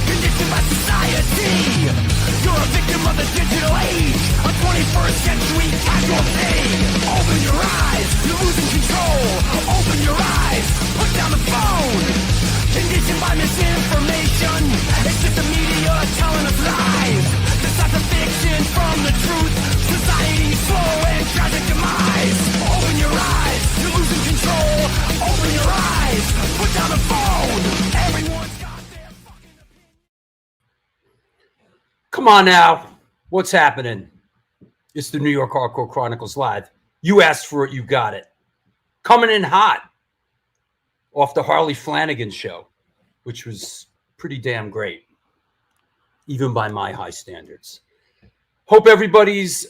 conditioned by society. You're a victim of the digital age, a 21st century casualty. Open your eyes, you're losing control. Open your eyes, put down the phone. Conditioned by misinformation, it's just the media telling us lies. Decide the fiction from the truth. Society's slow and tragic demise. Open your eyes, you're losing control. Open your eyes, put down the phone. Everyone's got their fucking opinion. Come on now. What's happening? It's the New York Hardcore Chronicles Live. You asked for it, you got it. Coming in hot off the Harley Flanagan show, which was pretty damn great, even by my high standards. Hope everybody's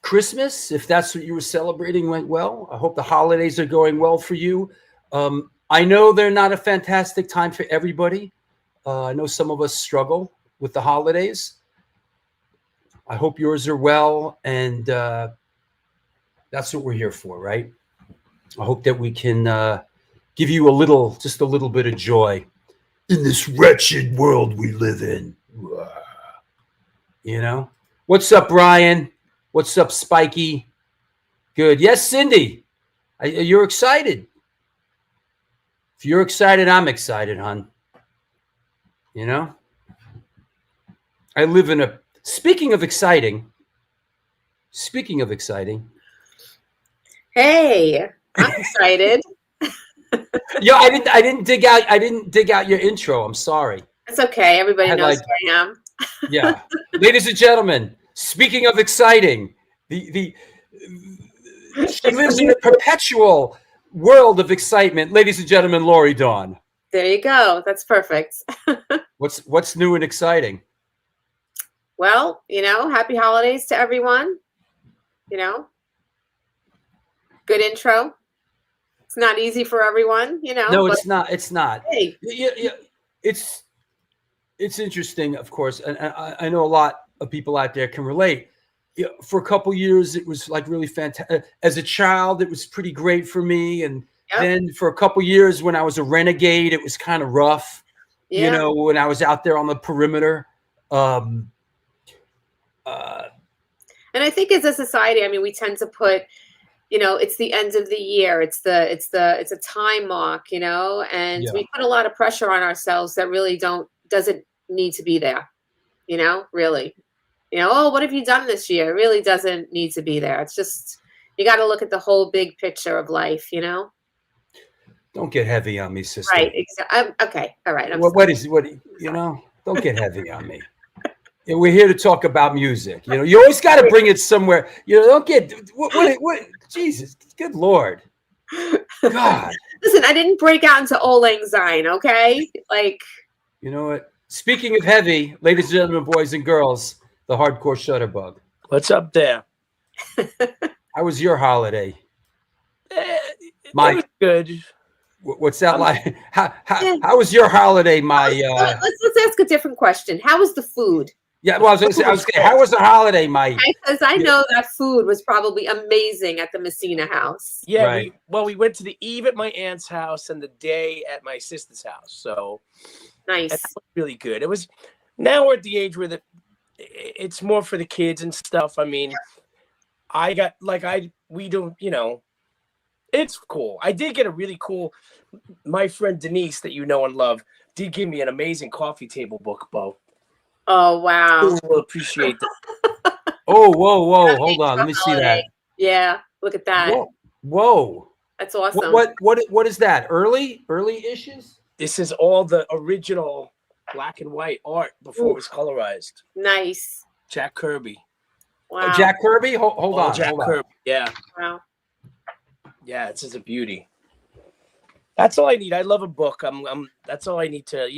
Christmas, if that's what you were celebrating, went well. I hope the holidays are going well for you. I know they're not a fantastic time for everybody. I know some of us struggle with the holidays. I hope yours are well, and that's what we're here for, right? I hope that we can give you just a little bit of joy in this wretched world we live in. You know? What's up, Brian? What's up, Spiky? Good. Yes, Cindy. You're excited. If you're excited, I'm excited, hon. You know? I live in a... Speaking of exciting. Hey, I'm excited. Yo, I didn't dig out your intro. I'm sorry. It's okay. Everybody knows who I am. Yeah. Ladies and gentlemen, speaking of exciting, she lives in a perpetual world of excitement. Ladies and gentlemen, Lori Dawn. There you go. That's perfect. What's new and exciting? Well, happy holidays to everyone. Good intro. It's not easy for everyone, No, it's not. It's not. Hey. Yeah, it's interesting, of course, and I know a lot of people out there can relate. For a couple years, it was like really fantastic. As a child, it was pretty great for me, and then for a couple years, when I was a renegade, it was kind of rough. Yeah. When I was out there on the perimeter. And I think as a society, we tend to put, it's the end of the year. It's a time mark, and we put a lot of pressure on ourselves that really doesn't need to be there, really. Oh, what have you done this year? It really doesn't need to be there. It's just, you got to look at the whole big picture of life, Don't get heavy on me, sister. Right. Okay. All right. Don't get heavy on me. We're here to talk about music. You always got to bring it somewhere. Don't get what Jesus, good Lord. God. Listen, I didn't break out into Old Lang Syne, okay? You know what? Speaking of heavy, ladies and gentlemen, boys and girls, the hardcore shutterbug. What's up there? How was your holiday? It was good. What's that like? How was your holiday, Let's ask a different question. How was the food? Yeah, well, I was going to say, how was the holiday, Mike? Because I know that food was probably amazing at the Messina house. Yeah, right. we went to the eve at my aunt's house and the day at my sister's house. So nice. That was really good. It was. Now we're at the age where it's more for the kids and stuff. I got we don't, it's cool. I did get a really cool. My friend Denise, that you know and love, did give me an amazing coffee table book, Bo. Oh, wow. We'll appreciate that. Oh, whoa. Hold on. Let me see that. Yeah. Look at that. Whoa. That's awesome. What is that? Early issues? This is all the original black and white art before it was colorized. Nice. Jack Kirby. Wow. Oh, Jack Kirby? Hold on. Jack Kirby. Yeah. Wow. Yeah, it's just a beauty. That's all I need. I love a book. That's all I need to,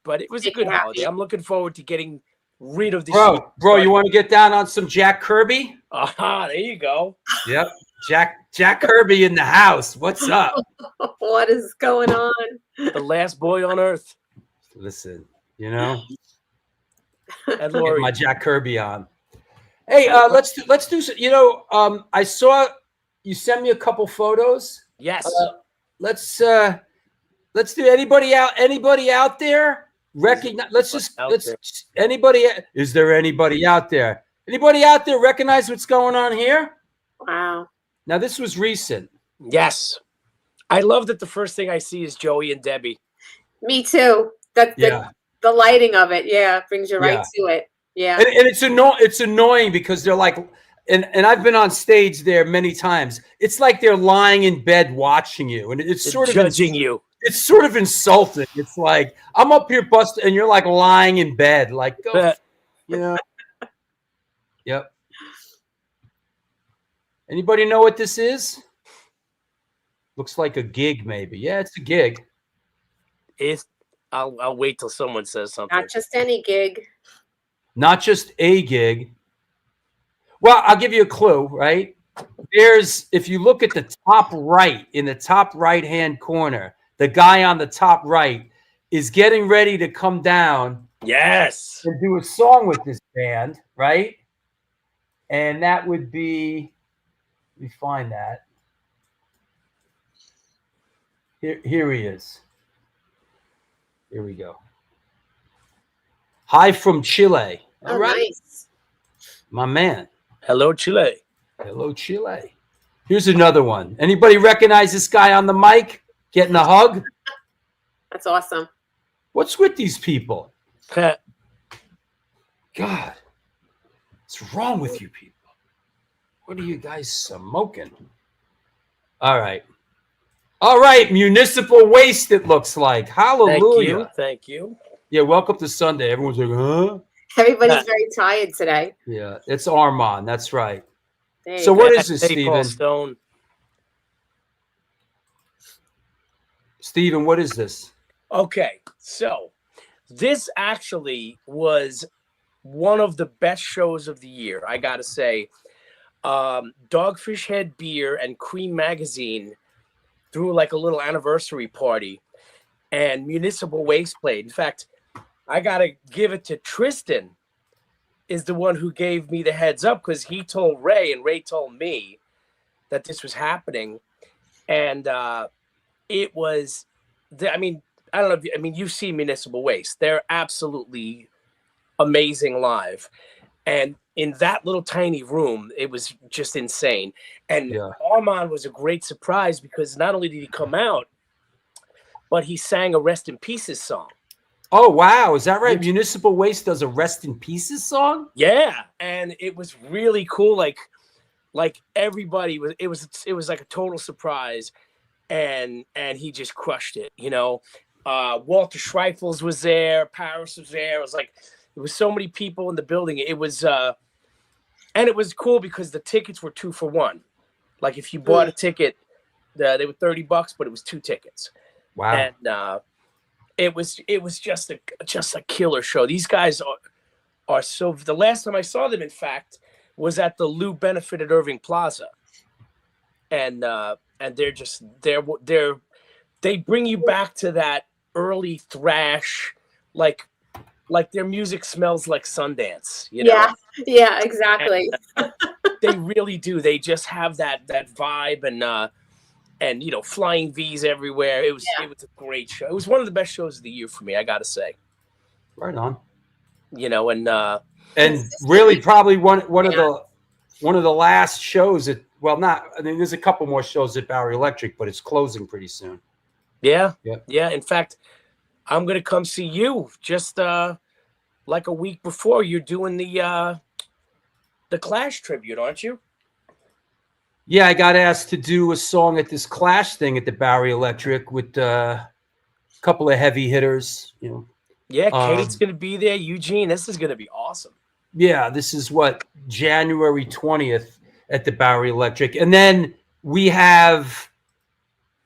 But it was a good holiday. I'm looking forward to getting rid of this. Bro, you want to get down on some Jack Kirby? There you go. Yep. Jack Kirby in the house. What's up? What is going on? The last boy on earth. Listen, And get Lori. my Jack Kirby on. Hey, let's do some, I saw you sent me a couple photos. Yes. Let's Let's do anybody out there? Recognize. Anybody. Is there anybody out there? Anybody out there recognize what's going on here? Wow. Now this was recent. Yes. I love that the first thing I see is Joey and Debbie. Me too. The lighting of it, brings you right to it. Yeah. And it's annoying because they're like, and I've been on stage there many times. It's like they're lying in bed watching you, and it's sort of judging you. It's sort of insulting. It's like I'm up here busted, and you're like lying in bed, like go, Yep. Anybody know what this is? Looks like a gig, maybe. Yeah, it's a gig. I'll wait till someone says something. Not just any gig. Not just a gig. Well, I'll give you a clue, right? If you look at the top right, in the top right-hand corner, the guy on the top right is getting ready to come down. Yes. And do a song with this band, right? And that would be, let me find that. Here he is. Here we go. Hi from Chile. All right. Nice. My man. Hello, Chile. Hello, Chile. Here's another one. Anybody recognize this guy on the mic getting a hug? That's awesome. What's with these people? God, what's wrong with you people? What are you guys smoking? All right. All right, municipal waste, it looks like. Hallelujah. Thank you. Yeah, welcome to Sunday. Everyone's like, huh? Everybody's very tired today. Yeah, it's Armand. That's right. So what is this, Stephen? Stone. Stephen, what is this? Okay, so this actually was one of the best shows of the year, I got to say. Dogfish Head Beer and Cream Magazine threw like a little anniversary party, and Municipal Waste played. In fact, I got to give it to Tristan, is the one who gave me the heads up, because he told Ray and Ray told me that this was happening. And it was, I mean, I don't know. You've seen Municipal Waste. They're absolutely amazing live. And in that little tiny room, it was just insane. And Armand was a great surprise, because not only did he come out, but he sang a Rest in Pieces song. Oh, wow. Is that right? Municipal Waste does a Rest in Pieces song? Yeah. And it was really cool. Like everybody it was like a total surprise. And he just crushed it. Walter Schreifels was there. Paris was there. It was so many people in the building. It was, and it was cool because the tickets were 2 for 1. Like if you bought a ticket, they were $30, but it was 2 tickets. Wow. And it was just a killer show. These guys are so. The last time I saw them, in fact, was at the Lou Benefit at Irving Plaza, and they're just they bring you back to that early thrash, like their music smells like Sundance, Yeah, exactly. They really do. They just have that vibe, and flying V's everywhere. It was a great show. It was one of the best shows of the year for me, I gotta say. Right on. And really probably one of the last shows there's a couple more shows at Bowery Electric, but it's closing pretty soon. Yeah. In fact, I'm gonna come see you just like a week before. You're doing the Clash tribute, aren't you? Yeah, I got asked to do a song at this Clash thing at the Bowery Electric with a couple of heavy hitters. Yeah, Kate's gonna be there. Eugene, this is gonna be awesome. Yeah, this is January 20th at the Bowery Electric, and then we have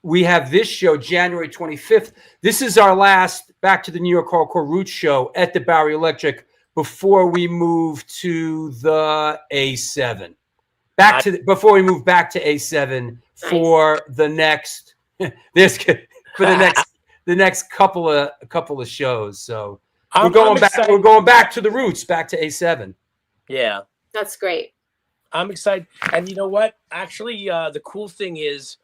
this show January 25th. This is our last Back to the New York Hardcore Roots show at the Bowery Electric before we move to the A7. Before we move back to A7 for the next the next couple of shows. So we're going back to the roots, back to A7. Yeah, that's great. I'm excited. And you know what? Actually, the cool thing is,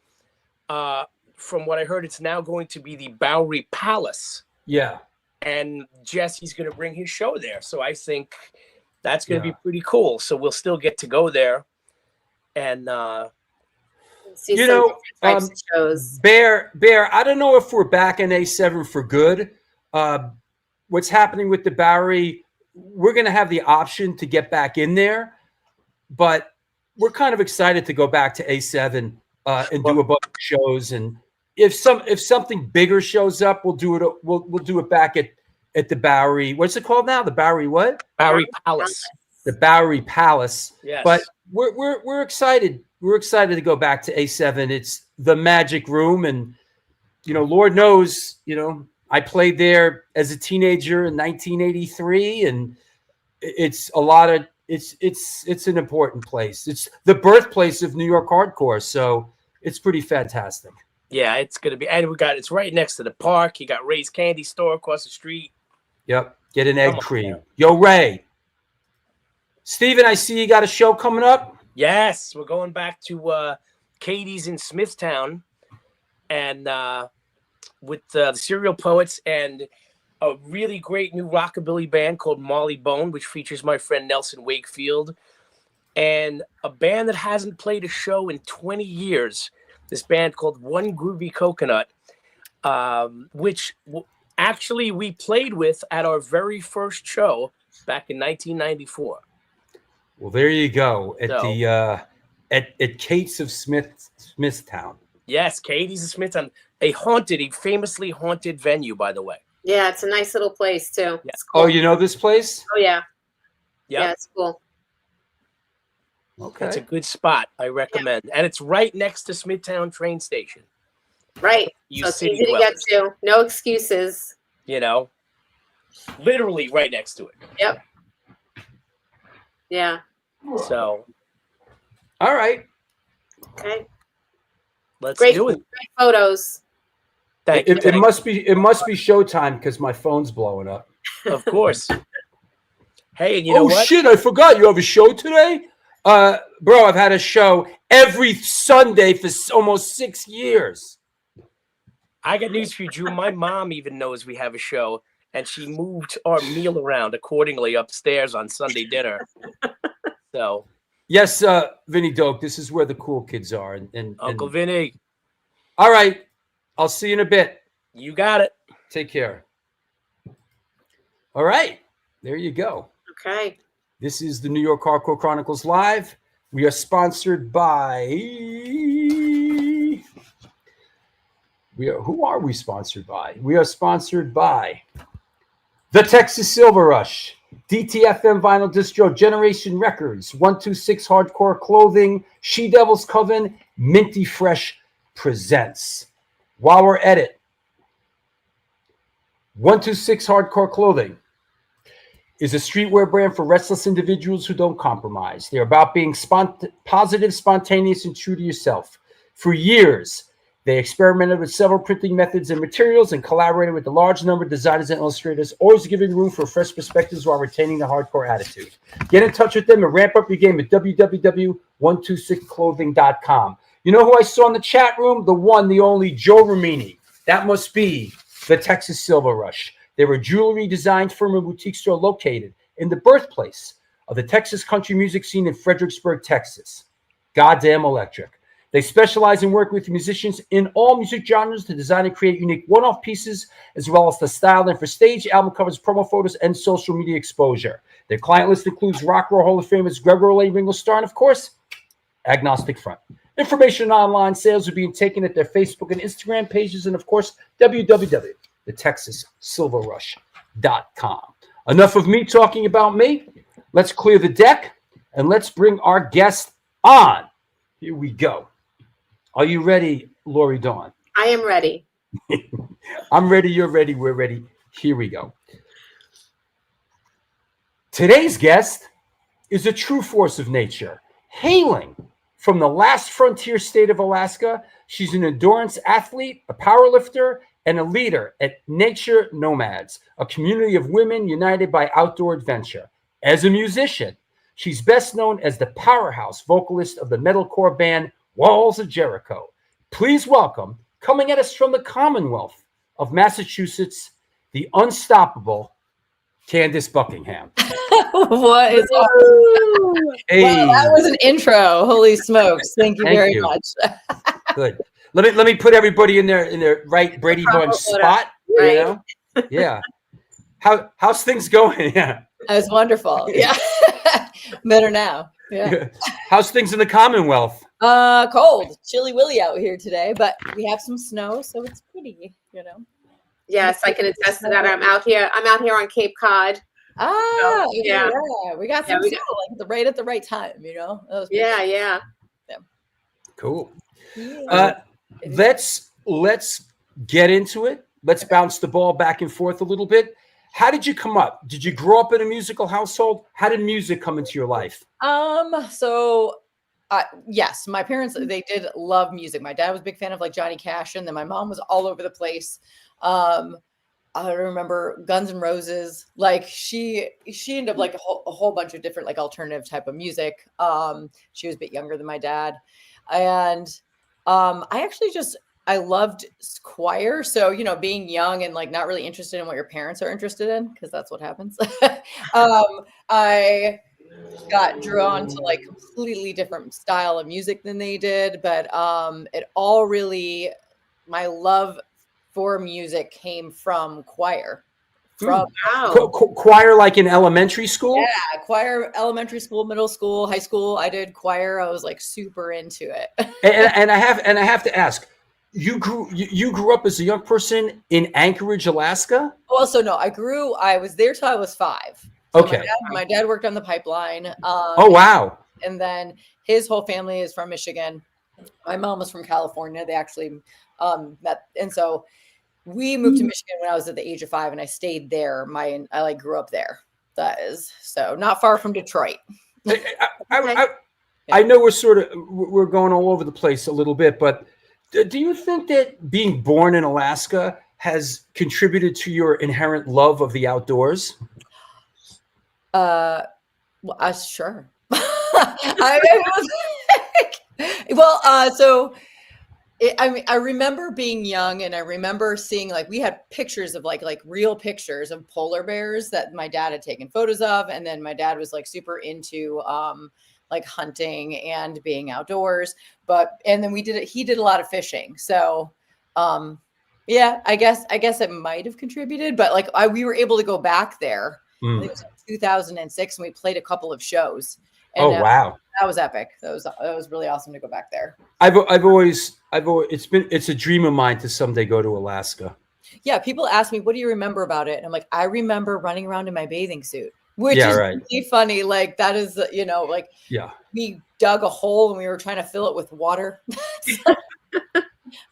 from what I heard, it's now going to be the Bowery Palace. Yeah. And Jesse's going to bring his show there. So I think that's going to be pretty cool. So we'll still get to go there. And, see some types of shows. Bear, I don't know if we're back in A7 for good. What's happening with the Bowery, we're going to have the option to get back in there, but we're kind of excited to go back to A7 and do a bunch of shows. And if something bigger shows up, we'll do it. We'll do it back at the Bowery. What's it called now? The Bowery what? Bowery Palace. The Bowery Palace. Yes. But we're excited. We're excited to go back to A7. It's the magic room, and Lord knows, I played there as a teenager in 1983, and it's a lot of it's an important place. It's the birthplace of New York hardcore, so it's pretty fantastic. Yeah, it's gonna be, and it's right next to the park. You got Ray's Candy Store across the street. Yep, get an egg cream. Yo, Ray, Steven, I see you got a show coming up. Yes, we're going back to Katie's in Smithtown, and with the Serial Poets and a really great new rockabilly band called Molly Bone, which features my friend Nelson Wakefield, and a band that hasn't played a show in 20 years, this band called One Groovy Coconut, which actually we played with at our very first show back in 1994. Well, there you go at Kate's of Smithtown. Yes, Katie's of Smithtown, a famously haunted venue, by the way. Yeah, it's a nice little place too. Yeah. Cool. Oh, you know this place? Oh yeah. Yep. Yeah, it's cool. Okay. It's a good spot. I recommend. Yeah. And it's right next to Smithtown train station. Right. So it's easy to get to. No excuses. Literally right next to it. Yep. Yeah. So. All right. Okay. Let's do it. Great photos. Thank you. It must be showtime because my phone's blowing up. Of course. Hey, and you know what? Oh shit! I forgot you have a show today, bro. I've had a show every Sunday for almost 6 years. I got news for you, Drew. My mom even knows we have a show, and she moved our meal around accordingly upstairs on Sunday dinner. So. Yes, Vinny Doak. This is where the cool kids are, and Uncle Vinny. All right. I'll see you in a bit. You got it. Take care. All right. There you go. Okay. This is the New York Hardcore Chronicles Live. We are sponsored by... Who are we sponsored by? We are sponsored by the Texas Silver Rush, DTFM Vinyl Distro, Generation Records, 126 Hardcore Clothing, She Devil's Coven, Minty Fresh presents. While we're at it, 126 Hardcore Clothing is a streetwear brand for restless individuals who don't compromise. They're about being positive, spontaneous, and true to yourself. For years, they experimented with several printing methods and materials and collaborated with a large number of designers and illustrators, always giving room for fresh perspectives while retaining the hardcore attitude. Get in touch with them and ramp up your game at www.126clothing.com. You know who I saw in the chat room? The one, the only Joe Romini. That must be the Texas Silver Rush. They're a jewelry design firm and boutique store located in the birthplace of the Texas country music scene in Fredericksburg, Texas. Goddamn electric. They specialize in working with musicians in all music genres to design and create unique one-off pieces, as well as the styling for stage, album covers, promo photos, and social media exposure. Their client list includes Rock and Roll Hall of Famers Greg Rolle, Ringo Starr, and of course, Agnostic Front. Information on online sales are being taken at their Facebook and Instagram pages, and of course, www.thetexassilverrush.com. Enough of me talking about me. Let's clear the deck, and let's bring our guest on. Here we go. Are you ready, Lori Dawn? I am ready. I'm ready. You're ready. We're ready. Here we go. Today's guest is a true force of nature, hailing from the last frontier state of Alaska. She's an endurance athlete, a powerlifter, and a leader at Nature Nomads, a community of women united by outdoor adventure. As a musician, she's best known as the powerhouse vocalist of the metalcore band Walls of Jericho. Please welcome coming at us from the Commonwealth of Massachusetts, the unstoppable Candace Buckingham. What is Hey, wow, that was an intro. Holy smokes. Thank you very much. Good. Let me put everybody in their right Brady Bunch spot. Right. You know? Yeah. How's things going? Yeah. That was wonderful. Yeah. Better now. Yeah. How's things in the Commonwealth? Cold. Chilly willy out here today, but we have some snow, so it's pretty, you know. Yes, I can attest to that. I'm out here on Cape Cod. Ah, So, yeah. We got some snow like right at the right time, you know. That was Yeah. Cool. Yeah. Let's get into it. Let's bounce the ball back and forth a little bit. How did you come up? Did you grow up in a musical household? How did music come into your life? So yes, my parents, they did love music. My dad was a big fan of like Johnny Cash, and then my mom was all over the place. I remember Guns N' Roses. Like she ended up like a whole bunch of different like alternative type of music. She was a bit younger than my dad, and I loved choir. So, you know, being young and like not really interested in what your parents are interested in, because that's what happens. I got drawn to like completely different style of music than they did. But it all really, my love for music came from choir. Choir, like in elementary school? Yeah, choir, elementary school, middle school, high school. I did choir. I was like super into it. and I have to ask, you grew up as a young person in Anchorage, Alaska? Well, so no, I was there till I was 5. So okay. My dad worked on the pipeline. Oh, wow. And then his whole family is from Michigan. My mom was from California. They actually met. And so we moved to Michigan when I was at the age of 5, and I stayed there. I like grew up there. That is so not far from Detroit. I know we're going all over the place a little bit, but do you think that being born in Alaska has contributed to your inherent love of the outdoors? Well, sure. I remember being young, and I remember seeing like we had pictures of like real pictures of polar bears that my dad had taken photos of, and then my dad was like super into like hunting and being outdoors. And then he did a lot of fishing. So yeah, I guess it might have contributed, but like we were able to go back there. I think it was 2006, and we played a couple of shows. And, wow. That was epic. That was really awesome to go back there. I've always it's a dream of mine to someday go to Alaska. Yeah, people ask me, what do you remember about it? And I'm like, I remember running around in my bathing suit, which is really funny. Like that is, you know, like we dug a hole and we were trying to fill it with water.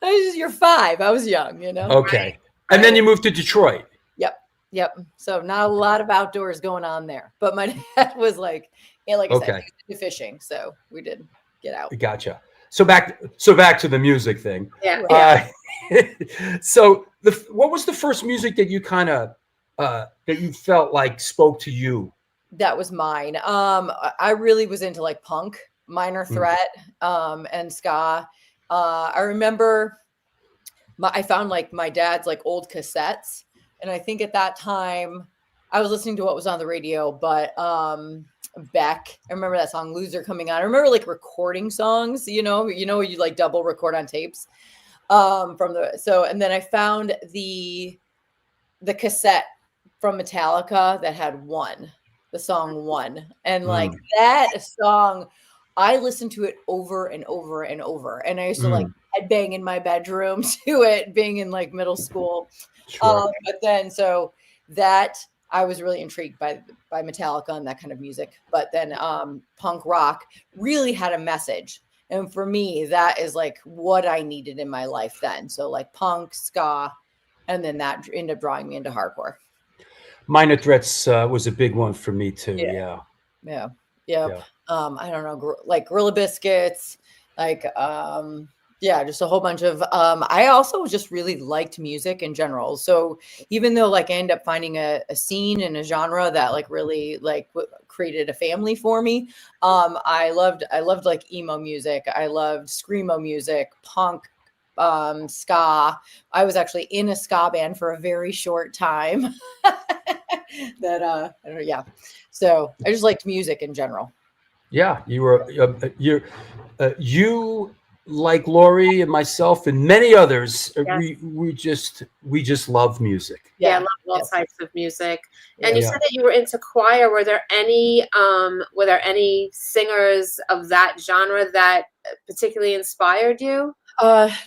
You're 5. I was young, you know. Okay. And then you moved to Detroit. Yep. So not a lot of outdoors going on there, but my dad was like, like I said, he was into fishing, so we did get out. Gotcha. So back to the music thing. Yeah. So what was the first music that you kind of that you felt like spoke to you? That was mine. I really was into like punk, Minor Threat, and ska. I remember I found like my dad's like old cassettes. And I think at that time I was listening to what was on the radio, but Beck, I remember that song Loser coming on. I remember like recording songs, you know, you like double record on tapes. And then I found the cassette from Metallica that had the song One. And like that song, I listened to it over and over and over. And I used to like headbang in my bedroom to it, being in like middle school. Sure. But then so that I was really intrigued by Metallica and that kind of music. But then punk rock really had a message. And for me, that is like what I needed in my life then. So like punk, ska, and then that ended up drawing me into hardcore. Minor Threats was a big one for me too. Yeah. I don't know, like Gorilla Biscuits, like just a whole bunch of I also just really liked music in general. So even though like I ended up finding a scene and a genre that like really like created a family for me, I loved like emo music, I loved screamo music, punk, ska. I was actually in a ska band for a very short time. Yeah. So I just liked music in general. Yeah, you like Lori and myself and many others. Yes. We just love music. Yeah, I love all types of music. And you said that you were into choir. Were there any singers of that genre that particularly inspired you?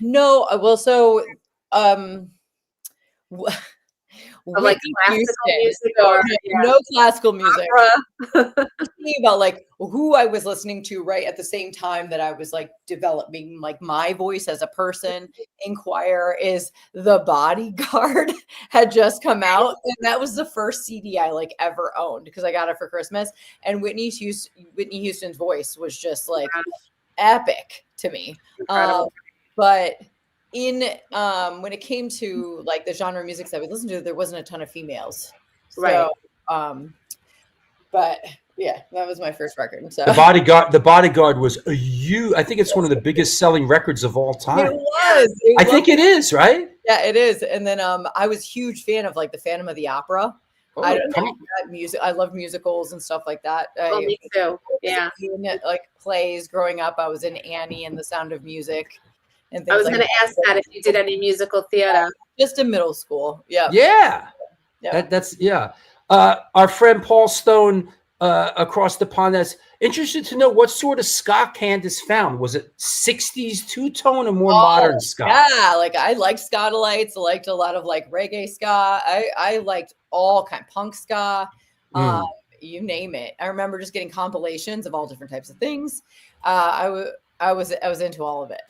No. Well, so Like classical music or no classical music. Opera. Thinking about like who I was listening to right at the same time that I was like developing like my voice as a person in choir is The Bodyguard had just come out, and that was the first CD I like ever owned because I got it for Christmas. And Whitney Houston's voice was just like epic to me. But in when it came to like the genre of music that we listened to, there wasn't a ton of females. Right. So, but yeah, that was my first record. So The Bodyguard was I think it's one of the biggest selling records of all time. It was. I think it is, right? Yeah, it is. And then I was a huge fan of like the Phantom of the Opera. Oh, I don't know that music. I love musicals and stuff like that. Me too. Yeah. Like plays growing up, I was in Annie and The Sound of Music. And I was going to ask that if you did any musical theater. Just in middle school. Yeah. Yeah. That's our friend Paul Stone across the pond that's interested to know what sort of ska Candace found. Was it 60s two-tone or more modern ska? Yeah, like I liked Ska-Delights. I liked a lot of like reggae ska. I liked all kind of punk ska. You name it. I remember just getting compilations of all different types of things. I was into all of it.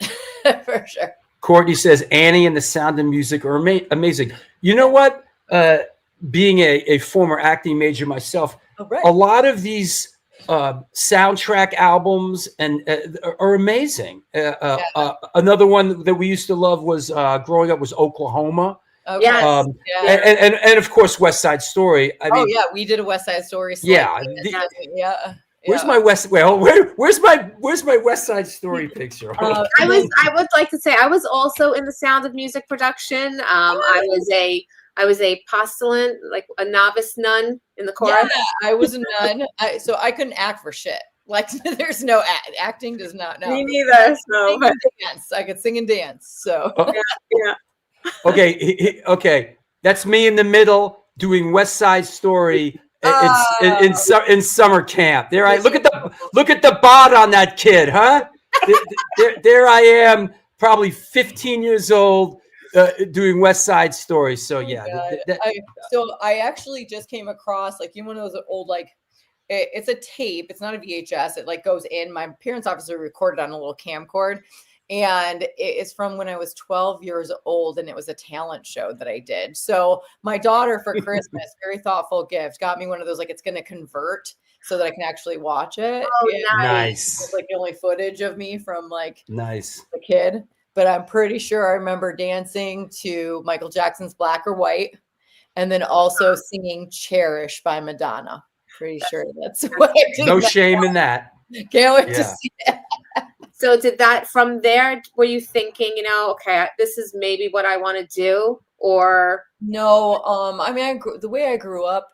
For sure. Courtney says Annie and The Sound of Music are amazing. You know what? Being a former acting major myself, a lot of these soundtrack albums are amazing. Another one that we used to love was growing up was Oklahoma. Okay. And of course West Side Story. I mean, we did a West Side Story. Where's my West? Well, where's my West Side Story picture? I would like to say I was also in the Sound of Music production. I was a postulant, like a novice nun in the chorus. Yeah, I was a nun, so I couldn't act for shit. Like there's no acting does not know. Me neither. So I could sing and dance. So yeah. Okay. That's me in the middle doing West Side Story. In summer camp. There look at the bod on that kid, huh? there I am, probably 15 years old, doing West Side Story. So yeah. So I actually just came across like one of those old like it's a tape. It's not a VHS. It like goes in. My parents obviously recorded on a little camcord. And it's from when I was 12 years old, and it was a talent show that I did. So my daughter for Christmas, very thoughtful gift, got me one of those, like it's going to convert so that I can actually watch it. Oh, nice. It's like the only footage of me from like the kid. But I'm pretty sure I remember dancing to Michael Jackson's Black or White, and then also singing Cherish by Madonna. Pretty sure that's what I did. No shame in that. Can't wait to see it. So did that from there, were you thinking, okay, this is maybe what I want to do, or? No, I mean, the way I grew up,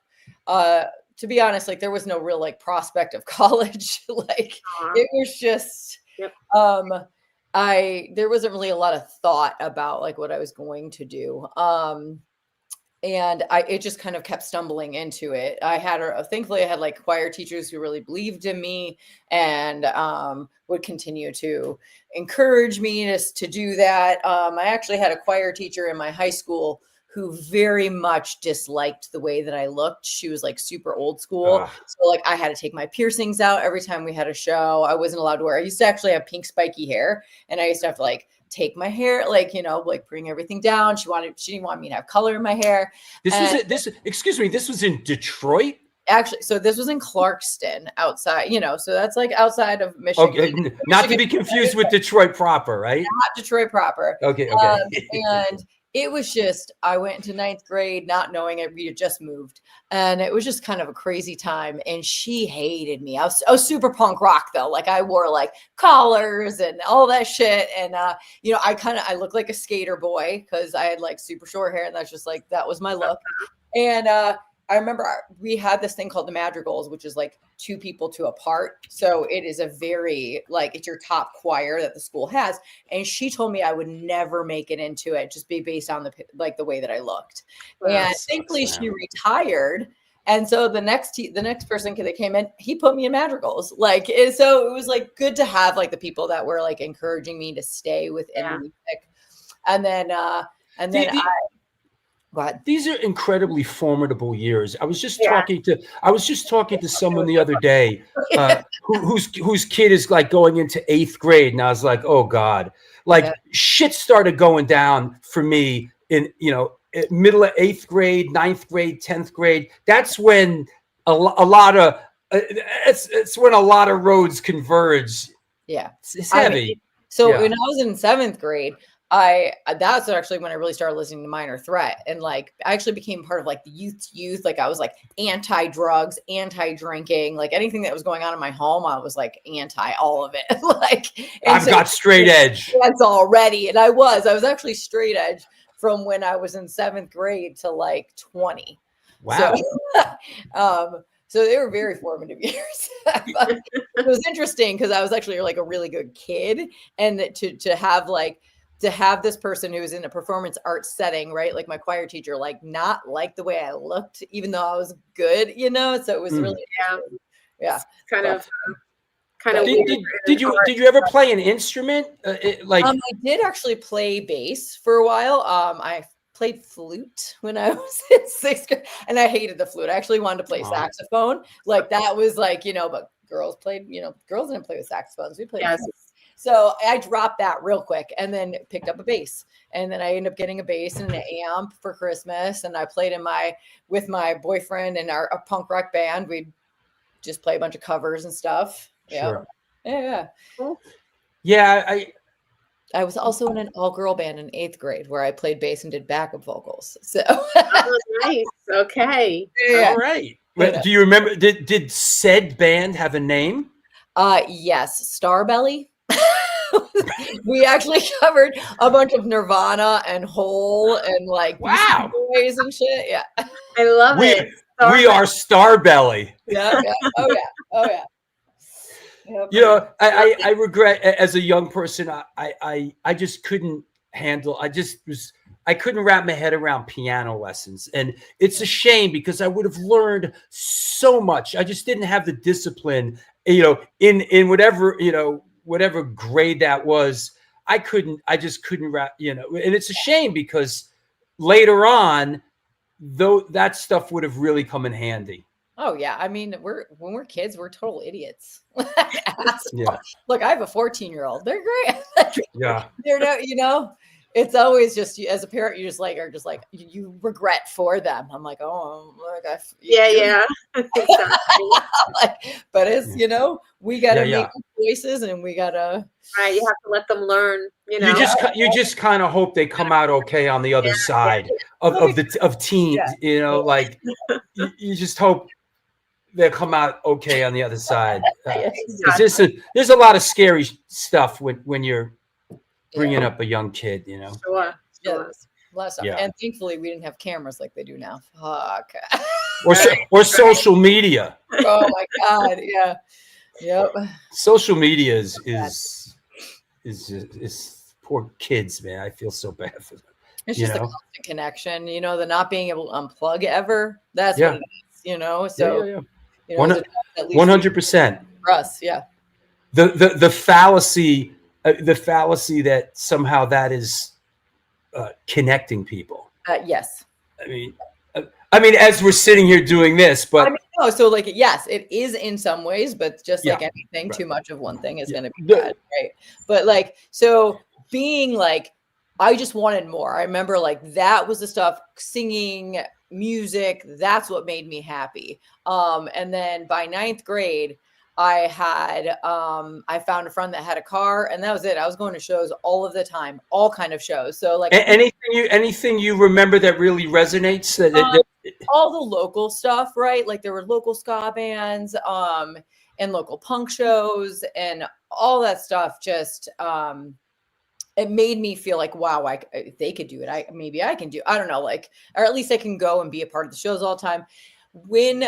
to be honest, like there was no real like prospect of college. Like it was just, there wasn't really a lot of thought about like what I was going to do. And it just kind of kept stumbling into it. Thankfully I had like choir teachers who really believed in me and would continue to encourage me to do that. I actually had a choir teacher in my high school who very much disliked the way that I looked. She was like super old school. So like I had to take my piercings out every time we had a show. I wasn't allowed to wear, I used to actually have pink spiky hair, and I used to have to like take my hair, like, like bring everything down. She didn't want me to have color in my hair. This was in Detroit? Actually, so this was in Clarkston outside, so that's like outside of Michigan. Okay, not to be confused with Detroit proper, right? Not Detroit proper. Okay. And it was just, I went into 9th grade not knowing it. We had just moved, and it was just kind of a crazy time. And she hated me. I was super punk rock though. Like I wore like collars and all that shit. And, you know, I looked like a skater boy because I had like super short hair, and that's just like, that was my look. And, I remember we had this thing called the Madrigals, which is like 2 people to a part. So it is a very, like, it's your top choir that the school has. And she told me I would never make it into it, just be based on the way that I looked. Wow, and thankfully she retired. And so the next person that came in, he put me in Madrigals. Like, so it was like good to have like the people that were like encouraging me to stay within the music. And then, But these are incredibly formidable years. I was just talking to someone the other day whose kid is like going into 8th grade, and I was like, oh God, like shit started going down for me in, you know, middle of 8th grade, 9th grade, 10th grade. That's when a lot of it's when a lot of roads converge. Yeah, it's heavy. When I was in 7th grade, that's actually when I really started listening to Minor Threat, and like I actually became part of like the youth. Like I was like anti-drugs, anti-drinking, like anything that was going on in my home, I was like anti all of it. Like I've got straight edge. That's already, and I was actually straight edge from when I was in 7th grade to like 20. Wow. So they were very formative years. But it was interesting because I was actually like a really good kid, and to have this person who was in a performance arts setting, right? Like my choir teacher, like not like the way I looked, even though I was good, you know? So it was really, kind of did you ever play an instrument? I did actually play bass for a while. I played flute when I was in 6th grade, and I hated the flute. I actually wanted to play saxophone. Like that was like, you know, but girls didn't play with saxophones. We played. Yes. So I dropped that real quick and then picked up a bass. And then I ended up getting a bass and an amp for Christmas. And I played with my boyfriend and our punk rock band. We'd just play a bunch of covers and stuff. Sure. Yeah. Yeah. I was also in an all-girl band in 8th grade where I played bass and did backup vocals. So nice. Okay. Yeah. All right. Do you remember, did said band have a name? Yes. Starbelly. We actually covered a bunch of Nirvana and Hole and like Boys and shit. Yeah, I love it. We are Starbelly. Yeah. Oh yeah. You know, I regret as a young person, I just couldn't handle. I couldn't wrap my head around piano lessons, and it's a shame because I would have learned so much. I just didn't have the discipline, you know, in whatever, you know, whatever grade that was. I just couldn't wrap, you know, and it's a shame because later on, though, that stuff would have really come in handy. Oh yeah. I mean, when we're kids, we're total idiots. Look, I have a 14-year-old. They're great. Yeah. They're no, you know, it's always just as a parent, you just like you regret for them. I'm like, oh my gosh. Yeah. Exactly. But it's, you know, we gotta make choices, and we gotta. Right, you have to let them learn. You know, you just kind of hope they come out okay on the other side of teens. Yeah. You know, like you just hope they'll come out okay on the other side. Exactly. There's a lot of scary stuff when you're bringing up a young kid, you know. Sure. A lot of stuff. And thankfully we didn't have cameras like they do now. Fuck. or social media. Oh my God. Yeah. Yep. Social media is poor kids, man. I feel so bad for them. It's just a constant connection, you know, the not being able to unplug ever. That's what it is, you know. So you know, 100% for us. Yeah. The fallacy that somehow that is connecting people. Yes. I mean, as we're sitting here doing this, but so like, yes, it is in some ways, but just like anything, too much of one thing is going to be bad, right? But like, so being like, I just wanted more. I remember like that was the stuff, singing, music. That's what made me happy. And then by 9th grade, I found a friend that had a car, and that was it. I was going to shows all of the time, all kind of shows. So like anything you remember that really resonates? All the local stuff, right? Like there were local ska bands, and local punk shows, and all that stuff. Just it made me feel like, wow, if they could do it, maybe I can do. I don't know, like, or at least I can go and be a part of the shows all the time. When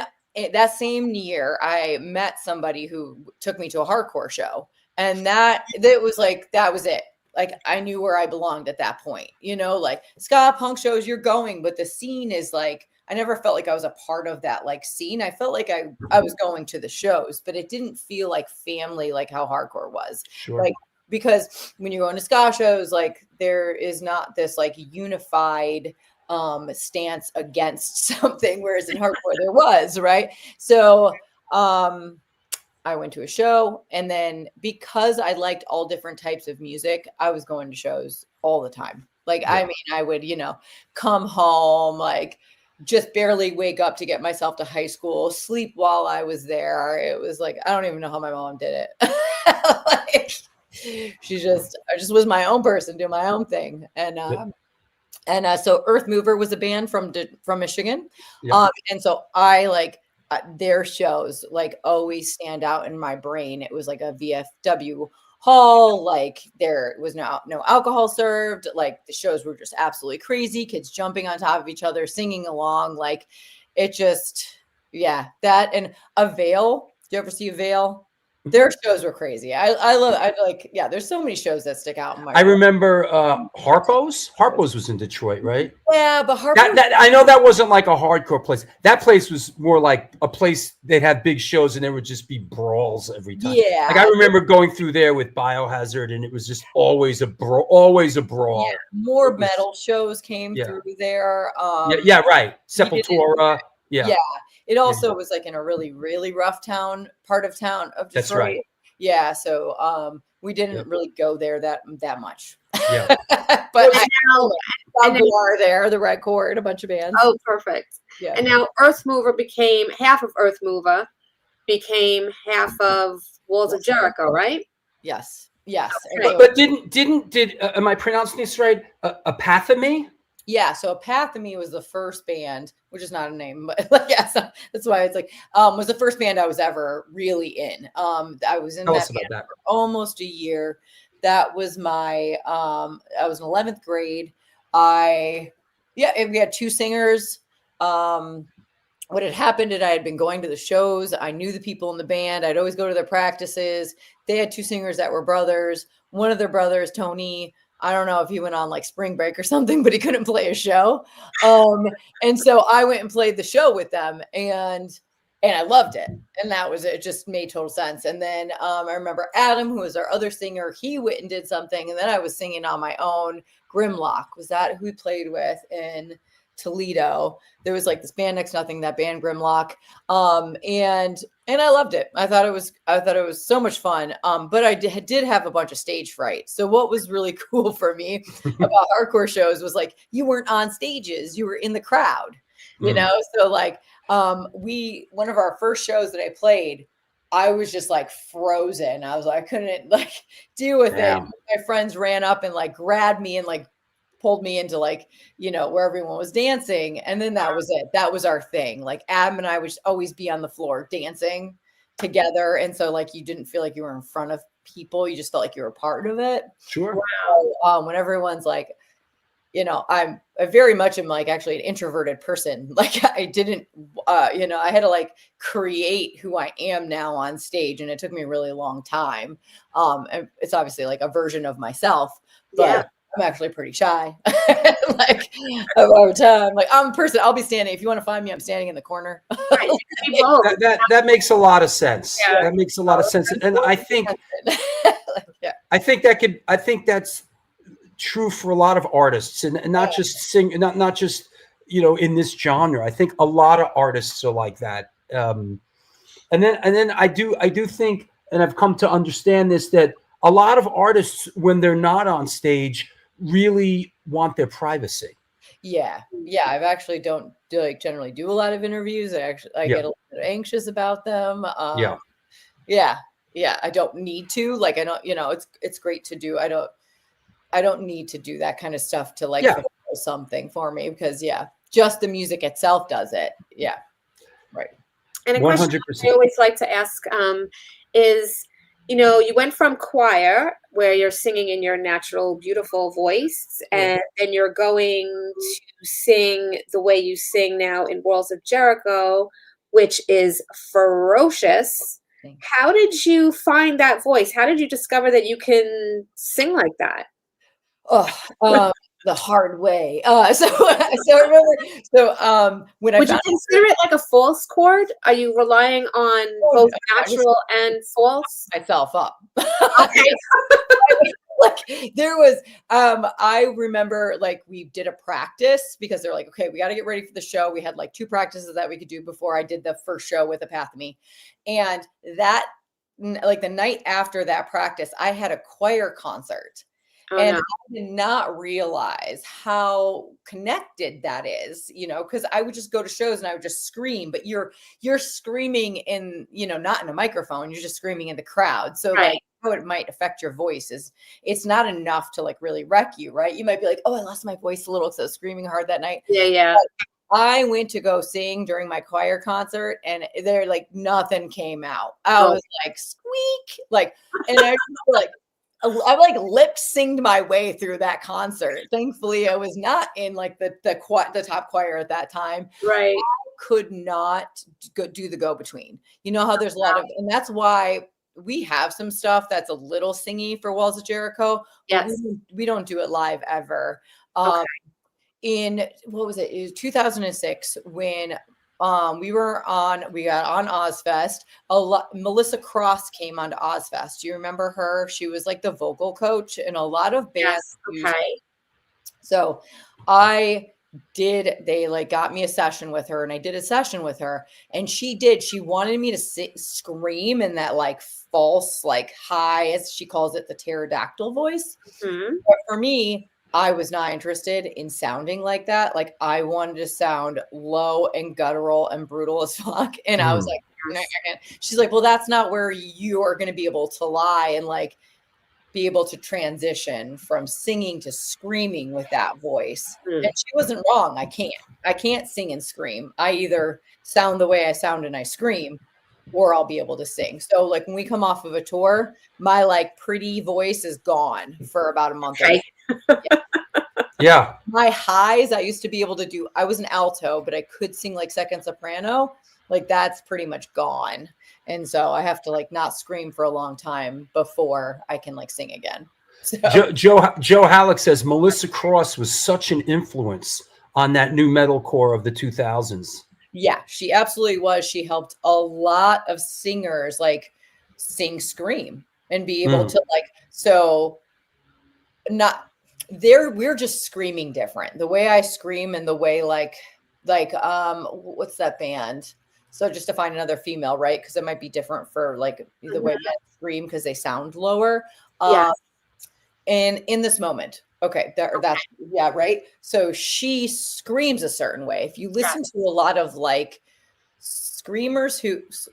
that same year, I met somebody who took me to a hardcore show, and that was like, that was it. Like I knew where I belonged at that point, like ska punk shows you're going, but the scene is like, I never felt like I was a part of that like scene. I felt like I was going to the shows, but it didn't feel like family, like how hardcore was. Sure. Like, because when you're going to ska shows, like there is not this like unified stance against something, whereas in hardcore there was, right? So I went to a show, and then because I liked all different types of music, I was going to shows all the time. Like, yeah. I mean, I would, come home, like just barely wake up to get myself to high school, sleep while I was there. It was like, I don't even know how my mom did it. Like, I just was my own person, doing my own thing. And so Earth Mover was a band from Michigan. Yeah. And so I like their shows like always stand out in my brain. It was like a VFW hall, like there was no alcohol served. Like the shows were just absolutely crazy. Kids jumping on top of each other, singing along. Like it just, yeah, that and Avail. Do you ever see Avail? Their shows were crazy. There's so many shows that stick out in my I remember Harpo's was in Detroit, right? Yeah, but Harpo's, that I know that wasn't like a hardcore place. That place was more like a place they'd have big shows and there would just be brawls every time. Yeah. Like I remember going through there with Biohazard and it was just always a brawl. Yeah, more metal shows came through there. Right. Sepultura. Yeah. It also was like in a really, really rough part of town of Detroit. That's right. Yeah. So we didn't really go there that much. Yeah. But we are there, the Red Chord, a bunch of bands. Oh, perfect. Yeah. And now Earth Mover half of Earth Mover became half of Walls of Jericho, right? Yes. Yes. Okay. But did am I pronouncing this right? Apathemy? Yeah, so Apathemy was the first band, which is not a name, but like, yeah, so that's why it's like, was the first band I was ever really in. I was in that band for almost a year. That was my, I was in 11th grade. We had two singers. What had happened is I had been going to the shows. I knew the people in the band. I'd always go to their practices. They had two singers that were brothers. One of their brothers, Tony, I don't know if he went on like spring break or something, but he couldn't play a show. And so I went and played the show with them and I loved it. And that was it. It just made total sense. And then I remember Adam, who was our other singer, he went and did something. And then I was singing on my own. Grimlock, was that who we played with in Toledo? There was like this band Next Nothing, that band Grimlock. And I loved it. I thought it was so much fun. But I did have a bunch of stage fright. So what was really cool for me about hardcore shows was like, you weren't on stages, you were in the crowd, So like, one of our first shows that I played, I was just like frozen. I was like, I couldn't like deal with it. My friends ran up and like grabbed me and like pulled me into like, where everyone was dancing. And then that was it. That was our thing. Like Adam and I would always be on the floor dancing together. And so like, you didn't feel like you were in front of people. You just felt like you were a part of it. Sure. Wow. When everyone's like, I very much am like actually an introverted person. Like I didn't, I had to like create who I am now on stage. And it took me a really long time. And it's obviously like a version of myself, but I'm actually pretty shy. Like over time, like I'm a person. I'll be standing. If you want to find me, I'm standing in the corner. that makes a lot of sense. Yeah. That makes a lot of sense. And I think, I think that's true for a lot of artists, and not just not just in this genre. I think a lot of artists are like that. And then I do think, and I've come to understand this, that a lot of artists, when they're not on stage, really want their privacy. Yeah. I've actually don't generally do a lot of interviews. I get a little bit anxious about them. Yeah. Yeah. I don't need to, like, I don't, it's great to do. I don't need to do that kind of stuff to like fulfill something for me because just the music itself does it. Yeah. Right. And a 100%. question I always like to ask is, you went from choir where you're singing in your natural, beautiful voice, and then you're going to sing the way you sing now in Walls of Jericho, which is ferocious. How did you find that voice? How did you discover that you can sing like that? The hard way. So when would you consider it like a false chord? Are you relying on both natural and false? Myself up. Okay. Like there was, I remember like we did a practice because they're like, okay, we got to get ready for the show. We had like 2 practices that we could do before I did the first show with Apathy. And that, like the night after that practice, I had a choir concert. I did not realize how connected that is, because I would just go to shows and I would just scream, but you're screaming in, not in a microphone, you're just screaming in the crowd. So like how it might affect your voice is it's not enough to like really wreck you, right? You might be like, oh, I lost my voice a little because I was screaming hard that night. Yeah. But I went to go sing during my choir concert and there like nothing came out. I was like squeak, like, and I was like lip synced my way through that concert. Thankfully, I was not in like the top choir at that time. Right. I could not do the go between. You know how there's a lot of, and that's why we have some stuff that's a little singy for Walls of Jericho. Yes. We don't do it live ever. In what was it? It was 2006 when we got on Ozfest. Melissa Cross came onto Ozfest. Do you remember her? She was like the vocal coach and a lot of bands. Yes. Okay. So they like got me a session with her and I did a session with her and she wanted me to scream in that like false, like high, as she calls it, the pterodactyl voice. Mm-hmm. But for me, I was not interested in sounding like that. Like I wanted to sound low and guttural and brutal as fuck. And I was like, she's like, well, that's not where you are going to be able to lie and like be able to transition from singing to screaming with that voice. And she wasn't wrong. I can't sing and scream. I either sound the way I sound and I scream, or I'll be able to sing. So like when we come off of a tour, my like pretty voice is gone for about a month. Okay. Yeah. My highs, I used to be able to do, I was an alto, but I could sing like second soprano. Like that's pretty much gone. And so I have to like not scream for a long time before I can like sing again. So. Joe Halleck says Melissa Cross was such an influence on that new metalcore of the 2000s. Yeah, she absolutely was. She helped a lot of singers like sing scream and be able to like, so not there. We're just screaming different. The way I scream and the way like what's that band? So just to find another female, right? Because it might be different for like the way men scream because they sound lower. And in this moment, okay, that's yeah, right. So she screams a certain way. If you listen to a lot of like screamers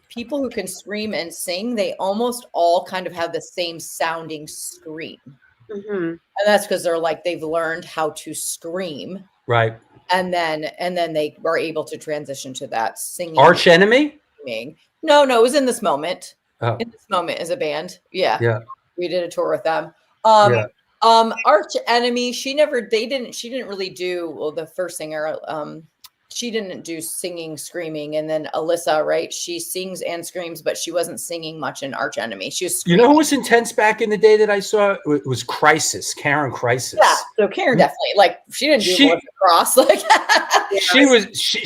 people who can scream and sing, they almost all kind of have the same sounding scream. Mm-hmm. And that's because they've learned how to scream. Right. And then they were able to transition to that singing. Arch Enemy? No, it was In This Moment. Oh. In This Moment is a band. Yeah. Yeah. We did a tour with them. Arch Enemy, she didn't really do, the first singer, she didn't do singing, screaming. And then Alyssa, right? She sings and screams, but she wasn't singing much in Arch Enemy. She was screaming. You know who was intense back in the day that I saw? It was Crisis, Karen Crisis. Yeah, so Karen definitely, like, she didn't do Melissa Cross. Like,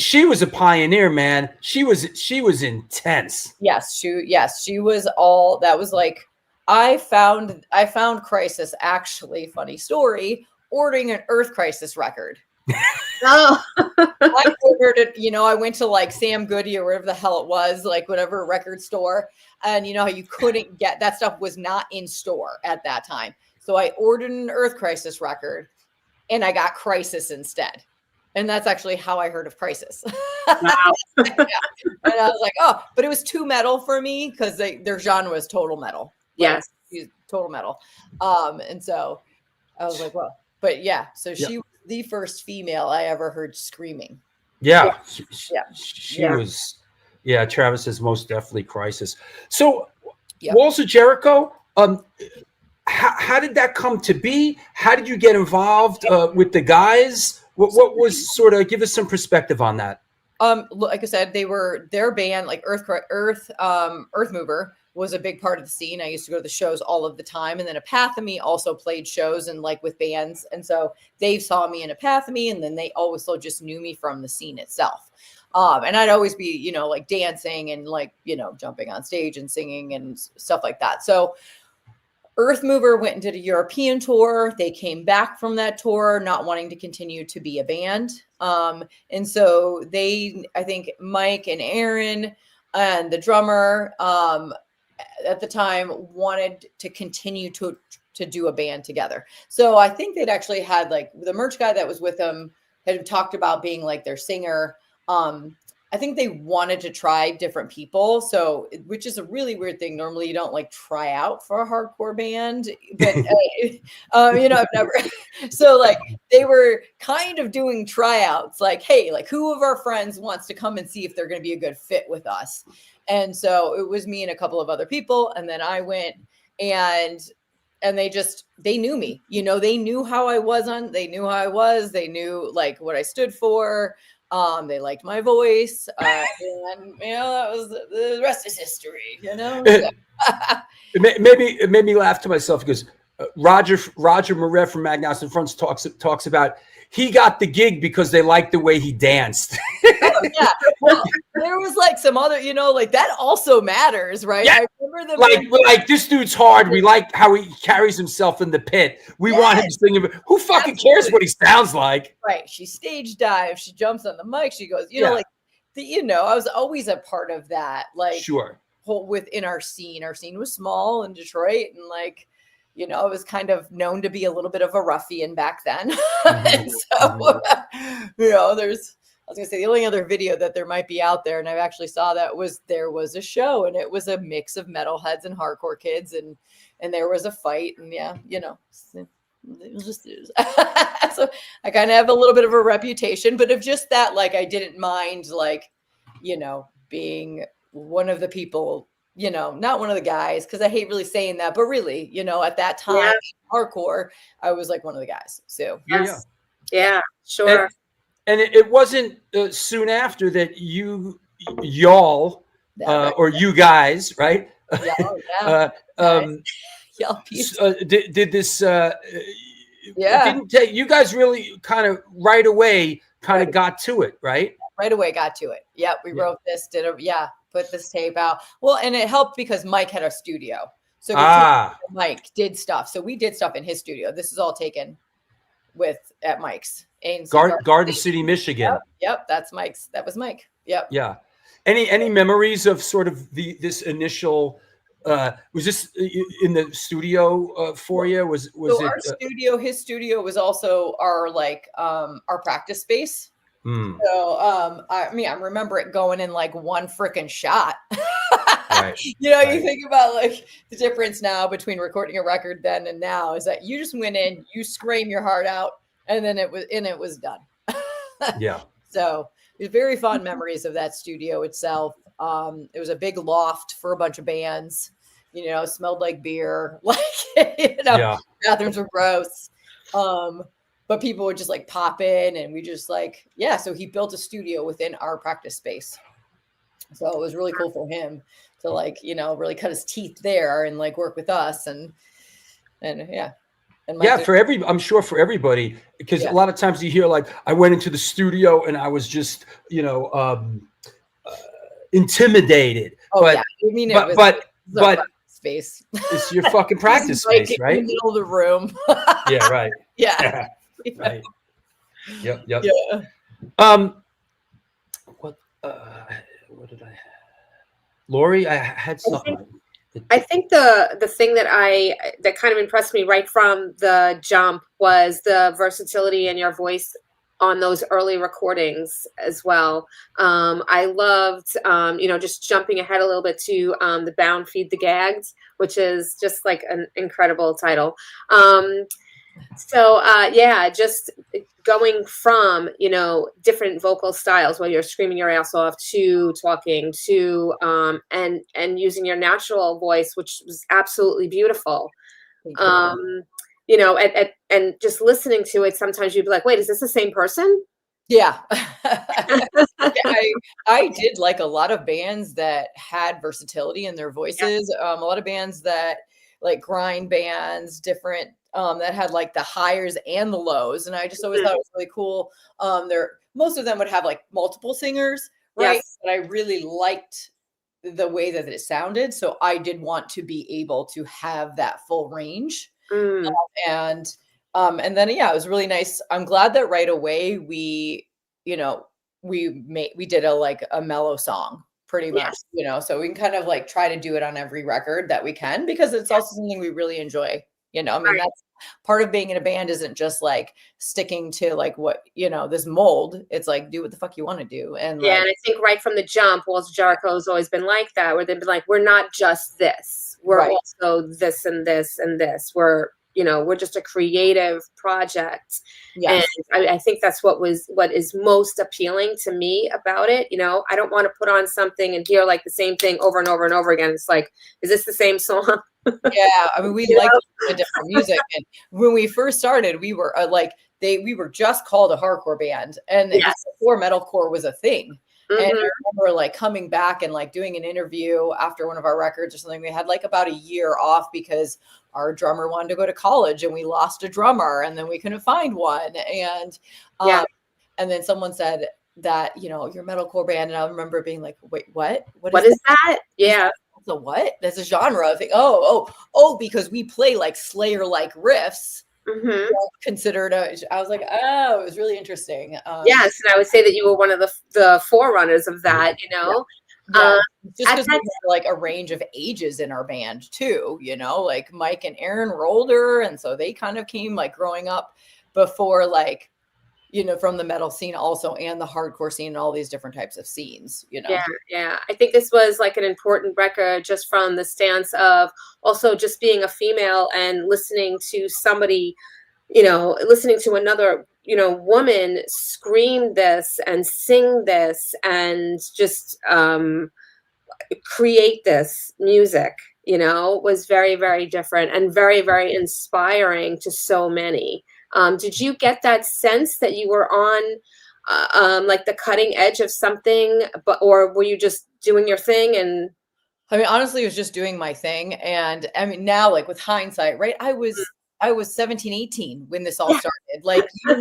she was a pioneer, man. She was intense. Yes, she was all, that was like, I found Crisis, actually, funny story, ordering an Earth Crisis record. Oh. I ordered it, I went to like Sam Goody or whatever the hell it was, like whatever record store. And you know how you couldn't get that stuff, was not in store at that time. So I ordered an Earth Crisis record and I got Crisis instead. And that's actually how I heard of Crisis. Wow. Yeah. And I was like, oh, but it was too metal for me because their genre was total metal. Yes. Total metal. And so I was like, well, but yeah, so she was the first female I ever heard screaming. Yeah. Yeah. She was, Travis is most definitely Crisis. So Yep. Walls of Jericho, how did that come to be? How did you get involved with the guys? What was sort of, give us some perspective on that. Like I said, their band, like Earth Mover was a big part of the scene. I used to go to the shows all of the time. And then Epithemy also played shows and like with bands. And so they saw me in Epithemy, and then they also just knew me from the scene itself. And I'd always be, you know, like dancing and like, you know, jumping on stage and singing and stuff like that. So Earth Mover went and did a European tour. They came back from that tour not wanting to continue to be a band. And so I think Mike and Aaron and the drummer at the time wanted to continue to do a band together. So I think they'd actually had like the merch guy that was with them had talked about being like their singer. I think they wanted to try different people. So, which is a really weird thing. Normally you don't like try out for a hardcore band, but you know, I've never, so like they were kind of doing tryouts like, hey, like who of our friends wants to come and see if they're going to be a good fit with us? And so it was me and a couple of other people. And then I went and they knew me, you know, they knew how I was they knew how I was, they knew like what I stood for. They liked my voice, and you know, that was the rest is history, you know. It made me laugh to myself because Roger Moret from Magnas and Fronts talks about he got the gig because they liked the way he danced. Oh, yeah, well, there was like some other, you know, like that also matters, right? Yeah. I remember them like this dude's hard. We like how he carries himself in the pit. We want him singing. Who fucking cares what he sounds like? Right. She stage dives. She jumps on the mic. She goes, you know, like you know, I was always a part of that. Like sure. Within our scene was small in Detroit, and like, you know, I was kind of known to be a little bit of a ruffian back then. And so, you know, I was going to say the only other video that there might be out there, and I actually saw that there was a show, and it was a mix of metalheads and hardcore kids, and there was a fight, and yeah, you know, it was just so I kind of have a little bit of a reputation, but of just that, like I didn't mind, like, you know, being one of the people, you know, not one of the guys, because I hate really saying that, but really, you know, at that time, hardcore, I was like one of the guys. So yeah, sure. And it wasn't soon after that y'all or you guys, right? Did this? Didn't take you guys really kind of right away got to it, right? Right away got to it. Yep, we wrote this, put this tape out. Well, and it helped because Mike had a studio. So Mike did stuff. So we did stuff in his studio. This is all taken at Mike's. Garden City, Michigan. Yep, that's Mike's. That was Mike. Yep. Yeah. Any memories of sort of this initial was this in the studio for you? Was so our studio, his studio was also our practice space. So I remember it going in like one freaking shot. Right. You know, you think about like the difference now between recording a record then and now is that you just went in, you scream your heart out, and then it was done. Yeah. So it was very fond memories of that studio itself. It was a big loft for a bunch of bands, you know, smelled like beer, like, you know, bathrooms were gross. But people would just like pop in, and we just like, so he built a studio within our practice space. So it was really cool for him to like, you know, really cut his teeth there and like work with us and I'm sure for everybody, because a lot of times you hear like, I went into the studio and I was just, you know, intimidated. But space. It's your fucking practice space, right? In the middle of the room. Yeah, right. Yeah. Right. Yep. Yeah. What did I have? Lori, I had something. I think the thing that kind of impressed me right from the jump was the versatility in your voice on those early recordings as well. I loved, just jumping ahead a little bit to the Bound, Feed the Gagged, which is just like an incredible title. Just going from, different vocal styles, where you're screaming your ass off, to talking, to and using your natural voice, which was absolutely beautiful. And just listening to it, sometimes you'd be like, wait, is this the same person? Yeah. I did like a lot of bands that had versatility in their voices. A lot of bands that like grind bands, different that had like the highs and the lows. And I just always thought it was really cool. Most of them would have like multiple singers, right? Yes. But I really liked the way that it sounded. So I did want to be able to have that full range. And then, it was really nice. I'm glad that right away we did a mellow song pretty much, so we can kind of like try to do it on every record that we can, because it's also something we really enjoy. That's part of being in a band, isn't just like sticking to like what, this mold. It's like, do what the fuck you want to do. And and I think right from the jump, Jericho has always been like that, where they've been like, we're not just this, we're also this and this and this. We're just a creative project. Yes. And I think that's what is most appealing to me about it. I don't want to put on something and hear like the same thing over and over and over again. It's like, is this the same song? Yeah. I mean, we like the different music. And when we first started, we were we were just called a hardcore band, and before metalcore was a thing. And I remember like coming back and like doing an interview after one of our records or something. We had like about a year off because our drummer wanted to go to college, and we lost a drummer, and then we couldn't find one. And and then someone said that, you're a metalcore band. And I remember being like, wait, what? What is that? Yeah. So what? That's a genre. I think, because we play like Slayer-like riffs. Considered I was like, oh, it was really interesting. Yes, and I would say that you were one of the forerunners of that. Just because we had like a range of ages in our band too, like Mike and Aaron were older, and so they kind of came like growing up before, like, from the metal scene also, and the hardcore scene, and all these different types of scenes. Yeah. I think this was like an important record, just from the stance of also just being a female and listening to somebody, listening to another, woman scream this and sing this and just create this music, was very, very different and very, very inspiring to so many. Did you get that sense that you were on like the cutting edge of something, or were you just doing your thing? And I mean, honestly, it was just doing my thing. And I mean, now, like with hindsight, right? I was 17, 18 when this all started. Like, you're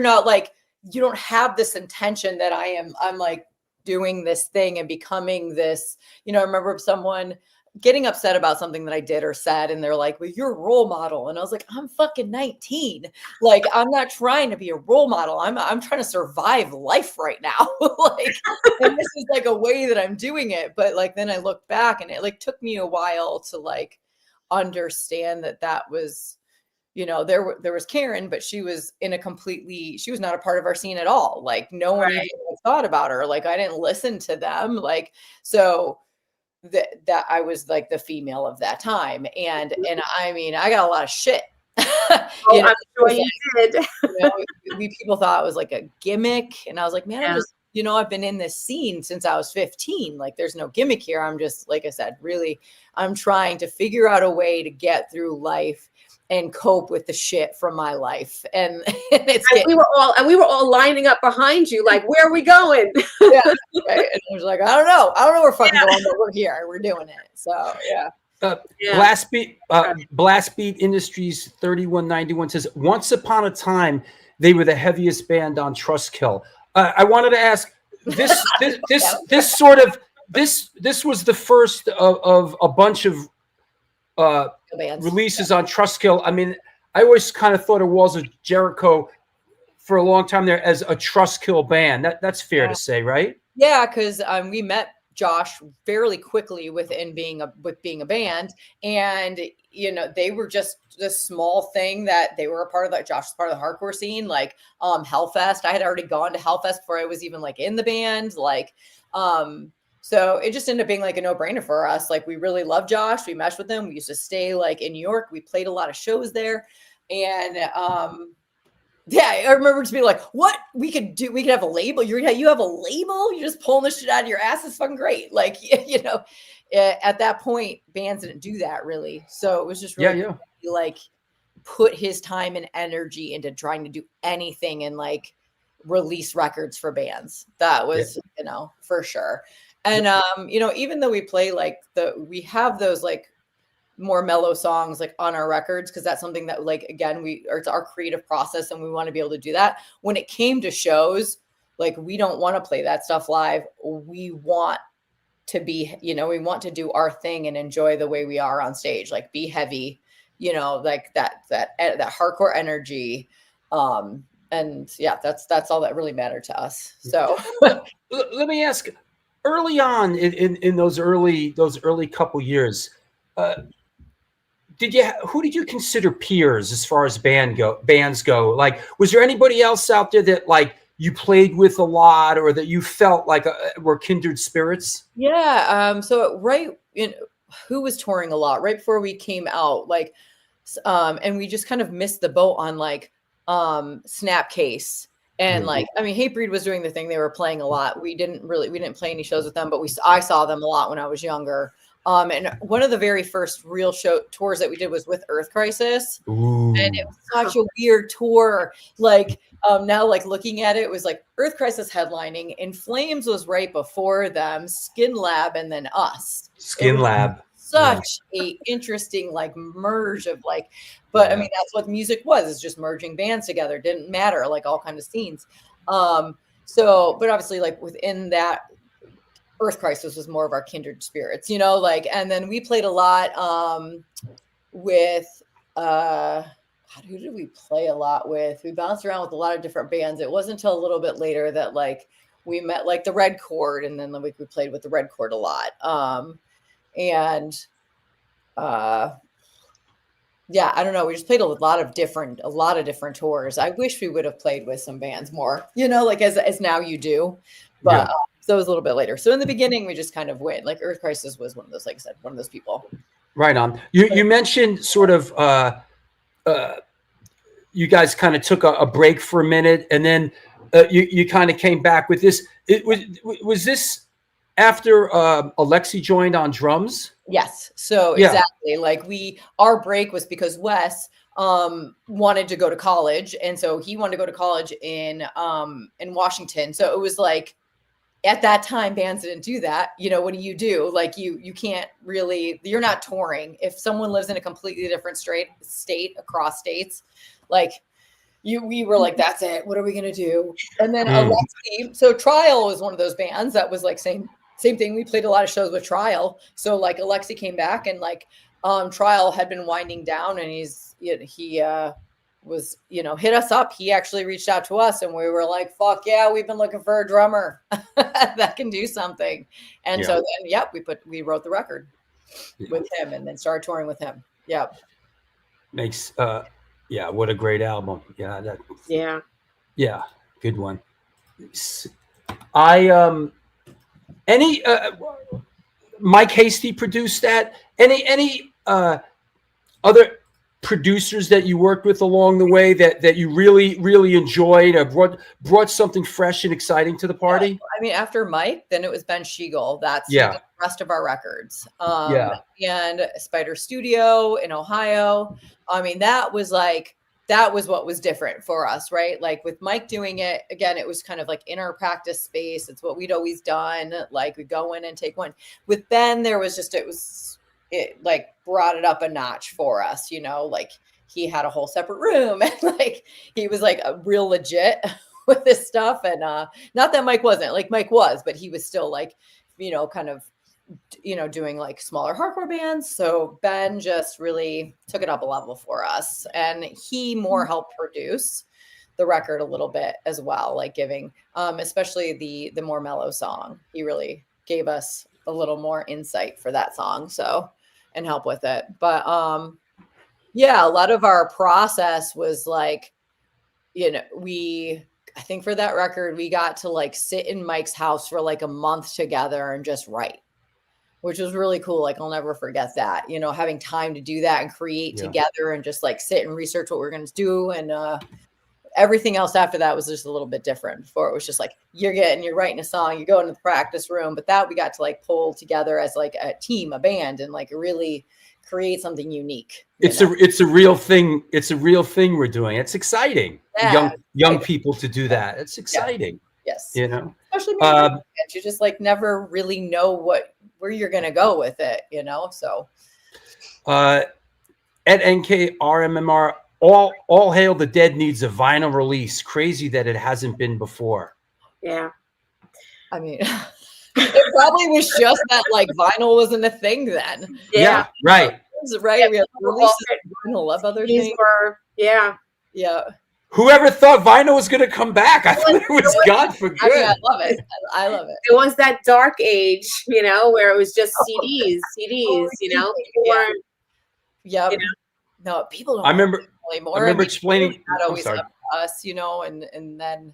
not like, you don't have this intention that I'm like doing this thing and becoming this, I remember someone getting upset about something that I did or said, and they're like, well, you're a role model. And I was like, I'm fucking 19. Like, I'm not trying to be a role model. I'm trying to survive life right now. Like, and this is like a way that I'm doing it. But like, then I look back, and it like took me a while to like understand that was, there was Karen, but she was she was not a part of our scene at all. Like, no one even thought about her. Like, I didn't listen to them. Like, so that I was like the female of that time. And I mean, I got a lot of shit. I'm sure you did. People thought it was like a gimmick. And I was like, man, I'm just, I've been in this scene since I was 15. Like, there's no gimmick here. I'm just, like I said, really, I'm trying to figure out a way to get through life and cope with the shit from my life. And we were all lining up behind you, like, where are we going? Right. And I was like, I don't know where we're fucking going, but we're here, we're doing it. So Blast Beat Industries 3191 says, once upon a time they were the heaviest band on Trustkill. I wanted to ask, this was the first of a bunch of releases on Trustkill. I mean, I always kind of thought of Walls of Jericho for a long time there as a Trustkill band. That's fair to say, right? Yeah, because we met Josh fairly quickly within being a band. And, you know, they were just this small thing that they were a part of, that Josh was part of the hardcore scene, like Hellfest. I had already gone to Hellfest before I was even like in the band. Like, so it just ended up being like a no-brainer for us. Like, we really love Josh. We meshed with him. We used to stay like in New York. We played a lot of shows there. And yeah, I remember just being like, what we could have a label. You have a label. You're just pulling this shit out of your ass. It's fucking great. Like, you know, at that point, bands didn't do that really. So it was just really like put his time and energy into trying to do anything and like release records for bands. That was, you know, for sure. And, you know, even though we play like we have those like more mellow songs like on our records, because that's something that like, again, it's our creative process and we want to be able to do that. When it came to shows, like, we don't want to play that stuff live. We want to be, you know, we want to do our thing and enjoy the way we are on stage, like be heavy, you know, like that hardcore energy. And yeah, that's all that really mattered to us. So let me ask, early on in those early couple years, who did you consider peers as far as bands go? Like, was there anybody else out there that like you played with a lot, or that you felt like were kindred spirits? Yeah. So who was touring a lot right before we came out, like, and we just kind of missed the boat on like Snapcase. And like, I mean, Hatebreed was doing the thing. They were playing a lot. We didn't play any shows with them, but I saw them a lot when I was younger. And one of the very first real tours that we did was with Earth Crisis. Ooh. And it was such a weird tour. Like, now, like looking at it, it was like Earth Crisis headlining, In Flames was right before them, Skin Lab, and then us. Skin Lab. Such a interesting like merge of like, but I mean, that's what music was, is just merging bands together. Didn't matter, like all kinds of scenes. So, but obviously like within that, Earth Crisis was more of our kindred spirits, you know, like, and then we played a lot with who did we play a lot with? We bounced around with a lot of different bands. It wasn't until a little bit later that like we met like the Red Chord, and then like we played with the Red Chord a lot. Yeah, I don't know. We just played a lot of different tours. I wish we would have played with some bands more, you know, like as now you do, but so it was a little bit later. So in the beginning, we just kind of went, like Earth Crisis was one of those, like I said, one of those people. Right on. You mentioned sort of, you guys kind of took a break for a minute, and then you kind of came back with this. Was this after Alexi joined on drums? Yes. So exactly, like our break was because Wes wanted to go to college, and so he wanted to go to college in Washington. So it was like, at that time, bands didn't do that. You know, what do? Like you can't really, you're not touring. If someone lives in a completely different state across states, like we were like, that's it. What are we going to do? And then Alexi, so Trial was one of those bands that was like same thing. We played a lot of shows with Trial. So like Alexi came back, and like Trial had been winding down, and he was, you know, hit us up. He actually reached out to us, and we were like, fuck yeah, we've been looking for a drummer that can do something. And so then, we wrote the record with him, and then started touring with him. Yep. Makes, what a great album. Yeah. Good one. Mike Hasty produced that. Any other producers that you worked with along the way that you really enjoyed, or brought something fresh and exciting to the party? I mean, after Mike, then it was Ben Shiegel. That's the rest of our records. And Spider Studio in Ohio. I mean, that was what was different for us, right? Like with Mike doing it, again, it was kind of like in our practice space. It's what we'd always done. Like we go in and take one. With Ben, it like brought it up a notch for us, you know, like he had a whole separate room, and like he was like a real legit with this stuff. And not that Mike wasn't, like Mike was, but he was still like, you know, kind of, you know, doing like smaller hardcore bands. So Ben just really took it up a level for us, and he more helped produce the record a little bit as well, like giving especially the more mellow song, he really gave us a little more insight for that song. So, and help with it. But yeah, a lot of our process was like, I think for that record, we got to like sit in Mike's house for like a month together and just write, which was really cool. Like, I'll never forget that, having time to do that and create together and just like sit and research what we're going to do. And everything else after that was just a little bit different. Before it was just like, you're writing a song, you go into the practice room, but that we got to like pull together as like a team, a band, and like really create something unique. It's a real thing. It's a real thing we're doing. It's exciting. Yeah. Young people to do that. It's exciting. Yes. Especially you just like never really know where you're going to go with it, so. At NK RMMR, all hail the dead needs a vinyl release. Crazy that it hasn't been before. Yeah. I mean, it probably was just that like vinyl wasn't a thing then. Yeah, right. Right. Yeah, we have releases of vinyl of other things. Yeah. Whoever thought vinyl was going to come back? I thought it was gone for good. I love it. I love it. It was that dark age, where it was just CDs, people weren't. Yep. No, people don't. I remember explaining. Not always up to us, and then,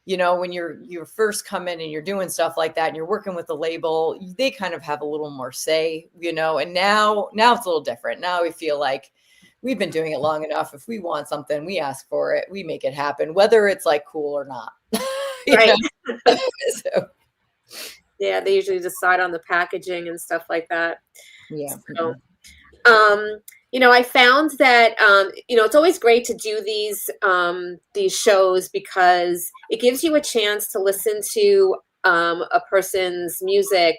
when you're first coming and you're doing stuff like that and you're working with the label, they kind of have a little more say, and now it's a little different. Now we feel like we've been doing it long enough. If we want something, we ask for it, we make it happen, whether it's like cool or not. Right. So. Yeah, they usually decide on the packaging and stuff like that. Yeah. So, I found that it's always great to do these shows because it gives you a chance to listen to a person's music,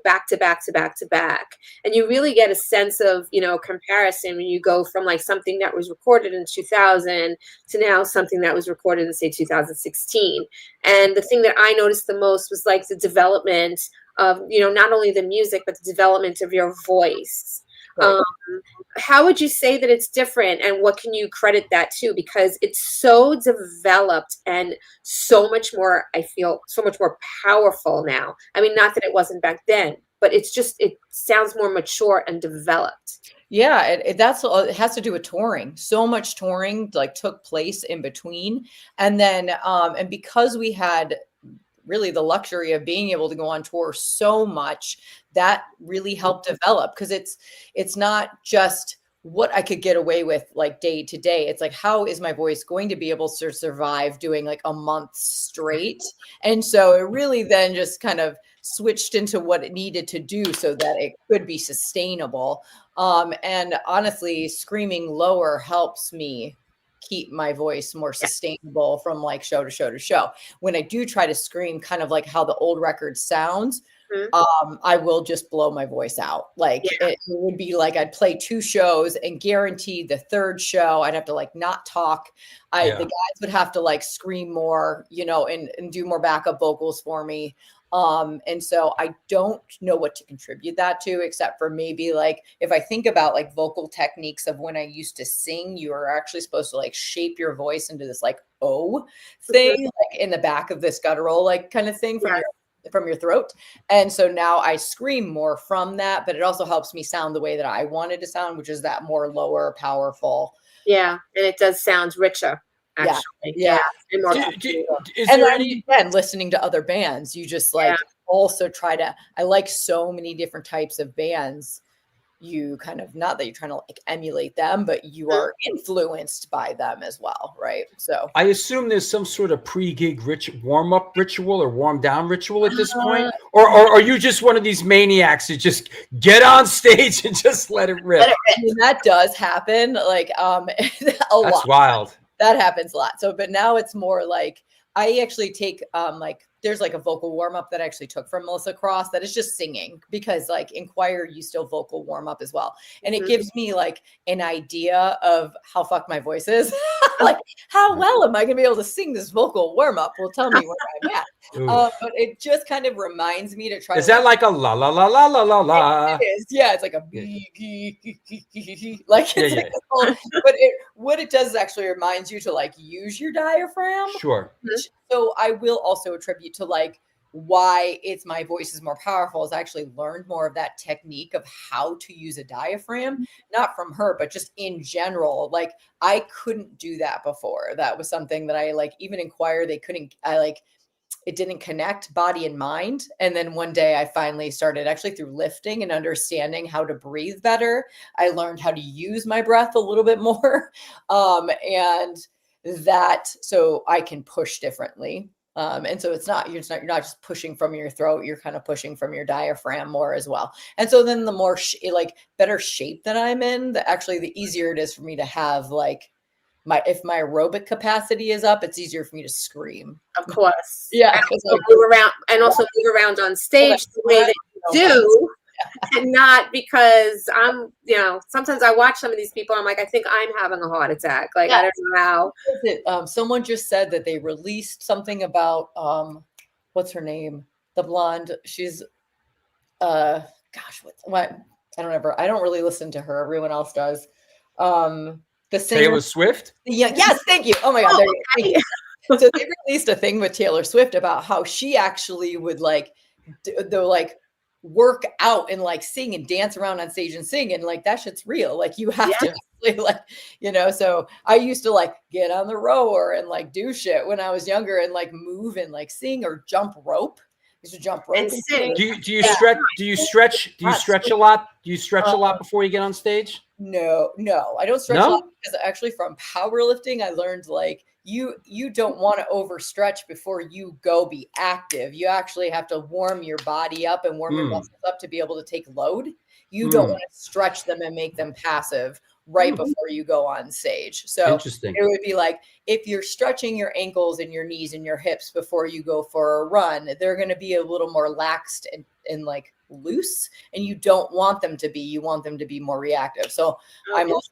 back to back to back to back, and you really get a sense of comparison when you go from like something that was recorded in 2000 to now something that was recorded in say 2016. And the thing that I noticed the most was like the development of not only the music but the development of your voice. Right. How would you say that it's different, and what can you credit that to? Because it's so developed and so much more, I feel, so much more powerful now. I mean, not that it wasn't back then, but it sounds more mature and developed. Yeah, it has to do with touring. So much touring like took place in between. And then, and because we had really the luxury of being able to go on tour so much, that really helped develop, because it's not just what I could get away with like day to day. It's like, how is my voice going to be able to survive doing like a month straight? And so it really then just kind of switched into what it needed to do so that it could be sustainable. And honestly, screaming lower helps me keep my voice more sustainable from like show to show to show. When I do try to scream kind of like how the old record sounds, I will just blow my voice out. Like it would be like I'd play 2 shows and guaranteed the 3rd show I'd have to like not talk. The guys would have to like scream more, and do more backup vocals for me. And so I don't know what to contribute that to, except for maybe like, if I think about like vocal techniques of when I used to sing, you are actually supposed to like shape your voice into this like O thing, like in the back of this guttural, like kind of thing from your throat. And so now I scream more from that, but it also helps me sound the way that I wanted to sound, which is that more lower, powerful. Yeah. And it does sound richer. Actually. Yeah. Is And there then again, listening to other bands, you just like also I like so many different types of bands. You kind of, not that you're trying to like emulate them, but you are influenced by them as well. Right. So I assume there's some sort of pre-gig warm-up ritual or warm-down ritual at this point, or are you just one of these maniacs that just get on stage and just let it rip? That does happen. Like a That's lot. That's wild. That happens a lot. So, but now it's more like I actually take like there's like a vocal warm up that I actually took from Melissa Cross that is just singing, because like in choir you still vocal warm up as well, and it gives me like an idea of how fucked my voice is. Like, how well am I gonna be able to sing this vocal warm up? Will tell me where I'm at. But it just kind of reminds me to try. Is that like a la la la la la la la? It is. Yeah, it's like a like it's like but what it does is actually reminds you to like use your diaphragm. Sure. So I will also attribute to like why my voice is more powerful is I actually learned more of that technique of how to use a diaphragm, not from her, but just in general. Like I couldn't do that before. That was something that I like, even in choir, it didn't connect body and mind. And then one day I finally started actually through lifting and understanding how to breathe better. I learned how to use my breath a little bit more. So I can push differently. And so you're not just pushing from your throat, you're kind of pushing from your diaphragm more as well. And so then the more better shape that I'm in, the easier it is for me to have if my aerobic capacity is up, it's easier for me to scream. Of course. Yeah. And also move around on stage the way that you do. And not because sometimes I watch some of these people, I'm like, I think I'm having a heart attack. Like, I don't know how. Someone just said that they released something about, what's her name? The blonde. She's, what? I don't really listen to her. Everyone else does. The singer. Taylor Swift? Yeah. Yes. Thank you. Oh my God. Thank you. So they released a thing with Taylor Swift about how she actually would work out and sing and dance around on stage and sing, and that shit's real. You have to so I used to get on the rower and do shit when I was younger and move and sing or jump rope. I used to jump rope and sing. Do you stretch? Do you stretch a lot? Do you stretch a lot before you get on stage? No, I don't stretch a lot because actually from powerlifting I learned you don't want to overstretch before you go be active. You actually have to warm your body up and warm your muscles up to be able to take load. You don't want to stretch them and make them passive right before you go on stage. So interesting. It would be if you're stretching your ankles and your knees and your hips before you go for a run, they're going to be a little more laxed and loose, and you don't want them to be. You want them to be more reactive. So I'm also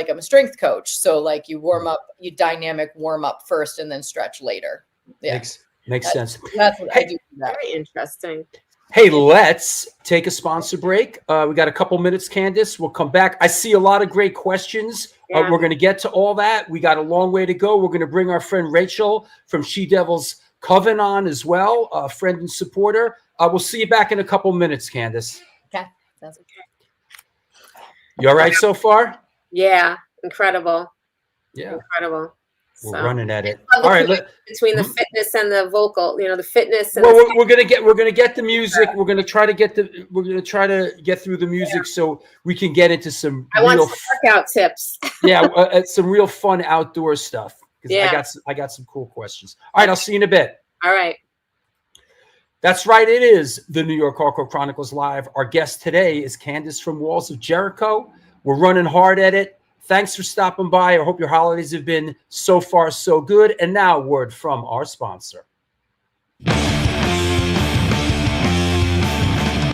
I'm a strength coach. So you warm up, you dynamic warm up first and then stretch later. Yeah. Makes sense. That's what I do. Very interesting. Hey, let's take a sponsor break. We got a couple minutes, Candace. We'll come back. I see a lot of great questions. Yeah. We're going to get to all that. We got a long way to go. We're going to bring our friend Rachel from She Devils Coven on as well, a friend and supporter. We'll see you back in a couple minutes, Candace. Okay. That's okay. You all right so far? Yeah. Incredible. Yeah. Incredible. We're running at it. All right. Between the fitness and the vocal, the fitness. And we're gonna get the music. We're gonna try to get through the music so we can get into some. I want some workout tips. Some real fun outdoor stuff. Because I got some cool questions. All right. I'll see you in a bit. All right. That's right. It is the New York Hardcore Chronicles Live. Our guest today is Candace from Walls of Jericho. We're running hard at it. Thanks for stopping by. I hope your holidays have been so far so good. And now, word from our sponsor.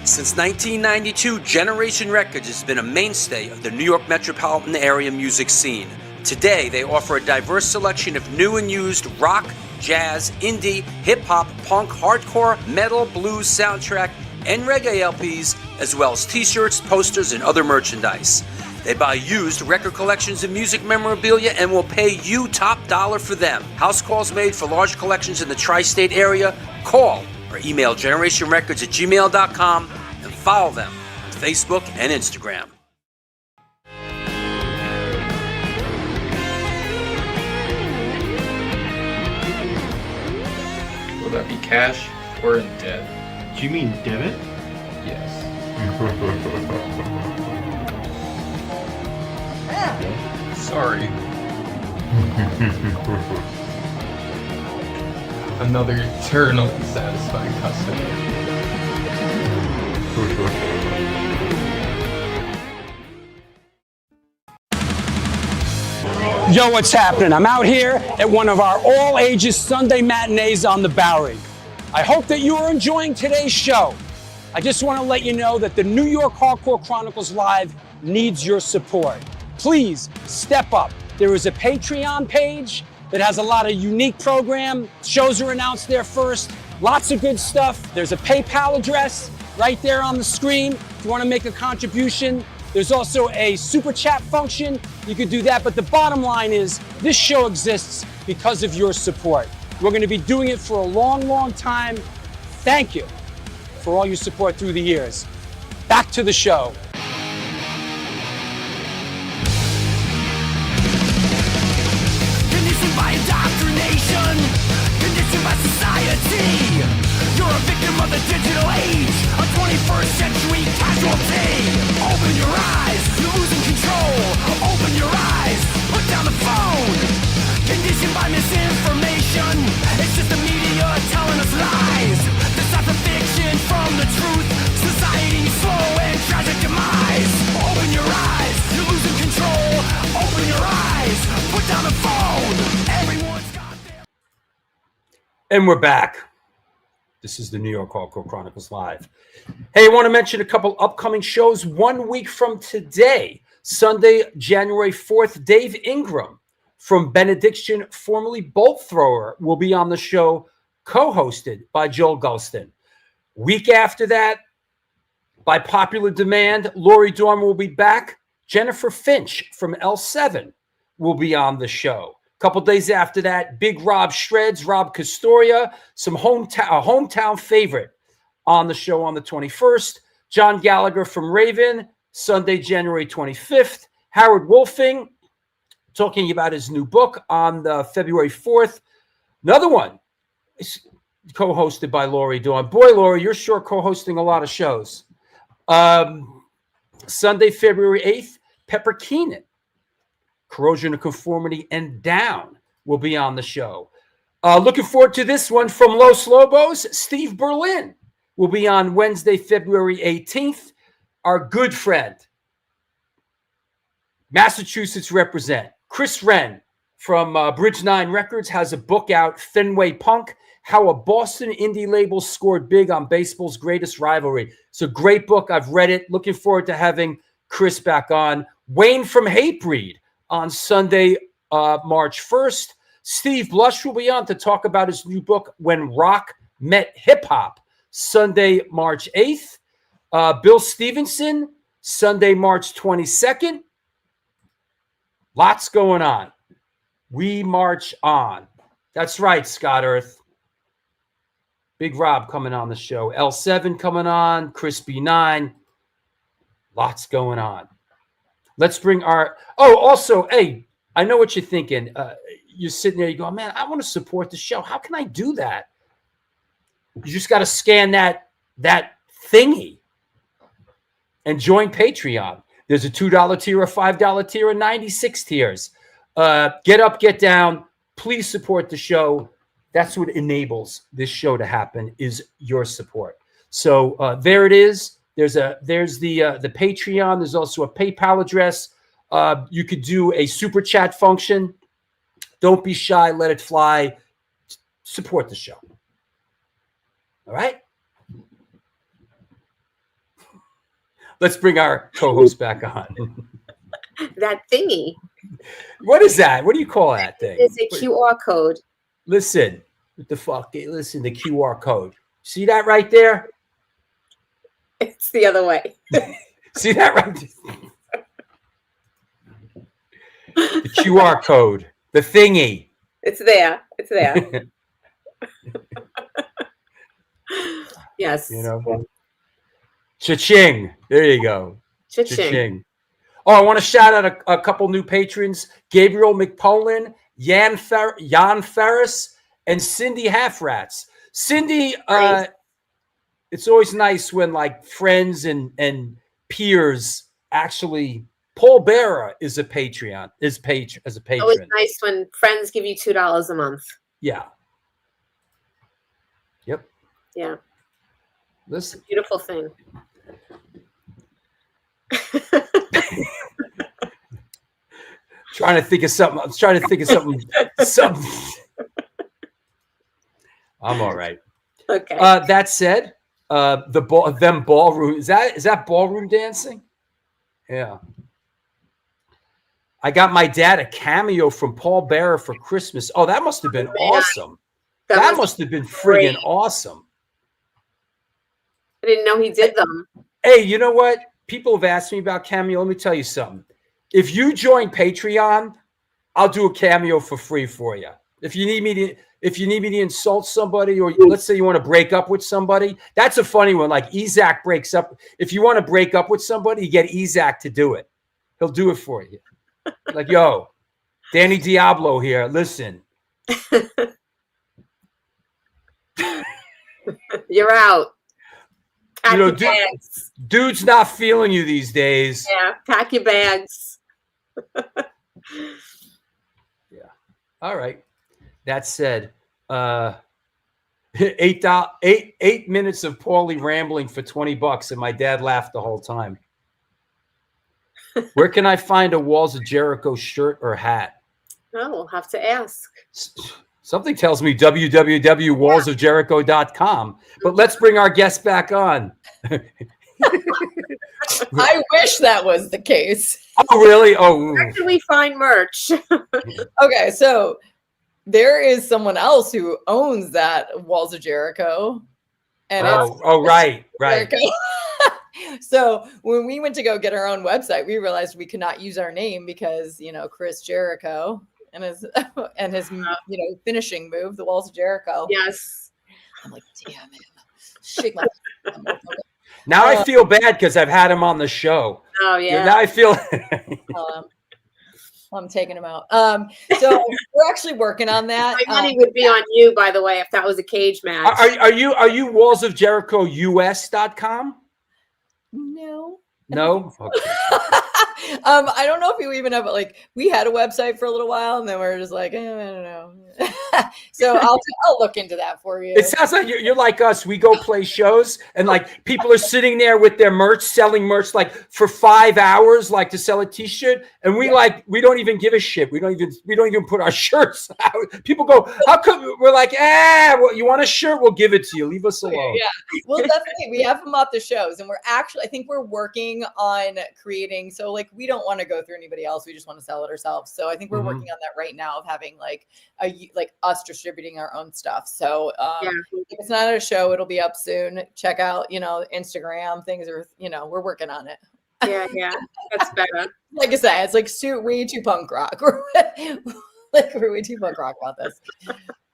Since 1992, Generation Records has been a mainstay of the New York metropolitan area music scene. Today, they offer a diverse selection of new and used rock, jazz, indie, hip-hop, punk, hardcore, metal, blues, soundtrack, and reggae LPs, as well as t-shirts, posters, and other merchandise. They buy used record collections and music memorabilia and will pay you top dollar for them. House calls made for large collections in the tri-state area. Call or email generationrecords@gmail.com and follow them on Facebook and Instagram. Will that be cash or in debt? Do you mean debit? Yes. Sorry. Another eternally satisfying customer. Yo, what's happening? I'm out here at one of our all-ages Sunday matinees on the Bowery. I hope that you are enjoying today's show. I just want to let you know that the New York Hardcore Chronicles Live needs your support. Please step up. There is a Patreon page that has a lot of unique program. Shows are announced there first. Lots of good stuff. There's a PayPal address right there on the screen if you want to make a contribution. There's also a super chat function. You could do that. But the bottom line is this show exists because of your support. We're going to be doing it for a long, long time. Thank you for all your support through the years. Back to the show. Conditioned by indoctrination, conditioned by society. You're a victim of the digital age, a 21st century casualty. Open your eyes, you're losing control. Open your eyes, put down the phone. Conditioned by misinformation, it's just the media telling us lies. Decipher fiction from the truth, society's slow and tragic demise. Open your eyes, you're losing control. Open your eyes, put down the phone. Everyone's got their... And we're back. This is the New York Hardcore Chronicles Live. Hey, I want to mention a couple upcoming shows 1 week from today. Sunday, January 4th, Dave Ingram from Benediction, formerly Bolt Thrower, will be on the show, co-hosted by Joel Gulston. Week after that, by popular demand, Lori Dormer will be back. Jennifer Finch from L7 will be on the show. A couple days after that, Big Rob Shreds, Rob Castoria, a hometown favorite on the show on the 21st. John Gallagher from Raven, Sunday, January 25th. Howard Wolfing, talking about his new book on the February 4th. Another one is co-hosted by Lori Dawn. Boy, Lori, you're sure co-hosting a lot of shows. Sunday, February 8th, Pepper Keenan, Corrosion of Conformity and Down will be on the show. Looking forward to this one from Los Lobos. Steve Berlin will be on Wednesday, February 18th. Our good friend, Massachusetts represent, Chris Wren from Bridge 9 Records has a book out, Fenway Punk, How a Boston Indie Label Scored Big on Baseball's Greatest Rivalry. It's a great book. I've read it. Looking forward to having Chris back on. Wayne from Hatebreed on Sunday, March 1st. Steve Blush will be on to talk about his new book, When Rock Met Hip Hop, Sunday, March 8th. Bill Stevenson, Sunday, March 22nd. Lots going on. We march on. That's right, Scott Earth. Big Rob coming on the show. L7 coming on. Chris B9. Lots going on. Let's bring our... Oh, also, hey, I know what you're thinking. You're sitting there, you go, man, I want to support the show. How can I do that? You just got to scan that thingy and join Patreon. There's a $2 tier, a $5 tier, and 96 tiers. Get up, get down. Please support the show. That's what enables this show to happen, is your support. So there it is. There's the Patreon. There's also a PayPal address. You could do a super chat function. Don't be shy. Let it fly. Support the show. All right? Let's bring our co-host back on. That thingy. What is that? What do you call that thing? It's a QR code. Listen. What the fuck? Listen, the QR code. See that right there? It's the other way. See that right there? The QR code. The thingy. It's there. It's there. Yes. You know. Cha-ching. There you go. Cha-ching. Cha-ching. Oh, I want to shout out a couple new patrons. Gabriel McPolin, Jan Ferris, and Cindy Halfrats. Cindy, Nice. It's always nice when like friends and peers actually... Paul Bearer is a Patreon, as a patron. Always nice when friends give you $2 a month. Yeah. Yep. Yeah. Listen. Beautiful thing. Trying to think of something. I'm trying to think of something. I'm all right. Okay. That said, ballroom is that ballroom dancing? Yeah. I got my dad a cameo from Paul Bearer for Christmas. Oh, that must have been awesome. That must have been friggin' awesome. I didn't know he did them. Hey, you know what? People have asked me about cameo. Let me tell you something. If you join Patreon, I'll do a cameo for free for you. If you need me to insult somebody, or let's say you want to break up with somebody, that's a funny one. Like Ezak breaks up. If you want to break up with somebody, you get Ezak to do it. He'll do it for you. Like, yo, Danny Diablo here. Listen. You're out. Pack your Dude, bags. Dude's not feeling you these days. Yeah, pack your bags. Yeah. All right. That said, 8 minutes of Paulie rambling for $20, and my dad laughed the whole time. Where can I find a Walls of Jericho shirt or hat? Oh, we'll have to ask. Something tells me www.wallsofjericho.com. But let's bring our guest back on. I wish that was the case. Oh, really? Oh, Where can we find merch? Okay, so there is someone else who owns that Walls of Jericho. And right. Jericho. So when we went to go get our own website, we realized we could not use our name because, Chris Jericho and his finishing move, the Walls of Jericho. Yes. I'm like, damn it. Shake my Now I feel bad because I've had him on the show. Oh, yeah. Now I feel I'm taking him out. So we're actually working on that. My money would be on you, by the way, if that was a cage match. Are you wallsofjerichous.com? No. No? Okay. I don't know if you even have we had a website for a little while and then we're just like, I don't know. So I'll look into that for you. It sounds like you're like us. We go play shows and people are sitting there with their merch, selling merch for 5 hours, to sell a t-shirt. And we don't even give a shit. We don't even put our shirts out. People go, how come? We're like, well, you want a shirt? We'll give it to you. Leave us alone. Yeah. Well, definitely. We have them off the shows and I think we're working on creating. So we don't want to go through anybody else. We just want to sell it ourselves. So I think we're working on that right now of having us distributing our own stuff. So if it's not at a show, it'll be up soon. Check out, Instagram. Things are, we're working on it. Yeah, that's better. Like I said, it's way too punk rock. We're way too punk rock about this.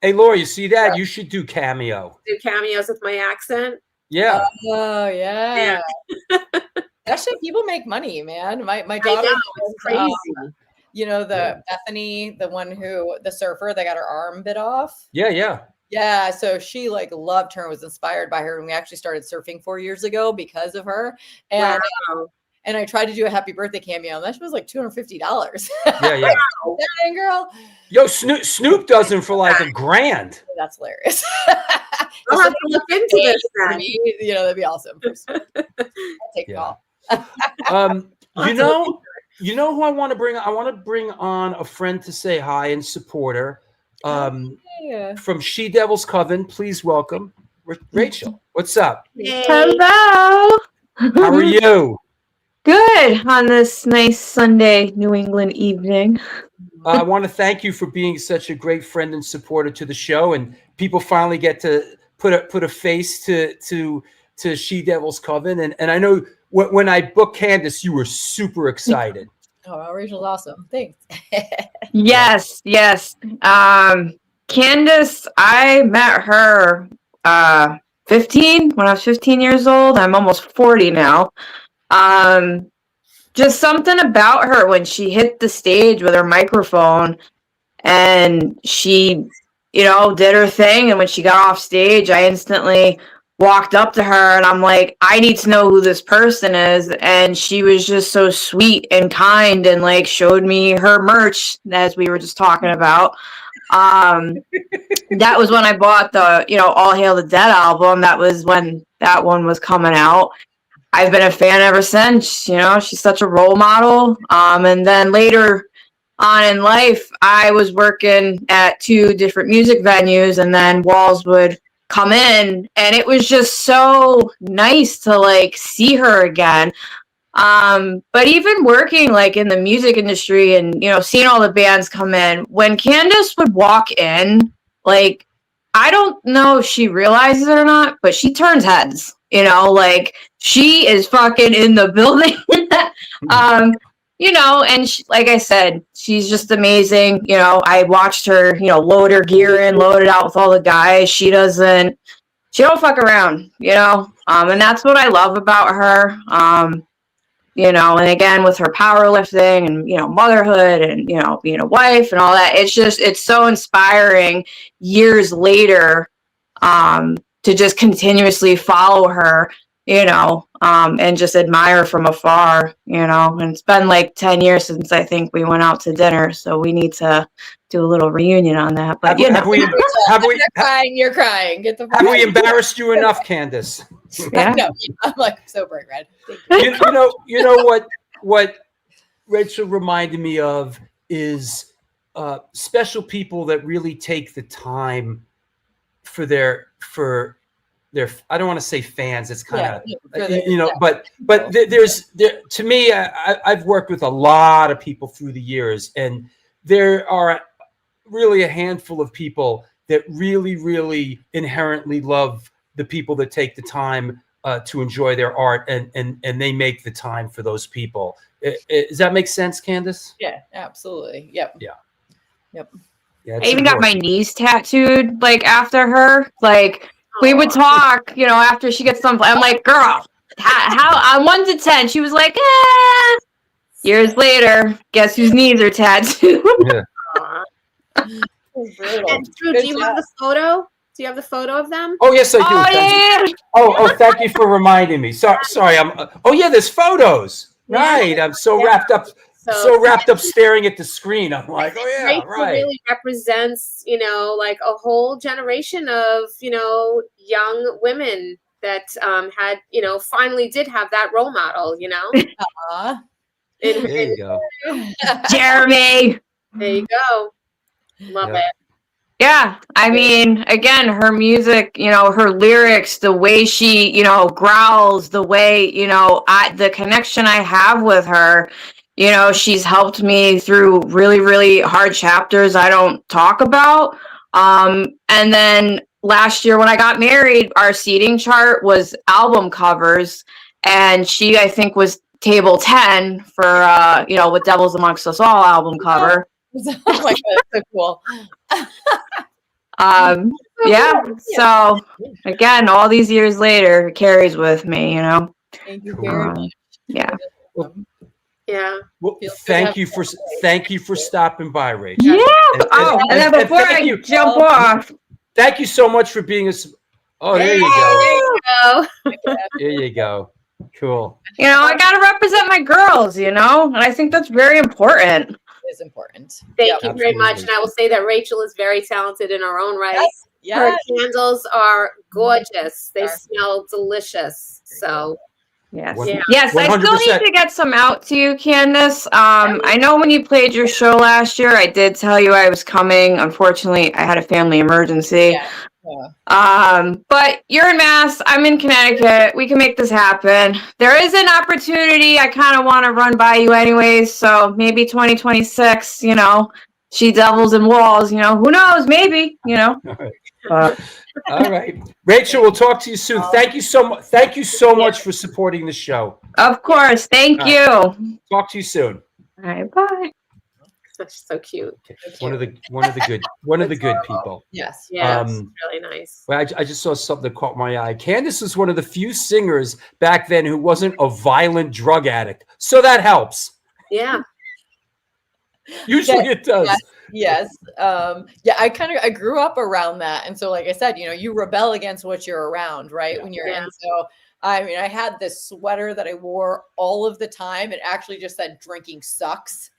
Hey, Laura, you see that? You should do Cameo. Do cameos with my accent. Yeah. Oh yeah. Actually, people make money, man. My daughter, it's crazy. Bethany, the surfer that got her arm bit off. Yeah. Yeah, so she loved her and was inspired by her, and we actually started surfing 4 years ago because of her. And and I tried to do a happy birthday cameo, and that was $250. Yeah. Dang, girl. Yo, Snoop does them for $1,000. That's hilarious. I'll have to look into this then. That'd be awesome. I'll take a call. You know who I want to bring? I want to bring on a friend to say hi and support her. From She Devil's Coven, please welcome Rachel. What's up? Yay. Hello. How are you? Good on this nice Sunday New England evening. I want to thank you for being such a great friend and supporter to the show, and people finally get to put a face to She Devil's Coven, and I know when I booked Candace, you were super excited. Oh, Rachel's awesome. Thanks. Yes. Candace, I met her 15 when I was 15 years old. I'm almost 40 now. Just something about her when she hit the stage with her microphone and she, did her thing. And when she got off stage, I instantly walked up to her and I'm like, I need to know who this person is. And she was just so sweet and kind and showed me her merch, as we were just talking about. That was when I bought the, All Hail the Dead album. That was when that one was coming out. I've been a fan ever since. She's such a role model. And then later on in life, I was working at 2 different music venues, and then Walls would come in, and it was just so nice to see her again. But even working in the music industry and seeing all the bands come in, when Candace would walk in, I don't know if she realizes it or not, but she turns heads. She is fucking in the building. and like I said, she's just amazing. I watched her, load her gear in, load it out with all the guys. She don't fuck around, and that's what I love about her. And again, with her powerlifting and, motherhood and, being a wife and all that, it's so inspiring years later, to just continuously follow her, and just admire from afar, and it's been like 10 years since I think we went out to dinner. So we need to do a little reunion on that. But have we You're crying. Get the have we embarrassed you enough, Candace? Yeah. No, I'm like so bright red. You know what Rachel reminded me of is special people that really take the time for their I don't want to say fans. It's kind of but to me, I've worked with a lot of people through the years, and there are really a handful of people that really, really inherently love the people that take the time to enjoy their art, and they make the time for those people. Does that make sense, Candace? Yeah, absolutely. Yep. Yeah. Yep. Yeah, I even got my knees tattooed like after her. Like we would talk, after she gets done. I'm like, girl, how on 1 to 10? She was like, eh. Years later, guess whose knees are tattooed? Yeah. And Drew, do you have the photo? Do you have the photo of them? Oh yes, I do. Oh yeah. Oh, thank you for reminding me. Sorry. Oh yeah, there's photos. Right. I'm so wrapped up. So wrapped up staring at the screen. I'm like, oh yeah, Rachel right. really represents, like a whole generation of, young women that had, finally did have that role model, There you go. Jeremy. There you go. Love it. Yeah, I mean, again, her music, her lyrics, the way she, growls, the way, the connection I have with her, she's helped me through really, really hard chapters I don't talk about. And then last year when I got married, our seating chart was album covers, and she, I think, was table 10 for, with Devils Amongst Us All album cover. Oh my God, that's so cool. Yeah. So again, all these years later, it carries with me, Thank you very much. Yeah. Yeah. Well, thank you for stopping by, Rachel. Yeah. And then before I jump off, thank you so much for being Oh, there you go. There you go. Cool. I gotta represent my girls, and I think that's very important. Is important. Thank you very much. And I will say that Rachel is very talented in her own right. Yes. Her candles are gorgeous. They smell delicious. So yes. Yeah. Yes, 100%. I still need to get some out to you, Candace. I know when you played your show last year, I did tell you I was coming. Unfortunately, I had a family emergency. Yeah. But you're in Mass, I'm in Connecticut. We can make this happen. There is an opportunity I kind of want to run by you anyways. So maybe 2026, She Devils and Walls, who knows? Maybe, All right. Rachel, we'll talk to you soon. Thank you so much. Thank you so much for supporting the show. Of course. Thank you. Talk to you soon. All right. Bye. That's so cute. One of the good people. Yes. Yeah. It's really nice. Well, I just saw something that caught my eye. Candace was one of the few singers back then who wasn't a violent drug addict. So that helps. Yeah. Usually it does. Yes. I grew up around that. And so, like I said, you rebel against what you're around, right? Yeah. When you're in. So, I mean, I had this sweater that I wore all of the time. It actually just said drinking sucks.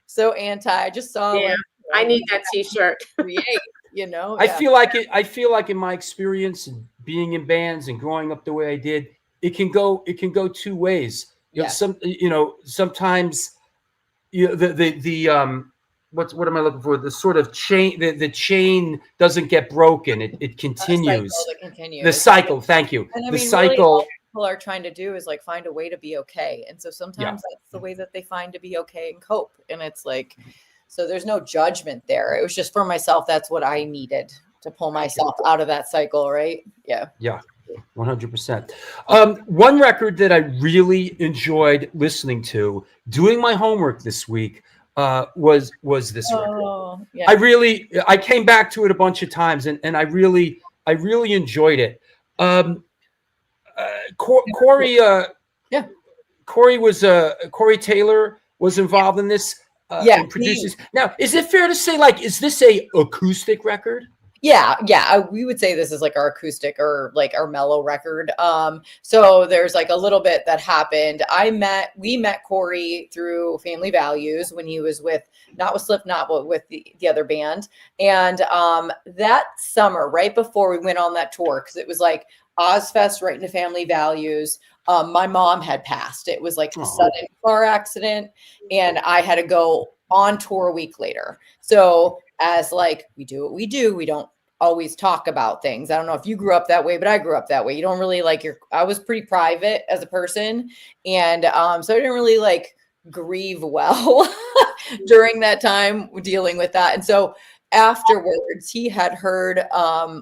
So anti. I just saw. Yeah. I need that T-shirt. Create, I feel like in my experience and being in bands and growing up the way I did, it can go 2 ways. Sometimes what am I looking for? The sort of chain, the chain doesn't get broken. It continues. The cycle. Thank you. And I the mean, cycle. really all people are trying to do is like find a way to be okay. And so sometimes that's the way that they find to be okay and cope. And it's like, so there's no judgment there. It was just for myself. That's what I needed to pull myself out of that cycle. Right. Yeah. Yeah. 100%. One record that I really enjoyed listening to, doing my homework this week, was this record. Yeah. I came back to it a bunch of times, and I really enjoyed it. Corey, Corey Taylor was involved in this. And produces. Now, is it fair to say, like, is this a acoustic record? Yeah, we would say this is like our acoustic or like our mellow record. So there's like a little bit that happened. We met Corey through Family Values when he was not with Slipknot, but with the other band. And that summer, right before we went on that tour, because it was like Ozfest right into Family Values. My mom had passed. It was like a sudden car accident, and I had to go on tour a week later. So as like, we do what we do. We don't always talk about things. I don't know if you grew up that way, but I grew up that way. You don't really I was pretty private as a person. And so I didn't really like grieve well during that time dealing with that. And so afterwards he had heard,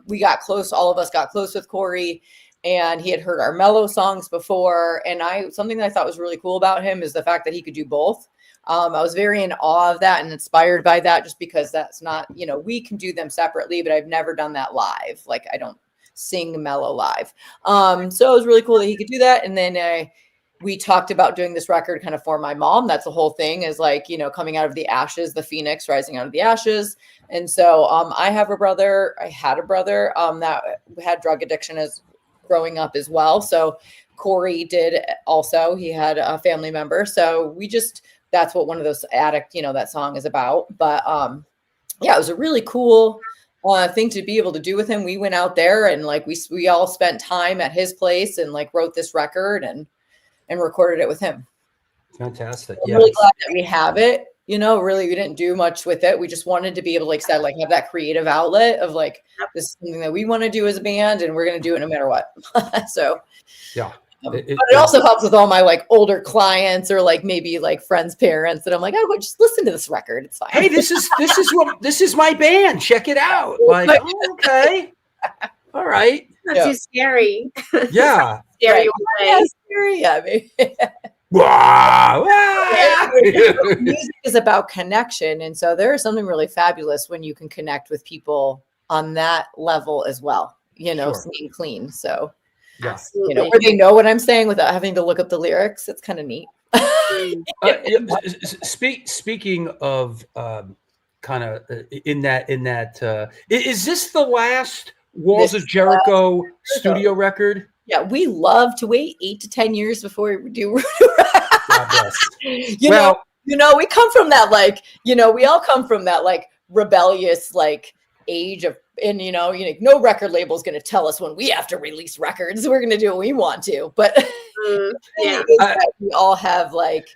we got close. All of us got close with Corey, and he had heard our mellow songs before. And something that I thought was really cool about him is the fact that he could do both. I was very in awe of that and inspired by that, just because that's not, we can do them separately, but I've never done that live. Like, I don't sing mellow live. So it was really cool that he could do that. And then we talked about doing this record kind of for my mom. That's the whole thing, is like, coming out of the ashes, the phoenix rising out of the ashes. And so I had a brother that had drug addiction as growing up as well. So Corey did also. He had a family member. So that's what one of those addict, that song is about. But yeah, it was a really cool thing to be able to do with him. We went out there and like we all spent time at his place and like wrote this record and recorded it with him. Fantastic. I'm really glad that we have it. Really, we didn't do much with it. We just wanted to be able to, like I said, like have that creative outlet of like, this is something that we want to do as a band, and we're going to do it no matter what. So, yeah. But it also helps with all my like older clients or like maybe like friends' parents that I'm like, oh, just listen to this record. It's fine. Hey, this is my band. Check it out. Like, okay, all right. Not too scary. Yeah. Scary way. Scary. Yeah. Wow. Music is about connection, and so there is something really fabulous when you can connect with people on that level as well. Singing clean. So. Yes. Where they know what I'm saying without having to look up the lyrics. It's kind of neat. Speaking of kind of in that, is this the last Walls of Jericho studio record? Yeah, we love to wait 8 to 10 years before we do. God bless. We come from that, like, we all come from that, like, rebellious, like, age of, and no record label is going to tell us when we have to release records. We're going to do what we want to, but yeah, we all have like,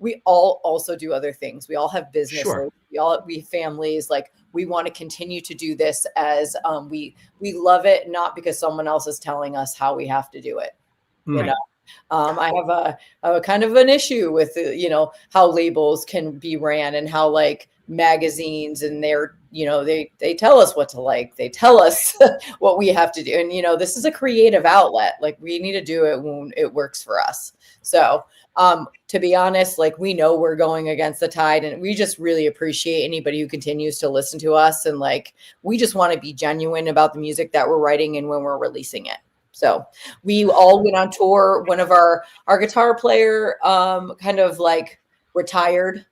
we all also do other things. We all have businesses. Sure. We have families. Like, we want to continue to do this as we love it, not because someone else is telling us how we have to do it. Right. I have a kind of an issue with how labels can be ran and how like magazines and their they tell us what to like, they tell us what we have to do, and this is a creative outlet. Like, we need to do it when it works for us. So to be honest, like, we know we're going against the tide, and we just really appreciate anybody who continues to listen to us, and like, we just want to be genuine about the music that we're writing and when we're releasing it. So we all went on tour. One of our guitar player kind of like retired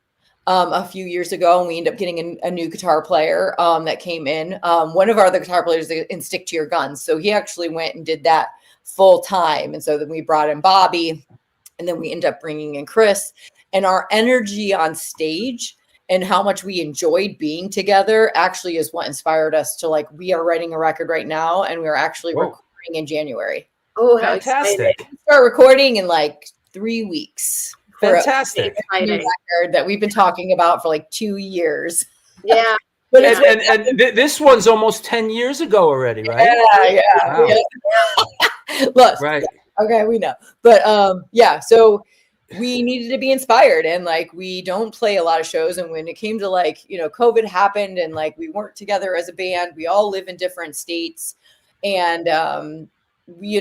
a few years ago, and we ended up getting a new guitar player that came in. One of our other guitar players in Stick to Your Guns. So he actually went and did that full time. And so then we brought in Bobby, and then we ended up bringing in Chris. And our energy on stage and how much we enjoyed being together actually is what inspired us to, like, we are writing a record right now, and we are actually recording in January. Oh, fantastic. Start recording in like 3 weeks. Fantastic. Record that we've been talking about for like 2 years. Yeah. But and this one's almost 10 years ago already, right? Yeah. Wow. Yeah. Look, right. Okay, we know. But yeah, so we needed to be inspired, and like, we don't play a lot of shows. And when it came to like, COVID happened, and like, we weren't together as a band, we all live in different states. And we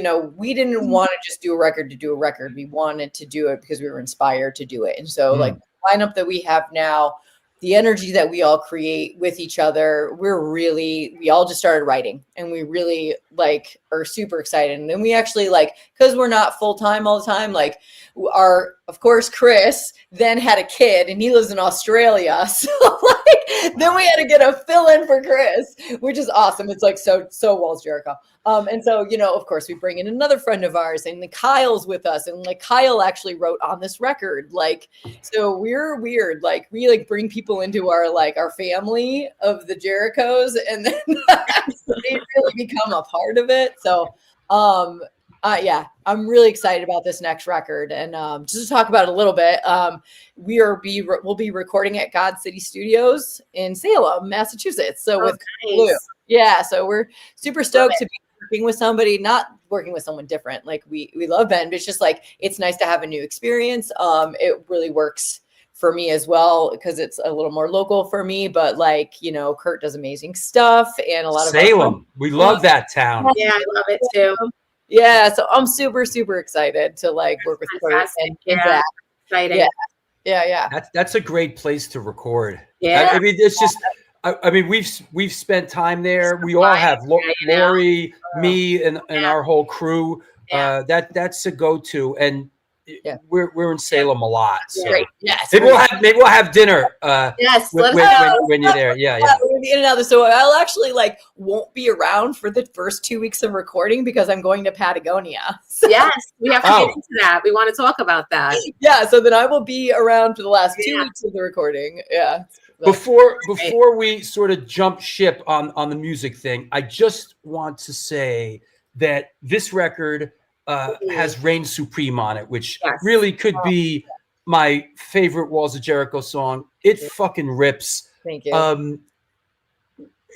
didn't want to just do a record to do a record. We wanted to do it because we were inspired to do it. And so like the lineup that we have now, the energy that we all create with each other, we all just started writing, and we really like are super excited. And then we actually because we're not full-time all the time, of course, Chris then had a kid and he lives in Australia. So then we had to get a fill-in for Chris, which is awesome. It's so Walls Jericho. And so, of course we bring in another friend of ours, and Kyle's with us, and Kyle actually wrote on this record. So we're weird. We bring people into our family of the Jerichos, and then they really become a part of it. So, yeah, I'm really excited about this next record. And just to talk about it a little bit, we'll be recording at God City Studios in Salem, Massachusetts. So with Blue. Yeah, so we're super stoked to be working with somebody, not working with someone different. We love Ben, but it's just it's nice to have a new experience. It really works for me as well because it's a little more local for me. But Kurt does amazing stuff, and a lot of Salem. We love that town. Yeah, I love it too. Yeah, so I'm super, super excited to work with Kurt and Zach. Exciting. Yeah. That's a great place to record. Yeah. I mean, it's just. I mean, we've spent time there. We all have. Lori, me, and our whole crew. Yeah. That's a go-to, and we're in Salem a lot. So. Great. Yes. Maybe we'll have dinner. Yes. When you're there. Yeah. We're gonna be in and out. So I'll actually won't be around for the first 2 weeks of recording because I'm going to Patagonia. So, yes, we have to get into that. We want to talk about that. Yeah. So then I will be around for the last 2 weeks of the recording. Yeah. Before we sort of jump ship on the music thing, I just want to say that this record has Reign Supreme on it, which really could be my favorite Walls of Jericho song. It fucking rips. Thank you.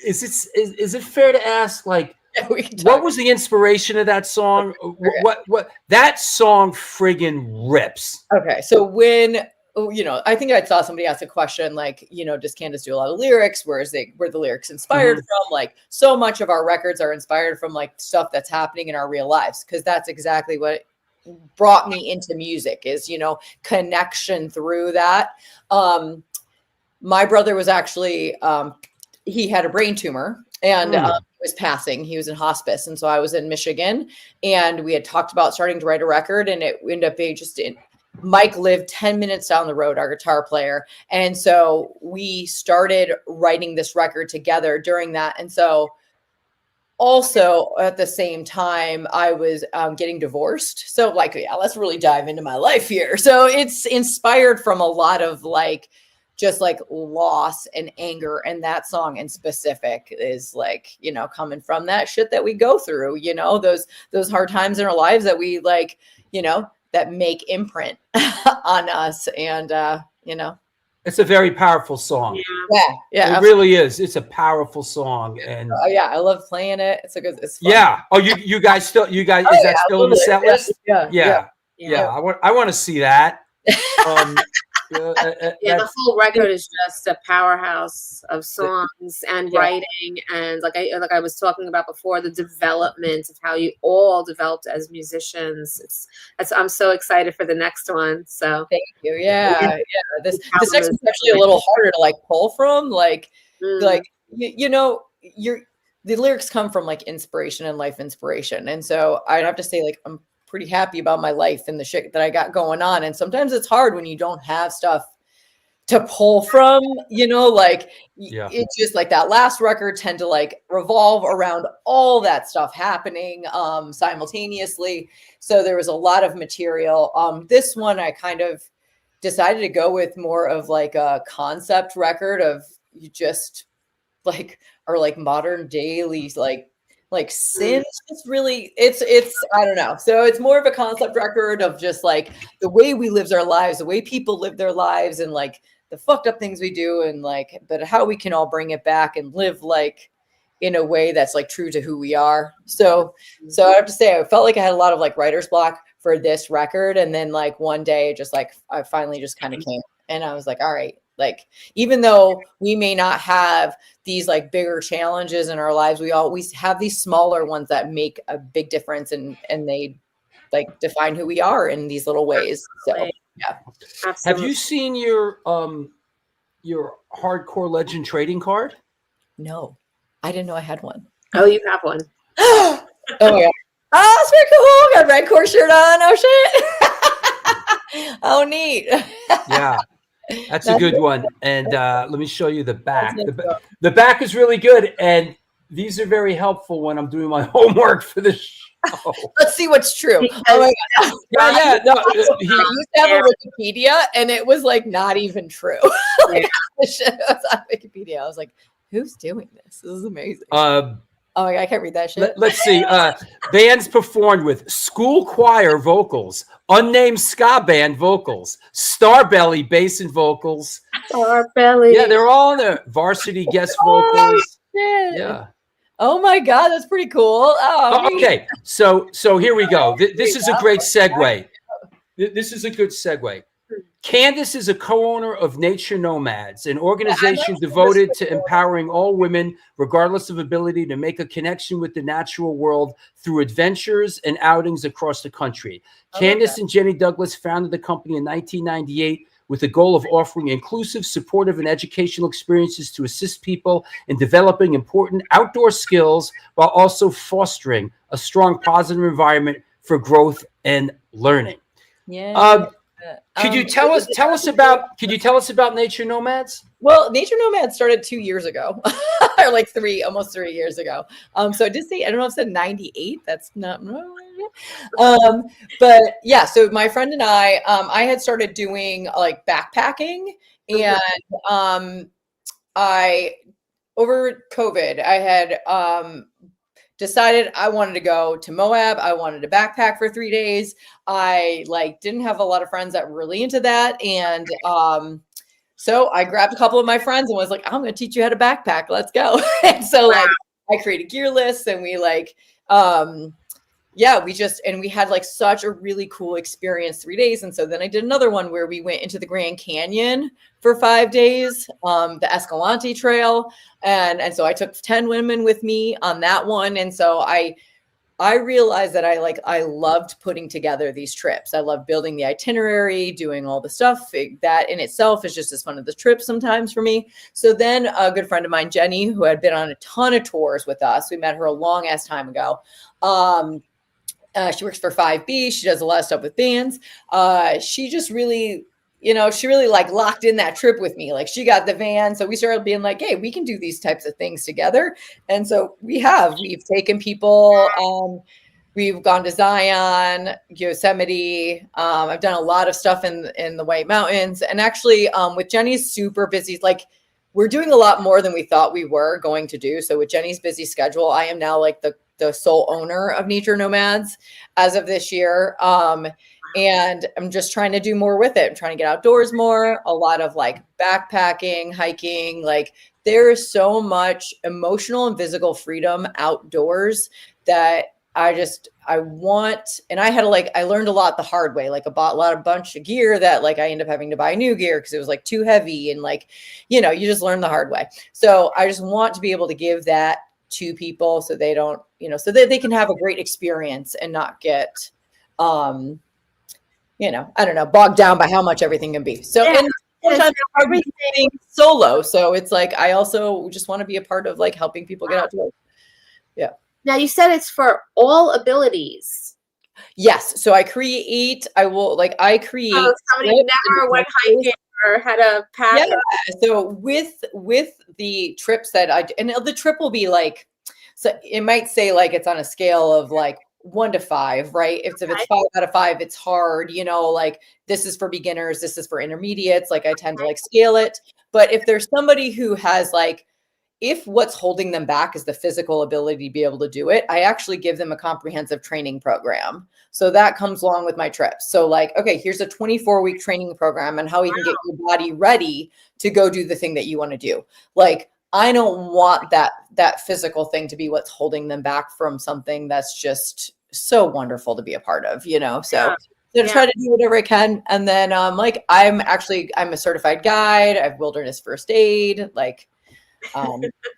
Is it fair to ask what was the inspiration of that song? What that song friggin' rips. Okay, so when I think I saw somebody ask a question does Candace do a lot of lyrics? Where the lyrics inspired from? So much of our records are inspired from stuff that's happening in our real lives, because that's exactly what brought me into music is, connection through that. My brother was actually, he had a brain tumor, and he was passing. He was in hospice. And so I was in Michigan, and we had talked about starting to write a record, and it ended up being Mike lived 10 minutes down the road, our guitar player. And so we started writing this record together during that. And so also at the same time, I was getting divorced. So let's really dive into my life here. So it's inspired from a lot of just loss and anger. And that song in specific is coming from that shit that we go through, those hard times in our lives that we that make imprint on us. And, it's a very powerful song. Yeah. It really is. It's a powerful song. And I love playing it. It's fun. Yeah. Oh, you guys, is that still in the set list? Yeah. I want to see that. The whole record is just a powerhouse of songs and writing, and like I was talking about before, the development of how you all developed as musicians. I'm so excited for the next one. So thank you. Yeah. This next one's actually a little harder to pull from. The lyrics come from inspiration and life inspiration, and so I'd have to say I'm pretty happy about my life and the shit that I got going on. And sometimes it's hard when you don't have stuff to pull from, it's just that last record tend to revolve around all that stuff happening simultaneously. So there was a lot of material. This one, I kind of decided to go with more of a concept record of you just our modern daily, sin. It's really, it's I don't know. So it's more of a concept record of just the way we live our lives, the way people live their lives, and the fucked up things we do, and but how we can all bring it back and live in a way that's true to who we are. So I have to say, I felt I had a lot of writer's block for this record, and then one day just I finally just kind of came, and I was all right, Like, even though we may not have these like bigger challenges in our lives, we always have these smaller ones that make a big difference, and they like define who we are in these little ways. So yeah. Absolutely. Have you seen your hardcore legend trading card? No, I didn't know I had one. Oh, you have one. Oh my God. Oh, that's very cool. Got a red core shirt on. Oh shit. Oh, neat. Yeah. That's a good one. And let me show you the back. That's The back is really good. And these are very helpful when I'm doing my homework for the show. Let's see what's true. Oh my God. Yeah. No, I used to have a Wikipedia, and it was like not even true. Like, the shit was on Wikipedia. I was like, who's doing this? This is amazing. Oh my God, I can't read that shit. Let's see. Bands performed with School Choir vocals, Unnamed Ska Band vocals, Starbelly bass and vocals. Starbelly. Yeah, they're all in there. Varsity guest vocals. Shit. Yeah. Oh my God, that's pretty cool. Oh, Okay, so here we go. This is a great segue. This is a good segue. Candace is a co-owner of Nature Nomads, an organization devoted to empowering all women, regardless of ability, to make a connection with the natural world through adventures and outings across the country. Candace and Jenny Douglas founded the company in 1998 with the goal of offering inclusive, supportive, and educational experiences to assist people in developing important outdoor skills while also fostering a strong, positive environment for growth and learning. yeah. Could you tell us about Nature Nomads? Well, Nature Nomads started 2 years ago, or like almost 3 years ago. So I did say, I don't know if it said 98. That's not. But yeah, so my friend and I had started doing like backpacking, and I over COVID, I had decided I wanted to go to Moab. I wanted to backpack for 3 days. I didn't have a lot of friends that were really into that. And so I grabbed a couple of my friends and was like, I'm going to teach you how to backpack. Let's go. And so I created gear lists, and we we had such a really cool experience 3 days. And so then I did another one where we went into the Grand Canyon for 5 days, the Escalante Trail. And so I took 10 women with me on that one. And so I realized that I loved putting together these trips. I love building the itinerary, doing all the stuff. That in itself is just as fun as the trip sometimes for me. So then a good friend of mine, Jenny, who had been on a ton of tours with us, we met her a long ass time ago. She works for 5B. She does a lot of stuff with bands. She just really, she really locked in that trip with me. She got the van. So we started being like, hey, we can do these types of things together. And so we've taken people, we've gone to Zion, Yosemite. I've done a lot of stuff in the White Mountains, and actually with Jenny's super busy, we're doing a lot more than we thought we were going to do. So with Jenny's busy schedule, I am now the sole owner of Nature Nomads as of this year. And I'm just trying to do more with it. I'm trying to get outdoors more, a lot of backpacking, hiking. There is so much emotional and physical freedom outdoors that I want. And I learned a lot the hard way. I bought a bunch of gear that I ended up having to buy new gear because it was too heavy. And you just learn the hard way. So I just want to be able to give that to people so they don't, so that they can have a great experience and not get, I don't know, bogged down by how much everything can be. So, and sometimes everything solo. So it's I also just want to be a part of helping people get outdoors. Yeah. Now you said it's for all abilities. Yes. So I create. Oh, somebody never went hiking or had a pack. Yeah. So with the trips that and the trip will be so it might say it's on a scale of 1 to 5, right? If it's 5 out of 5, it's hard, this is for beginners, this is for intermediates. I tend to scale it. But if there's somebody who has if what's holding them back is the physical ability to be able to do it, I actually give them a comprehensive training program. So that comes along with my trips. So okay, here's a 24-week training program and how you can get your body ready to go do the thing that you want to do. I don't want that physical thing to be what's holding them back from something that's just so wonderful to be a part of, So So to try to do whatever I can. And then like I'm a certified guide. I have wilderness first aid. Like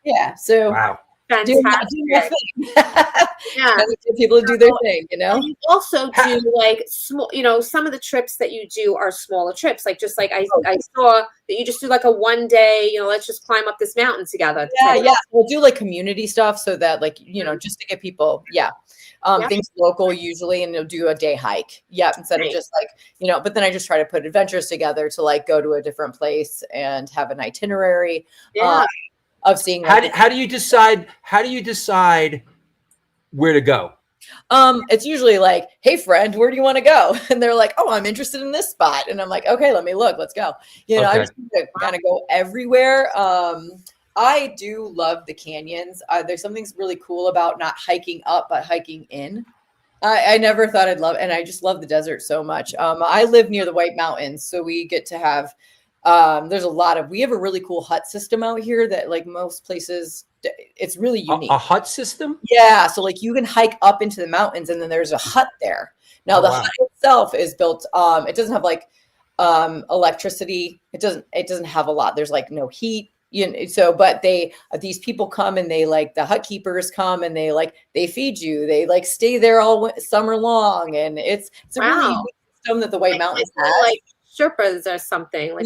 yeah. So Wow. do my thing. Yeah. Get people to do their thing, you know. And you also do like small, you know, some of the trips that you do are smaller trips. Like just like I saw that you just do like a 1 day, you know, let's just climb up this mountain together. Yeah. We'll do like community stuff so that like, you know, just to get people, things local usually, and you'll do a day hike. Yeah. Instead of just like, you know, but then I just try to put adventures together to like go to a different place and have an itinerary. Of seeing like, how do you decide where to go? It's usually like, hey friend, where do you want to go? And they're like, oh, I'm interested in this spot. And I'm like, okay, let me look, let's go. You know, I just kind of go everywhere. I do love the canyons. There's something really cool about not hiking up, but hiking in. I never thought I'd love, and I just love the desert so much. I live near the White Mountains, so we get to have we have a really cool hut system out here that like most places, it's really unique. A hut system? Yeah. So like you can hike up into the mountains and then there's a hut there. Now hut itself is built, it doesn't have like electricity. It doesn't have a lot. There's like no heat. You know, so but these people come and they like the hut keepers come and they feed you. They like stay there all summer long, and it's a really unique system that the White Mountains has. Like Sherpas or something like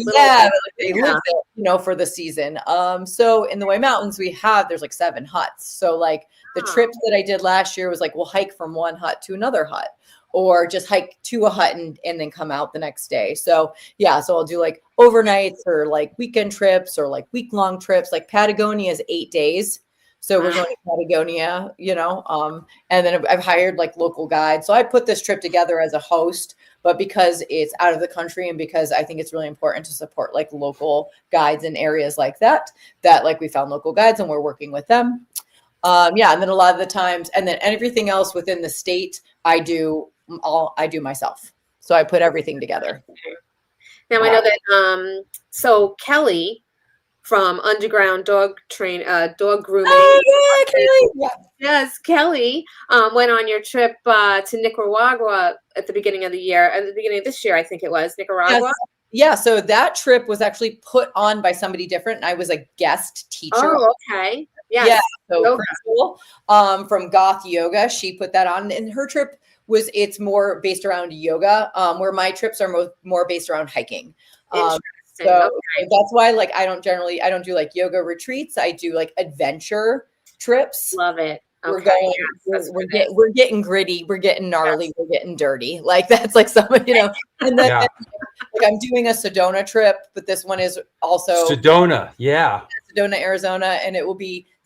they live there, you know, for the season. So in the White Mountains there's like 7 huts. So like the trips that I did last year was like we'll hike from one hut to another hut, or just hike to a hut and then come out the next day. So so I'll do like overnights or like weekend trips or like week-long trips. Like Patagonia is 8 days. So we're going to Patagonia, you know, and then I've hired like local guides. So I put this trip together as a host, but because it's out of the country and because I think it's really important to support like local guides in areas like that like we found local guides and we're working with them. And then a lot of the times, and then everything else within the state, I do myself. So I put everything together. Now I know that, so Kelly from Underground Dog Grooming. Oh, yeah, Kelly. Yes, Kelly went on your trip to Nicaragua at the beginning of this year, I think it was Nicaragua. Yes. Yeah, so that trip was actually put on by somebody different, and I was a guest teacher. Oh, okay. Yes. Yeah, so Crystal from Goth Yoga, she put that on, and her trip it's more based around yoga, where my trips are more based around hiking. So that's why like I don't do like yoga retreats. I do like adventure trips. Love it. Okay. We're getting gritty, we're getting gnarly, we're getting dirty. Like that's like some, you know, and then like I'm doing a Sedona trip, but this one is also Sedona, Arizona, and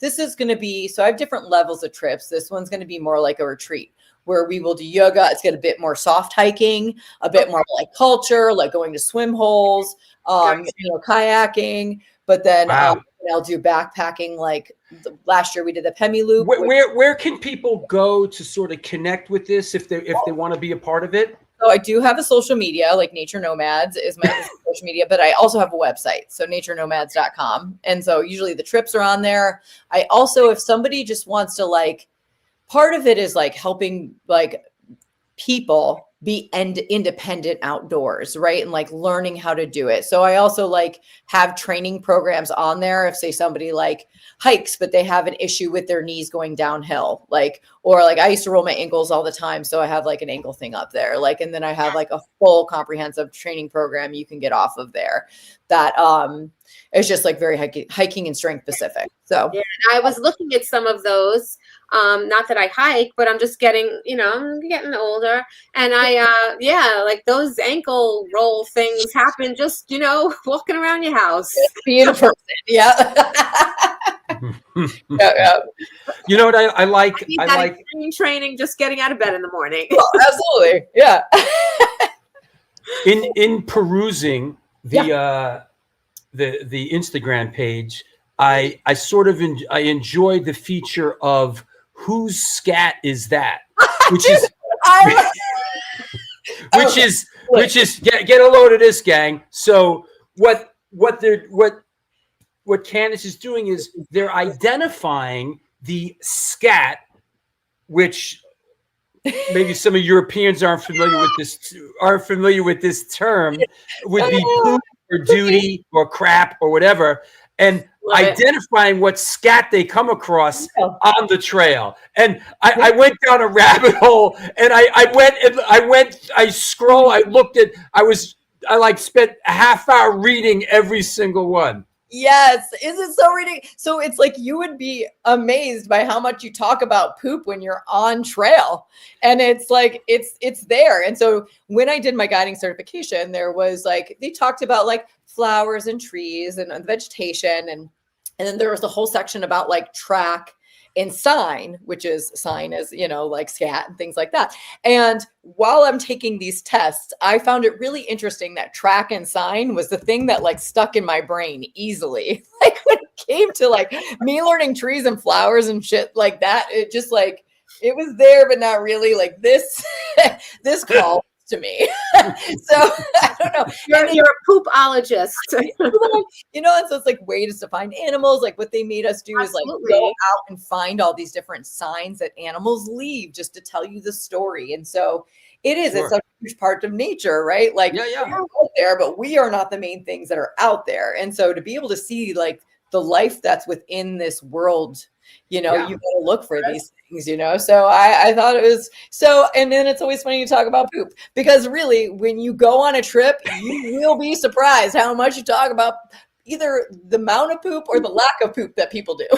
this is going to be, so I have different levels of trips. This one's going to be more like a retreat where we will do yoga. It's got a bit more soft hiking, a bit more like culture, like going to swim holes, you know, kayaking, but then I'll do backpacking. Like last year we did the Pemi Loop. Where can people go to sort of connect with this if they want to be a part of it? So I do have a social media, like Nature Nomads is my social media, but I also have a website, so naturenomads.com. And so usually the trips are on there. I also, if somebody just wants to like, part of it is like helping like people be independent outdoors, right? And like learning how to do it. So I also like have training programs on there. If say somebody like hikes, but they have an issue with their knees going downhill, like, or like I used to roll my ankles all the time. So I have like an ankle thing up there, like, and then I have like a full comprehensive training program you can get off of there that is just like very hiking and strength specific. So yeah, I was looking at some of those. Not that I hike, but I'm just getting, you know, I'm getting older, and like those ankle roll things happen just, you know, walking around your house. Being a person, yeah. You know what I like? I like training, just getting out of bed in the morning. Well, absolutely, yeah. in perusing the Instagram page, I sort of I enjoyed the feature of whose scat is that, which is get a load of this, gang. So what Candace is doing is they're identifying the scat, which maybe some of Europeans aren't familiar with this term, would be poop or duty or crap or whatever, and identifying what scat they come across on the trail. And I went down a rabbit hole, and I spent a half hour reading every single one. Yes. Is it so ridiculous? So it's like you would be amazed by how much you talk about poop when you're on trail. And it's like it's there. And so when I did my guiding certification, there was like they talked about like flowers and trees and vegetation, and then there was the whole section about like track and sign, which is sign as, like scat and things like that. And while I'm taking these tests, I found it really interesting that track and sign was the thing that like stuck in my brain easily. Like when it came to like me learning trees and flowers and shit like that, it just like, it was there, but not really like this, this call to me. So I don't know. You're a poopologist. And so it's like ways to find animals. Like what they made us do is like go out and find all these different signs that animals leave just to tell you the story. And so it's a huge part of nature, right? Like we're out there, but we are not the main things that are out there. And so to be able to see like the life that's within this world, you got to look for these things, So I thought it was so, and then it's always funny to talk about poop because really when you go on a trip, you will be surprised how much you talk about either the amount of poop or the lack of poop that people do.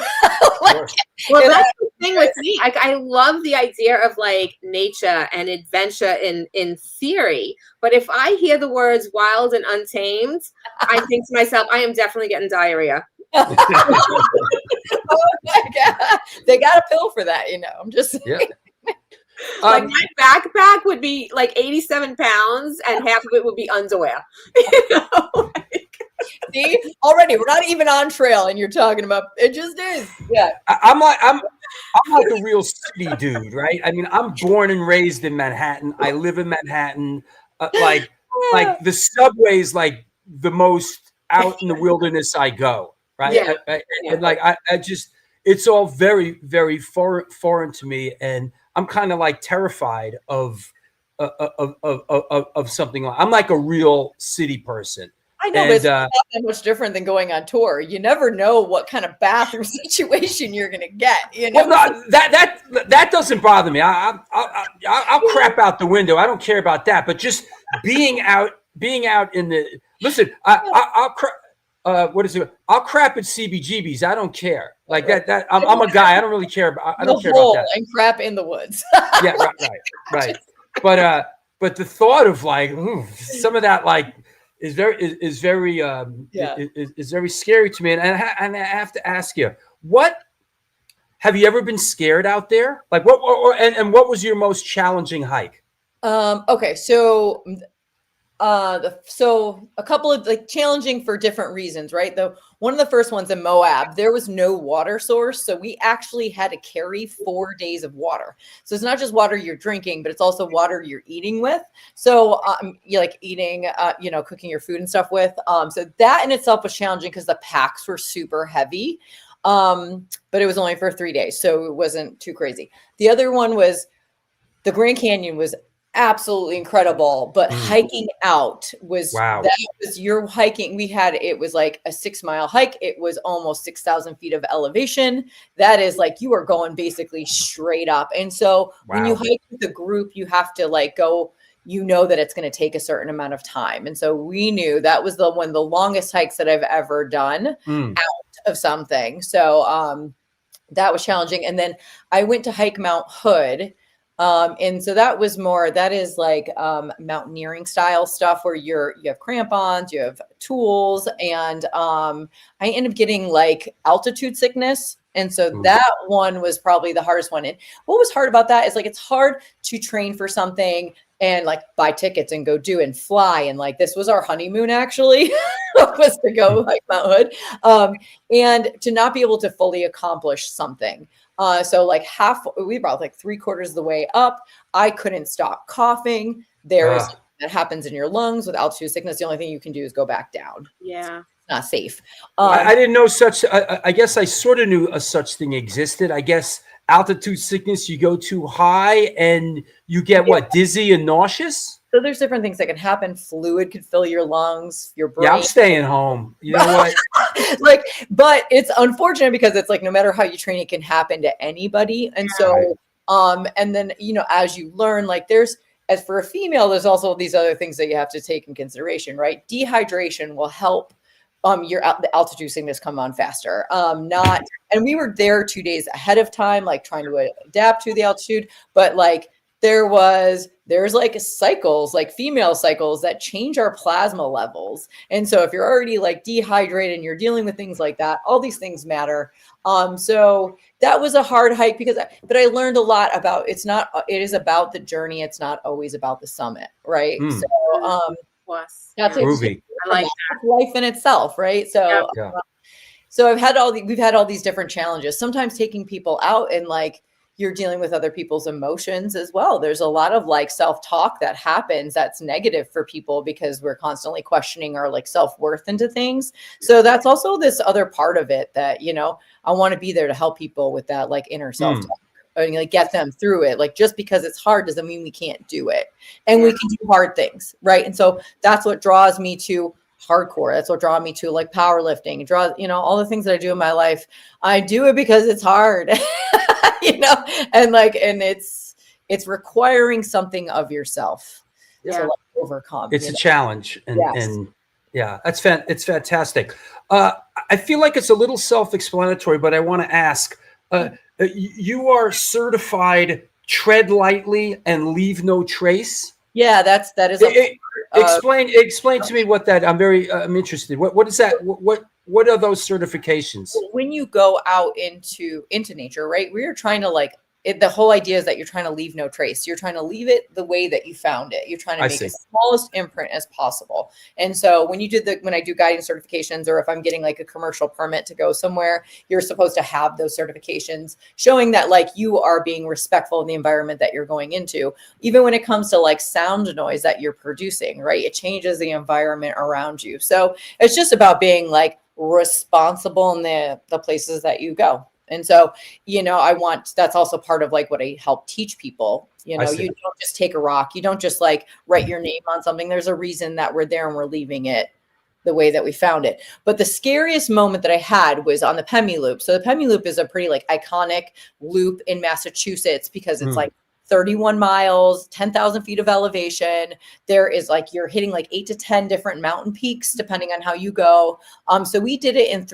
Well, that's the thing with me. I love the idea of like nature and adventure in theory. But if I hear the words wild and untamed, I think to myself, I am definitely getting diarrhea. Oh my God. They got a pill for that, I'm just saying. Like my backpack would be like 87 pounds and half of it would be underwear. See, already we're not even on trail and you're talking about it just is. Yeah. I'm like a real city dude, right? I mean, I'm born and raised in Manhattan. I live in Manhattan. Like the subway's like the most out in the wilderness I go. Right. Yeah. And like, I just, it's all very, very foreign to me. And I'm kind of like terrified of something. I'm like a real city person. I know, but it's not that much different than going on tour. You never know what kind of bathroom situation you're going to get. Well, no, that doesn't bother me. I'll crap out the window. I don't care about that. But just being out in the, listen, I'll crap. What is it? I'll crap at CBGBs. I don't care. Like that. I'm a guy. I don't really care. I don't care about that. And crap in the woods. Yeah, right. But the thought of like some of that like is very scary to me. And I have to ask you, what have you ever been scared out there? Like what? And what was your most challenging hike? Okay, so. So a couple of like challenging for different reasons, right? Though one of the first ones in Moab, there was no water source. So we actually had to carry 4 days of water. So it's not just water you're drinking, but it's also water you're eating with. So you like eating, cooking your food and stuff with. So that in itself was challenging because the packs were super heavy. But it was only for 3 days. So it wasn't too crazy. The other one was the Grand Canyon was absolutely incredible, but hiking out was that was your hiking. It was like a 6 mile hike. It was almost 6,000 feet of elevation. That is like you are going basically straight up. And so when you hike with a group, you have to like go, that it's going to take a certain amount of time. And so we knew that was one of the longest hikes that I've ever done out of something. So that was challenging. And then I went to hike Mount Hood. And so that is like mountaineering style stuff where you have crampons, you have tools, and I ended up getting like altitude sickness. And so that one was probably the hardest one. And what was hard about that is like it's hard to train for something and like buy tickets and go do and fly. And like this was our honeymoon actually was to go like Mount Hood and to not be able to fully accomplish something. So like we brought like 3/4 of the way up. I couldn't stop coughing. That happens in your lungs with altitude sickness. The only thing you can do is go back down. Yeah. It's not safe. I didn't know such, I guess I sort of knew a such thing existed. I guess altitude sickness, you go too high and you get what, dizzy and nauseous? So there's different things that can happen. Fluid could fill your lungs, your brain. Yeah, I'm staying home. You know what? Like, but it's unfortunate because it's like no matter how you train, it can happen to anybody. And so, and then, you know, as you learn, like as for a female, there's also these other things that you have to take in consideration, right? Dehydration will help the altitude sickness come on faster. And we were there 2 days ahead of time, like trying to adapt to the altitude, but like there's like cycles, like female cycles that change our plasma levels. And so if you're already like dehydrated and you're dealing with things like that, all these things matter. So that was a hard hike but I learned a lot about, it is about the journey. It's not always about the summit. Right. So, that's Groovy. I like that's life in itself. Right. So, so we've had all these different challenges, sometimes taking people out and like, you're dealing with other people's emotions as well. There's a lot of like self-talk that happens that's negative for people because we're constantly questioning our like self-worth into things. So that's also this other part of it that, you know, I want to be there to help people with that like inner self-talk and like get them through it. Like just because it's hard doesn't mean we can't do it. And we can do hard things. Right. And so that's what draws me to hardcore. That's what draws me to like powerlifting, you know, all the things that I do in my life. I do it because it's hard. You know, and it's requiring something of yourself to like overcome. It's a challenge. And yeah, it's fantastic. I feel like it's a little self-explanatory, but I want to ask, you are certified tread lightly and leave no trace. Yeah, that is. Explain to me what that. I'm interested. What is that? What are those certifications? When you go out into nature, right? We are trying to like the whole idea is that you're trying to leave no trace. You're trying to leave it the way that you found it. You're trying to make the smallest imprint as possible. And so when I do guiding certifications, or if I'm getting like a commercial permit to go somewhere, you're supposed to have those certifications showing that like you are being respectful in the environment that you're going into. Even when it comes to like sound noise that you're producing, right? It changes the environment around you. So it's just about being like responsible in the places that you go. And so, you know, that's also part of like what I help teach people. You know, you don't just take a rock. You don't just like write your name on something. There's a reason that we're there and we're leaving it the way that we found it. But the scariest moment that I had was on the Pemi Loop. So the Pemi Loop is a pretty like iconic loop in Massachusetts because it's like 31 miles, 10,000 feet of elevation. There is like, you're hitting like 8 to 10 different mountain peaks, depending on how you go. So we did it in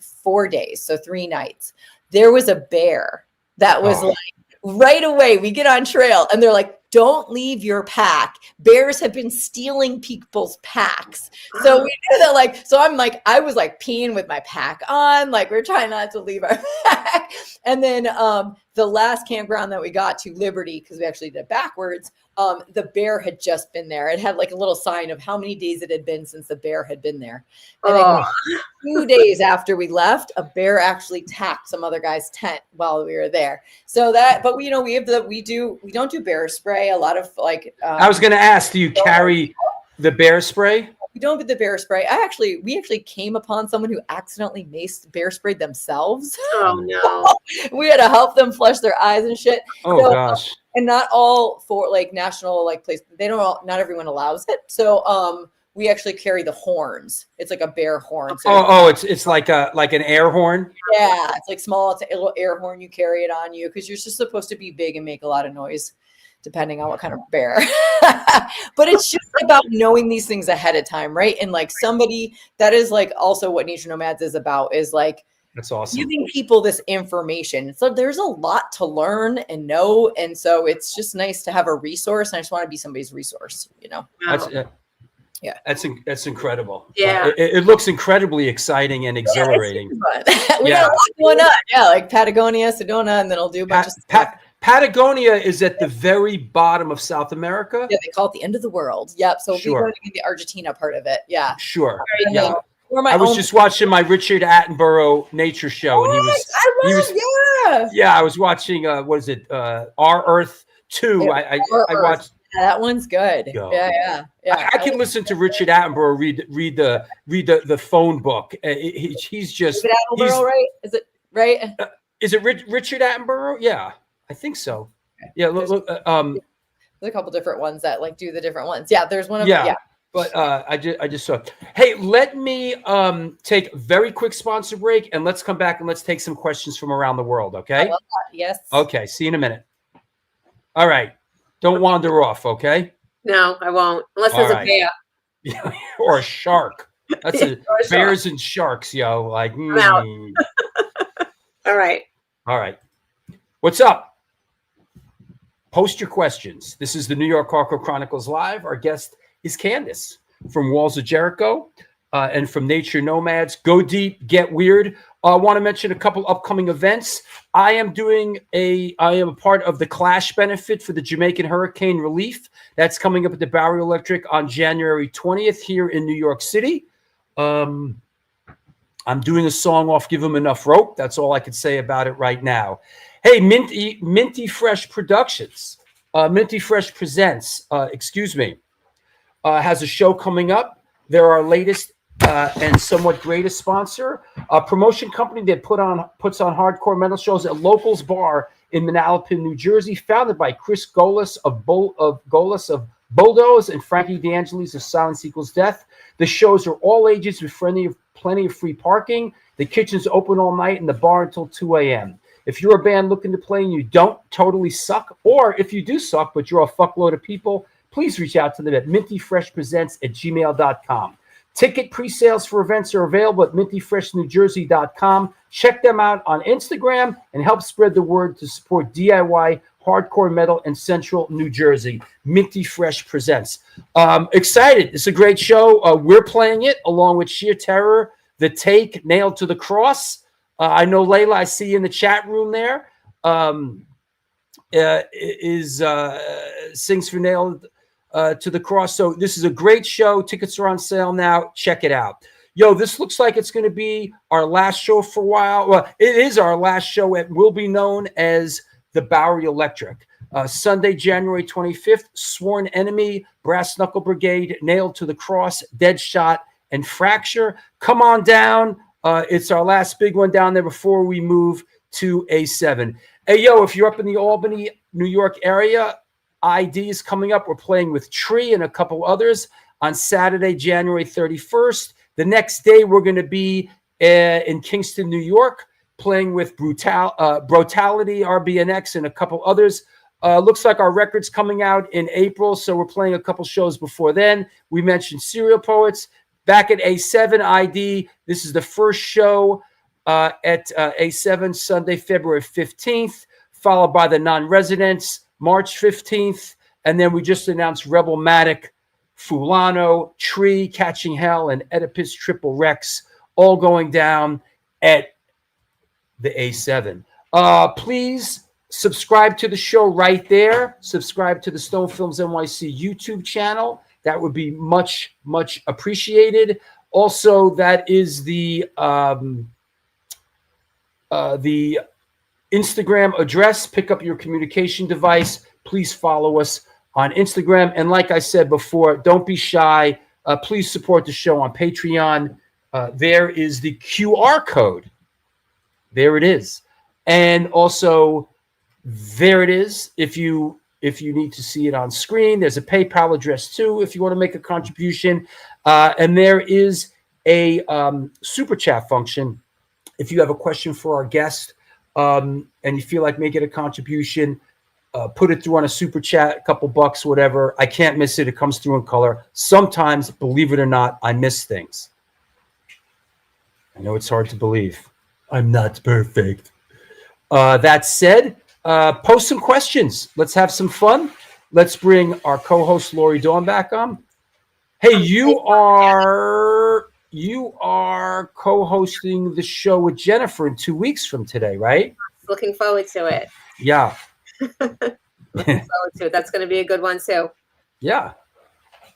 4 days. So 3 nights. There was a bear that was like, right away, we get on trail and they're like, don't leave your pack. Bears have been stealing people's packs. So we knew that like, so I was like peeing with my pack on, like we're trying not to leave our pack. And then the last campground that we got to, Liberty, because we actually did it backwards, the bear had just been there. It had like a little sign of how many days it had been since the bear had been there. And then 2 days after we left, a bear actually tapped some other guy's tent while we were there. So but we don't do bear spray. A lot of like, I was going to ask, do you carry the bear spray? We don't get the bear spray. We actually came upon someone who accidentally bear sprayed themselves. Oh no. We had to help them flush their eyes and shit. Oh gosh. And not all for like national like place. Not everyone allows it. So we actually carry the horns. It's like a bear horn. So it's like an air horn. Yeah, it's like small. It's a little air horn. You carry it on you because you're just supposed to be big and make a lot of noise, depending on what kind of bear. But it's just about knowing these things ahead of time, right? And like somebody that is like also what Nature Nomads is about is like, that's awesome, giving people this information. So there's a lot to learn and know. And so it's just nice to have a resource. And I just want to be somebody's resource, you know? That's incredible. Yeah. It looks incredibly exciting and exhilarating. We got a lot going on. Yeah. Like Patagonia, Sedona, and then I'll do a bunch of stuff. Patagonia is at the very bottom of South America. Yeah, they call it the end of the world. Yep. So we'll be going to the Argentina part of it. Yeah. Sure. Yeah. I was just watching my Richard Attenborough nature show, and I was watching what is it? Our Earth 2. I watched. Yeah, that one's good. Yeah. I can listen to Richard Attenborough read the phone book. He's just Attenborough, right? Is it right? Is it Richard Attenborough? Yeah, I think so. Yeah, look, there's a couple different ones that like do the different ones. Yeah, there's one of yeah. yeah. But I just saw it. Hey, let me take a very quick sponsor break, and let's come back and let's take some questions from around the world. Okay. I love that. Yes. Okay. See you in a minute. All right. Don't wander off. Okay. No, I won't. Unless there's All a bear. Or a shark. That's Yeah, or a bears and sharks, yo. Like. out. All right. All right. What's up? Post your questions. This is the New York Hardcore Chronicles Live. Our guest is Candace from Walls of Jericho and from Nature Nomads. Go deep, get weird. I want to mention a couple upcoming events. I am a part of the Clash benefit for the Jamaican hurricane relief. That's coming up at the Bowery Electric on January 20th here in New York City. I'm doing a song off Give 'Em Enough Rope. That's all I can say about it right now. Hey, Minty Fresh Productions. Minty Fresh Presents, has a show coming up. They're our latest and somewhat greatest sponsor, a promotion company that puts on hardcore metal shows at Locals Bar in Manalapan, New Jersey, founded by Chris Golis of Bulldoze and Frankie DeAngelis of Silence Equals Death. The shows are all ages with plenty of free parking. The kitchen's open all night and the bar until 2 a.m. If you're a band looking to play and you don't totally suck, or if you do suck but you're a fuckload of people, please reach out to them at mintyfreshpresents@gmail.com. Ticket pre-sales for events are available at mintyfreshnewjersey.com. Check them out on Instagram and help spread the word to support DIY hardcore metal in Central New Jersey. Minty Fresh Presents. Excited. It's a great show. We're playing it along with Sheer Terror, The Take, Nailed to the Cross. I know Layla, I see you in the chat room there. Sings for Nailed to the Cross. So this is a great show. Tickets are on sale now. Check it out. Yo, this looks like it's going to be our last show for a while. Well, it is our last show. It will be known as the Bowery Electric. Sunday, January 25th, Sworn Enemy, Brass Knuckle Brigade, Nailed to the Cross, Deadshot, and Fracture. Come on down. It's our last big one down there before we move to A7. Hey, yo, if you're up in the Albany, New York area, ID is coming up. We're playing with Tree and a couple others on Saturday, January 31st. The next day, we're going to be in Kingston, New York, playing with Brutality, RBNX, and a couple others. Looks like our record's coming out in April, so we're playing a couple shows before then. We mentioned Serial Poets. Back at A7 ID, this is the first show at A7, Sunday, February 15th, followed by the Non-Residents, March 15th, and then we just announced Rebelmatic, Fulano, Tree, Catching Hell, and Oedipus Triple Rex, all going down at the A7. Please subscribe to the show right there. Subscribe to the Stone Films NYC YouTube channel. That would be much, much appreciated. Also, that is the Instagram address. Pick up your communication device. Please follow us on Instagram. And like I said before, don't be shy. Please support the show on Patreon. There is the QR code. There it is. And also, there it is. If you need to see it on screen, there's a PayPal address too if you want to make a contribution. And there is a super chat function. If you have a question for our guest and you feel like making a contribution, put it through on a super chat, a couple bucks, whatever. I can't miss it. It comes through in color. Sometimes, believe it or not, I miss things. I know it's hard to believe. I'm not perfect. That said, post some questions. Let's have some fun. Let's bring our co-host Lori Dawn back on. Hey, you are co-hosting the show with Jennifer in 2 weeks from today, right? Looking forward to it. Yeah. Looking forward to it. That's going to be a good one too. Yeah.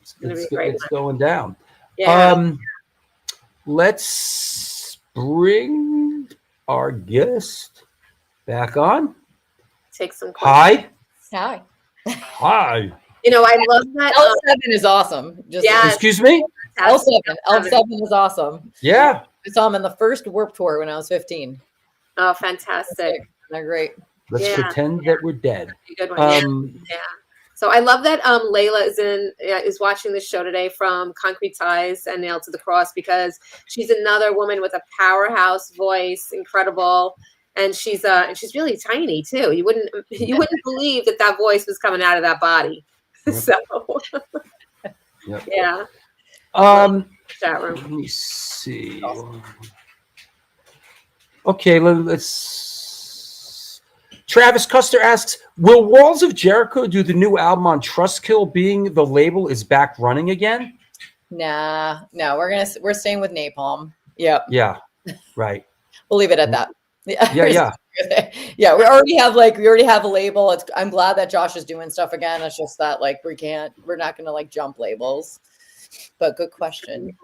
It's going to be a great It's one. going down. Yeah. Let's bring our guest back on. Take some questions. Hi. Hi. Hi. You know, I love that. L7 is awesome. Just Yeah. Excuse me? L7 is awesome. Yeah. I saw him in the first Warped Tour when I was 15. Oh, fantastic. They're great. Let's pretend that we're dead. Good one. Yeah. So I love that Layla is watching this show today from Concrete Ties and Nailed to the Cross, because she's another woman with a powerhouse voice, incredible, and she's really tiny too. You wouldn't believe that voice was coming out of that body. Yep. So yeah. Chat room. Let me see. Okay, let's. Travis Custer asks, will Walls of Jericho do the new album on Trustkill, being the label is back running again? No, we're staying with Napalm. Yep. Yeah. Right. We'll leave it at that. Yeah. Yeah. We already have a label. I'm glad that Josh is doing stuff again. It's just that we're not gonna jump labels. But good question.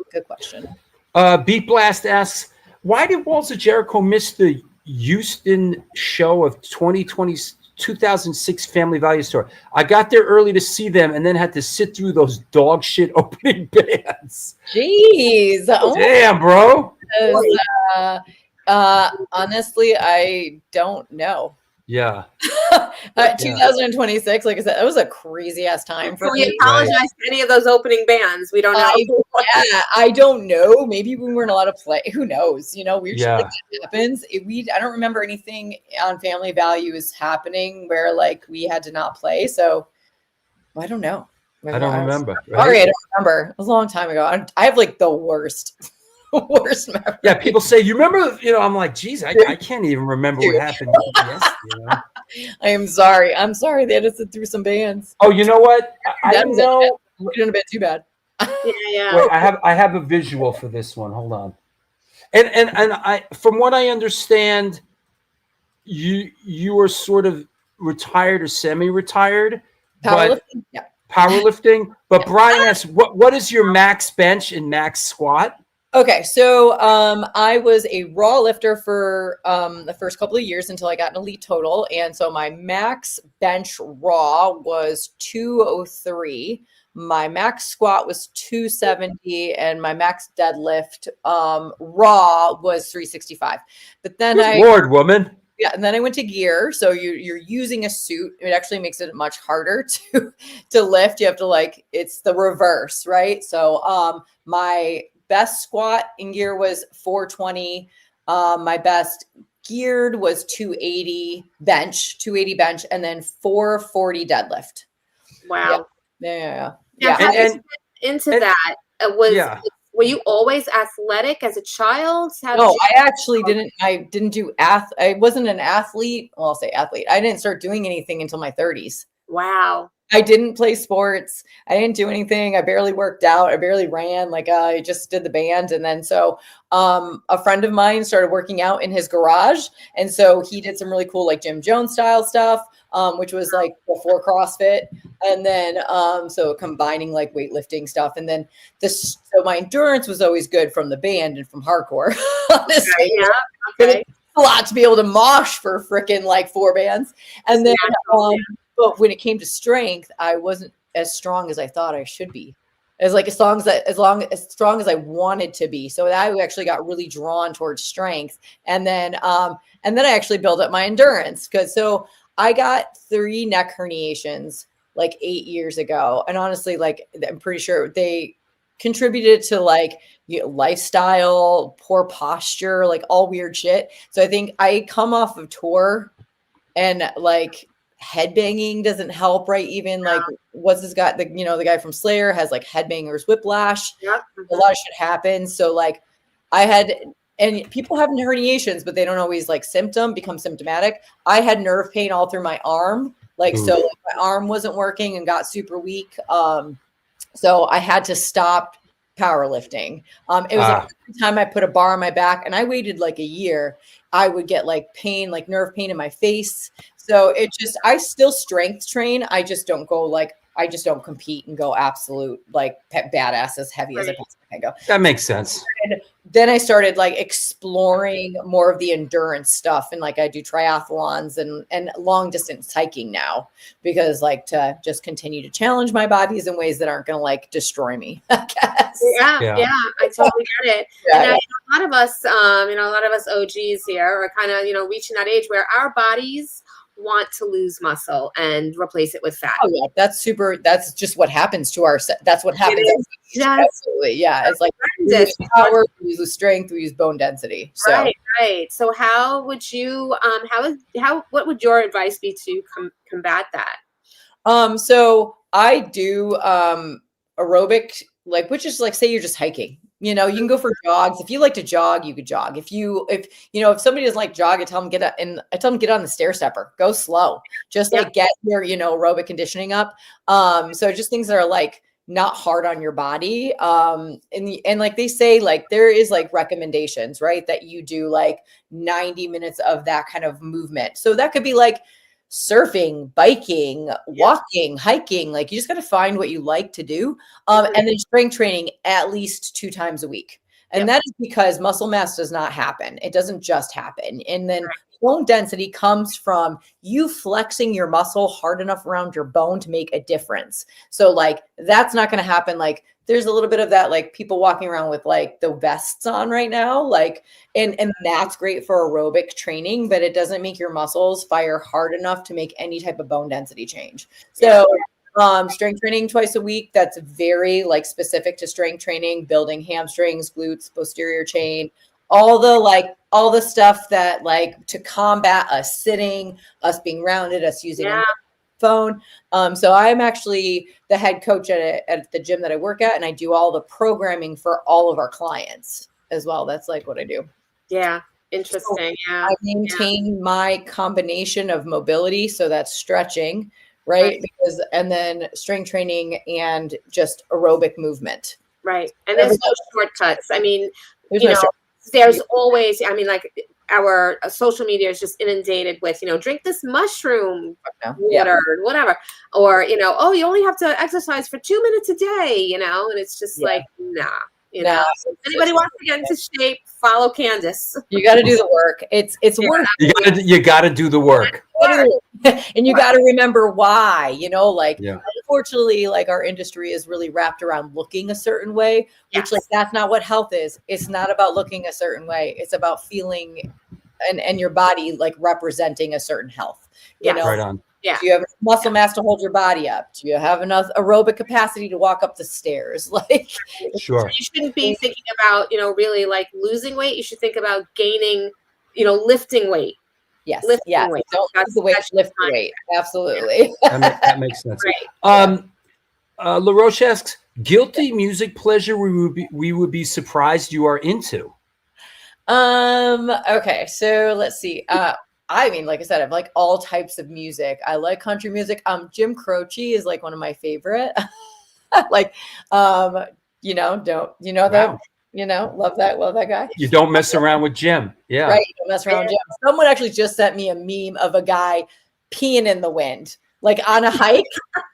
Beat Blast asks, why did Walls of Jericho miss the Houston show of 2006 Family Value Store? I got there early to see them and then had to sit through those dog shit opening bands. Jeez. Damn, bro. Honestly, I don't know. Yeah. 2026, like I said, that was a crazy ass time for me. We apologize to any of those opening bands. We don't know. I don't know. Maybe we weren't allowed to play. Who knows? Weird shit like that happens. I don't remember anything on Family Values happening where we had to not play. So I don't know. I don't remember. Right? Sorry, I don't remember. It was a long time ago. I have the worst memory. Yeah, people say, you remember, I'm like, geez, I can't even remember what happened. I am sorry. I'm sorry they had to sit through some bands. Oh, you know what? I don't know. It couldn't have been too bad. Yeah. Wait, I have a visual for this one. Hold on. And I, from what I understand, you are sort of retired or semi-retired. Powerlifting. Yeah. Powerlifting. But Brian asks, what is your max bench and max squat? Okay, so I was a raw lifter for the first couple of years until I got an elite total. And so my max bench raw was 203. My max squat was 270, and my max deadlift raw was 365. But then Lord, woman. Yeah, and then I went to gear. So you're using a suit. It actually makes it much harder to lift. You have to it's the reverse, right? So my best squat in gear was 420. My best geared was 280 bench, and then 440 deadlift. Wow. Yeah. And into that, were you always athletic as a child? No, I actually didn't. I didn't do I wasn't an athlete. Well, I'll say athlete. I didn't start doing anything until my 30s. Wow. I didn't play sports. I didn't do anything. I barely worked out. I barely ran. I just did the band. And then so a friend of mine started working out in his garage. And so he did some really cool Jim Jones style stuff, which was before CrossFit. And then so combining weightlifting stuff. And then so my endurance was always good from the band and from hardcore. Honestly. Yeah. Okay. A lot to be able to mosh for freaking 4 bands. And then but when it came to strength, I wasn't as strong as I thought I should be. As strong as I wanted to be. So I actually got really drawn towards strength. And then I actually built up my endurance. So I got 3 neck herniations 8 years ago. And honestly, I'm pretty sure they contributed to lifestyle, poor posture, all weird shit. So I think I come off of tour and headbanging doesn't help, right? Even what's this guy, the guy from Slayer has headbangers whiplash. Yep. A lot of shit happens. So I had, and people have herniations, but they don't always become symptomatic. I had nerve pain all through my arm. So my arm wasn't working and got super weak. So I had to stop powerlifting. It was every time I put a bar on my back, and I waited a year, I would get pain, nerve pain in my face. So I still strength train. I just don't go I just don't compete and go absolute badass as heavy as I possibly can go. That makes sense. then I started like exploring more of the endurance stuff, and like I do triathlons and long distance hiking now, because like to just continue to challenge my bodies in ways that aren't going to like destroy me, I guess. Yeah, I totally get it. And a lot of us, a lot of us OGs here are kind of, reaching that age where our bodies want to lose muscle and replace it with fat. Oh yeah, that's just what happens to that's what happens. Yes. Absolutely. Yeah. It's like we lose power, we lose strength, we use bone density. So right. So how would you what would your advice be to combat that? So I do aerobic, like, which is like, say you're just hiking. You can go for jogs. If you like to jog, you could jog. If somebody doesn't like jog, I tell them get on the stair stepper, go slow, just like get your, aerobic conditioning up. So just things that are like not hard on your body. And like they say, like there is like recommendations, right? That you do like 90 minutes of that kind of movement. So that could be like surfing, biking, walking, hiking. Like you just got to find what you like to do. And then strength training at least 2 times a week. And that is because muscle mass does not happen. It doesn't just happen. And then bone density comes from you flexing your muscle hard enough around your bone to make a difference. So like, that's not going to happen. Like there's a little bit of that, like people walking around with like the vests on right now, like, and that's great for aerobic training, but it doesn't make your muscles fire hard enough to make any type of bone density change. So strength training twice a week, that's very like specific to strength training, building hamstrings, glutes, posterior chain, all the stuff that like to combat us sitting, us being rounded, us using a phone. So I'm actually the head coach at the gym that I work at, and I do all the programming for all of our clients as well. That's like what I do. Yeah. Interesting. So I maintain my combination of mobility. So that's stretching, right? And then strength training and just aerobic movement. Right. And there's no shortcuts. I mean, there's always, like our social media is just inundated with, drink this mushroom water, whatever. Or, you only have to exercise for 2 minutes a day, and it's just like, nah. Anybody wants to get into shape, follow Candace. You got to do the work. It's work. You got to do the work. And you got to remember why, unfortunately, like our industry is really wrapped around looking a certain way, which like, that's not what health is. It's not about looking a certain way. It's about feeling and your body like representing a certain health, Right on. Yeah. Do you have muscle mass to hold your body up? Do you have enough aerobic capacity to walk up the stairs? Like, sure. You shouldn't be thinking about, really like losing weight. You should think about gaining, lifting weight. Yes. Lifting weight. Don't lose the weight, lift the weight. Absolutely. That makes sense. Right. LaRoche asks, guilty music pleasure we would be surprised you are into. Okay. So let's see. Like I said, I like all types of music. I like country music. Jim Croce is like one of my favorite. Like, love that guy. You don't mess around with Jim. Yeah. Right. You don't mess around with Jim. Someone actually just sent me a meme of a guy peeing in the wind, like on a hike.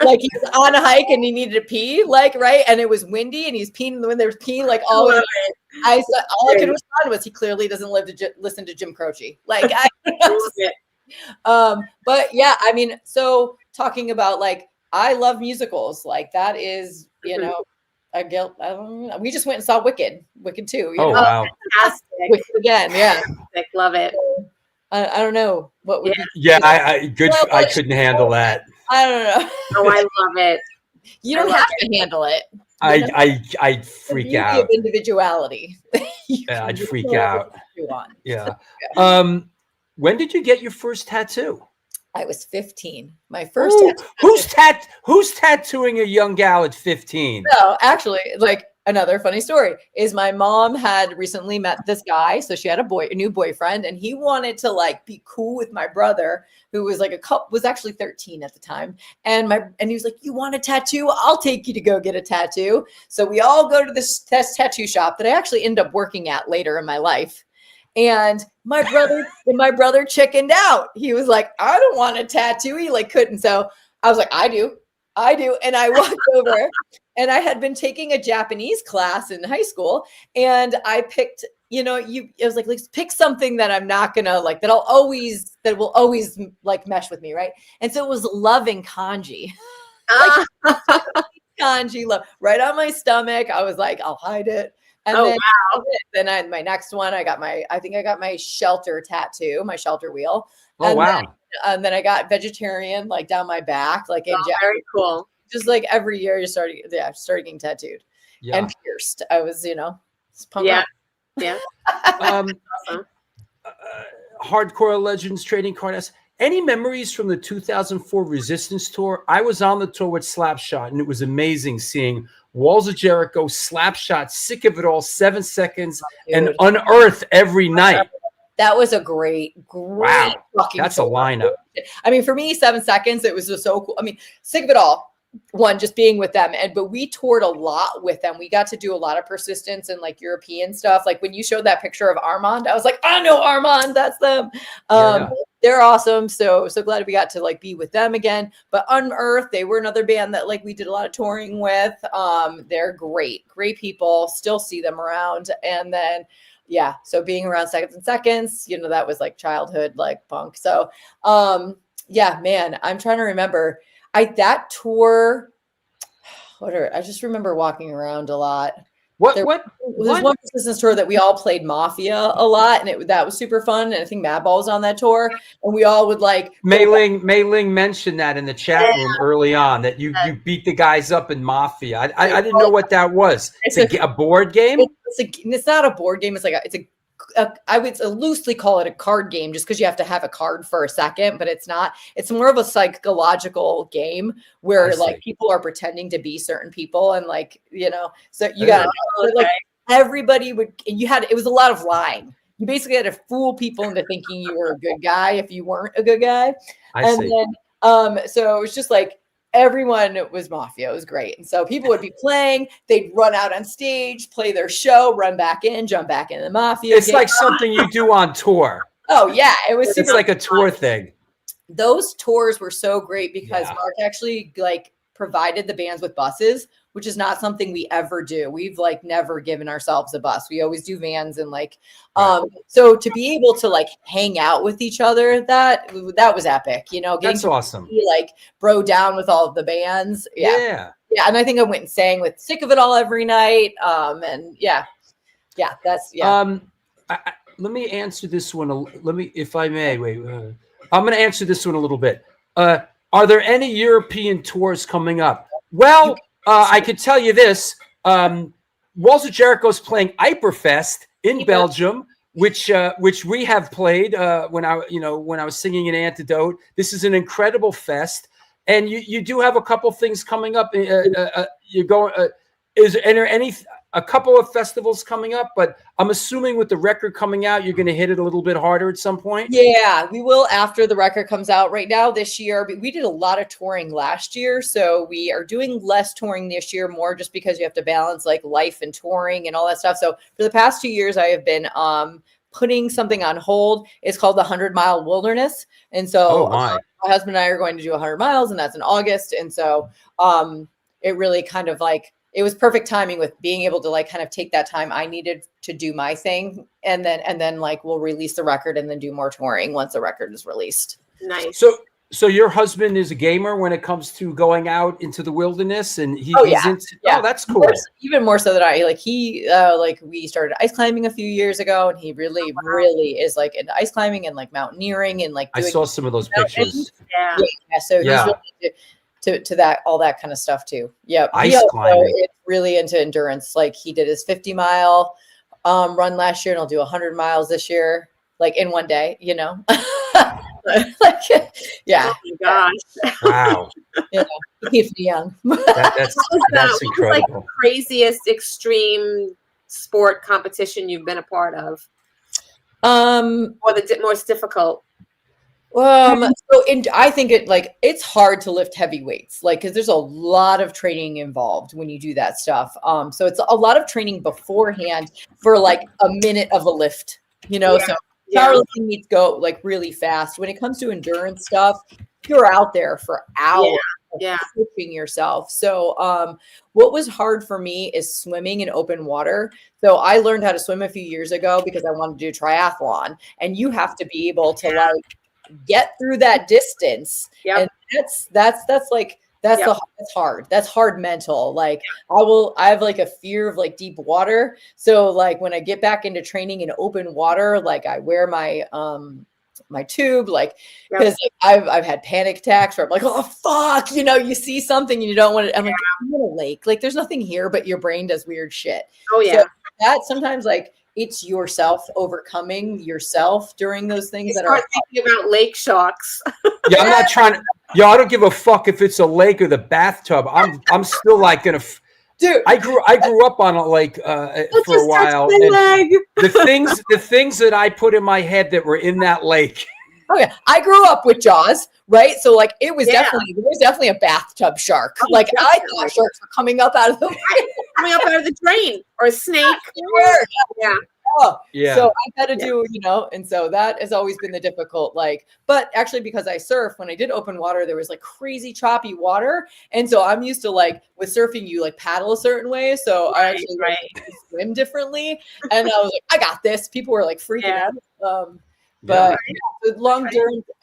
Like he was on a hike and he needed to pee, like, right. And it was windy and he's peeing in the wind. There was peeing like all over. All I could respond was he clearly doesn't live to listen to Jim Croce. Like, but yeah, so talking about like, I love musicals. Like that is, a guilt. We just went and saw Wicked 2. Wow. Fantastic. Wicked again. Yeah. Love it. I don't know what would. Yeah. I couldn't handle that. I don't know. Oh, I love it. You don't have to handle it. I'd freak out. Of individuality. I'd freak out. Yeah. When did you get your first tattoo? I was 15. My first tattoo. Who's tattooing a young gal at 15? No, actually, like another funny story is my mom had recently met this guy. So she had a new boyfriend, and he wanted to like be cool with my brother, who was like was actually 13 at the time. And he was like, you want a tattoo? I'll take you to go get a tattoo. So we all go to this tattoo shop that I actually end up working at later in my life. And my brother chickened out. He was like, I don't want a tattoo. He like couldn't. So I was like, I do. I do. And I walked over and I had been taking a Japanese class in high school and I picked, it was like, let's pick something that I'm not going to like, that will always like mesh with me. Right. And so it was loving kanji, like, kanji love right on my stomach. I was like, I'll hide it. And then my next one, I got my shelter tattoo, my shelter wheel. Oh, and wow. Then I got vegetarian, like down my back, like in very cool. Just like every year you started getting tattooed and pierced. I was, pumped up. Yeah. Awesome. Hardcore Legends trading card. Any memories from the 2004 Resistance tour? I was on the tour with Slapshot, and it was amazing seeing Walls of Jericho, Slapshot, Sick of It All, 7 Seconds, and Unearth every night. That was a great wow. fucking That's tour. A lineup. I mean, for me, 7 Seconds, it was just so cool. I mean, Sick of It All, one, just being with them. But we toured a lot with them. We got to do a lot of Persistence and like European stuff. Like when you showed that picture of Armand, I was like, I know Armand, that's them. They're awesome. So glad we got to like be with them again. But Unearth, they were another band that like we did a lot of touring with. They're great people. Still see them around. And then so being around Seconds and Seconds, that was like childhood like punk. So man, I'm trying to remember. That tour, I just remember walking around a lot. There's one Resistance tour that we all played Mafia a lot, and that was super fun. And I think Madball was on that tour, and we all would like. Mei Ling mentioned that in the chat room early on that you beat the guys up in Mafia. I didn't know what that was. It's a board game. It's not a board game. I would loosely call it a card game just because you have to have a card for a second, but it's not. It's more of a psychological game where like people are pretending to be certain people and like, so you got like everybody it was a lot of lying. You basically had to fool people into thinking you were a good guy if you weren't a good guy. So it was just like, everyone was Mafia. It was great. And so people would be playing, they'd run out on stage, play their show, run back in, jump back in the Mafia. It's like something you do on tour. Oh yeah. It's like a tour thing. Those tours were so great because Mark actually like provided the bands with buses, which is not something we ever do. We've like never given ourselves a bus. We always do vans and like, so to be able to like hang out with each other, that was epic, That's awesome. Like bro down with all of the bands. Yeah. And I think I went and sang with Sick of It All every night. Let me answer this one. If I may, wait, I'm going to answer this one a little bit. Are there any European tours coming up? Well, I could tell you this: Walls of Jericho is playing Hyperfest in Belgium, which we have played when I was singing an Antidote. This is an incredible fest, and you do have a couple things coming up. You're going. Is there a couple of festivals coming up? But I'm assuming with the record coming out, you're going to hit it a little bit harder at some point. Yeah, we will after the record comes out. Right now, this year, we did a lot of touring last year, so we are doing less touring this year, more just because you have to balance like life and touring and all that stuff. So for the past 2 years, I have been putting something on hold. It's called the 100-Mile Wilderness, and so my husband and I are going to do 100 miles, and that's in August. And so it really kind of like. It was perfect timing with being able to like kind of take that time I needed to do my thing. And then like we'll release the record and then do more touring once the record is released. Nice. So your husband is a gamer when it comes to going out into the wilderness and he's into, that's cool. Even more so than I we started ice climbing a few years ago and he really is like into ice climbing and like mountaineering and like I saw some of those pictures. So he's really to that, all that kind of stuff too. Yeah. Ice climbing. It's really into endurance. Like he did his 50-mile run last year and he'll do 100 miles this year, like in one day, like, yeah. Oh my gosh. Wow. It keeps me young. That's incredible. Like the craziest extreme sport competition you've been a part of? Or the most difficult? I think it's hard to lift heavy weights, like, cause there's a lot of training involved when you do that stuff. So it's a lot of training beforehand for like a minute of a lift, so powerlifting needs to go like really fast. When it comes to endurance stuff, you're out there for hours pushing yourself. So what was hard for me is swimming in open water. So I learned how to swim a few years ago because I wanted to do triathlon, and you have to be able to like get through that distance. And that's hard. That's hard mental. Like I have like a fear of like deep water. So like when I get back into training in open water, like I wear my my tube, like because I've had panic attacks where I'm like, oh fuck, you know, you see something and you don't want to. I'm like, I'm in a lake, like there's nothing here, but your brain does weird shit. So that sometimes like it's yourself overcoming yourself during those things that are thinking about lake sharks. I'm not trying to. I don't give a fuck if it's a lake or the bathtub. I'm still like gonna. Dude, I grew up on a lake for a while. And the things that I put in my head that were in that lake. Oh yeah, I grew up with Jaws, right? So like it was definitely a bathtub shark. Like I thought sharks were coming up out of the coming up out of the drain, or a snake. So I had to do, you know, and so that has always been the difficult, like, but actually because I surf, when I did open water, there was like crazy choppy water. And so I'm used to like with surfing, you like paddle a certain way. So I actually swim differently. And I was like, I got this. People were like freaking out. But the long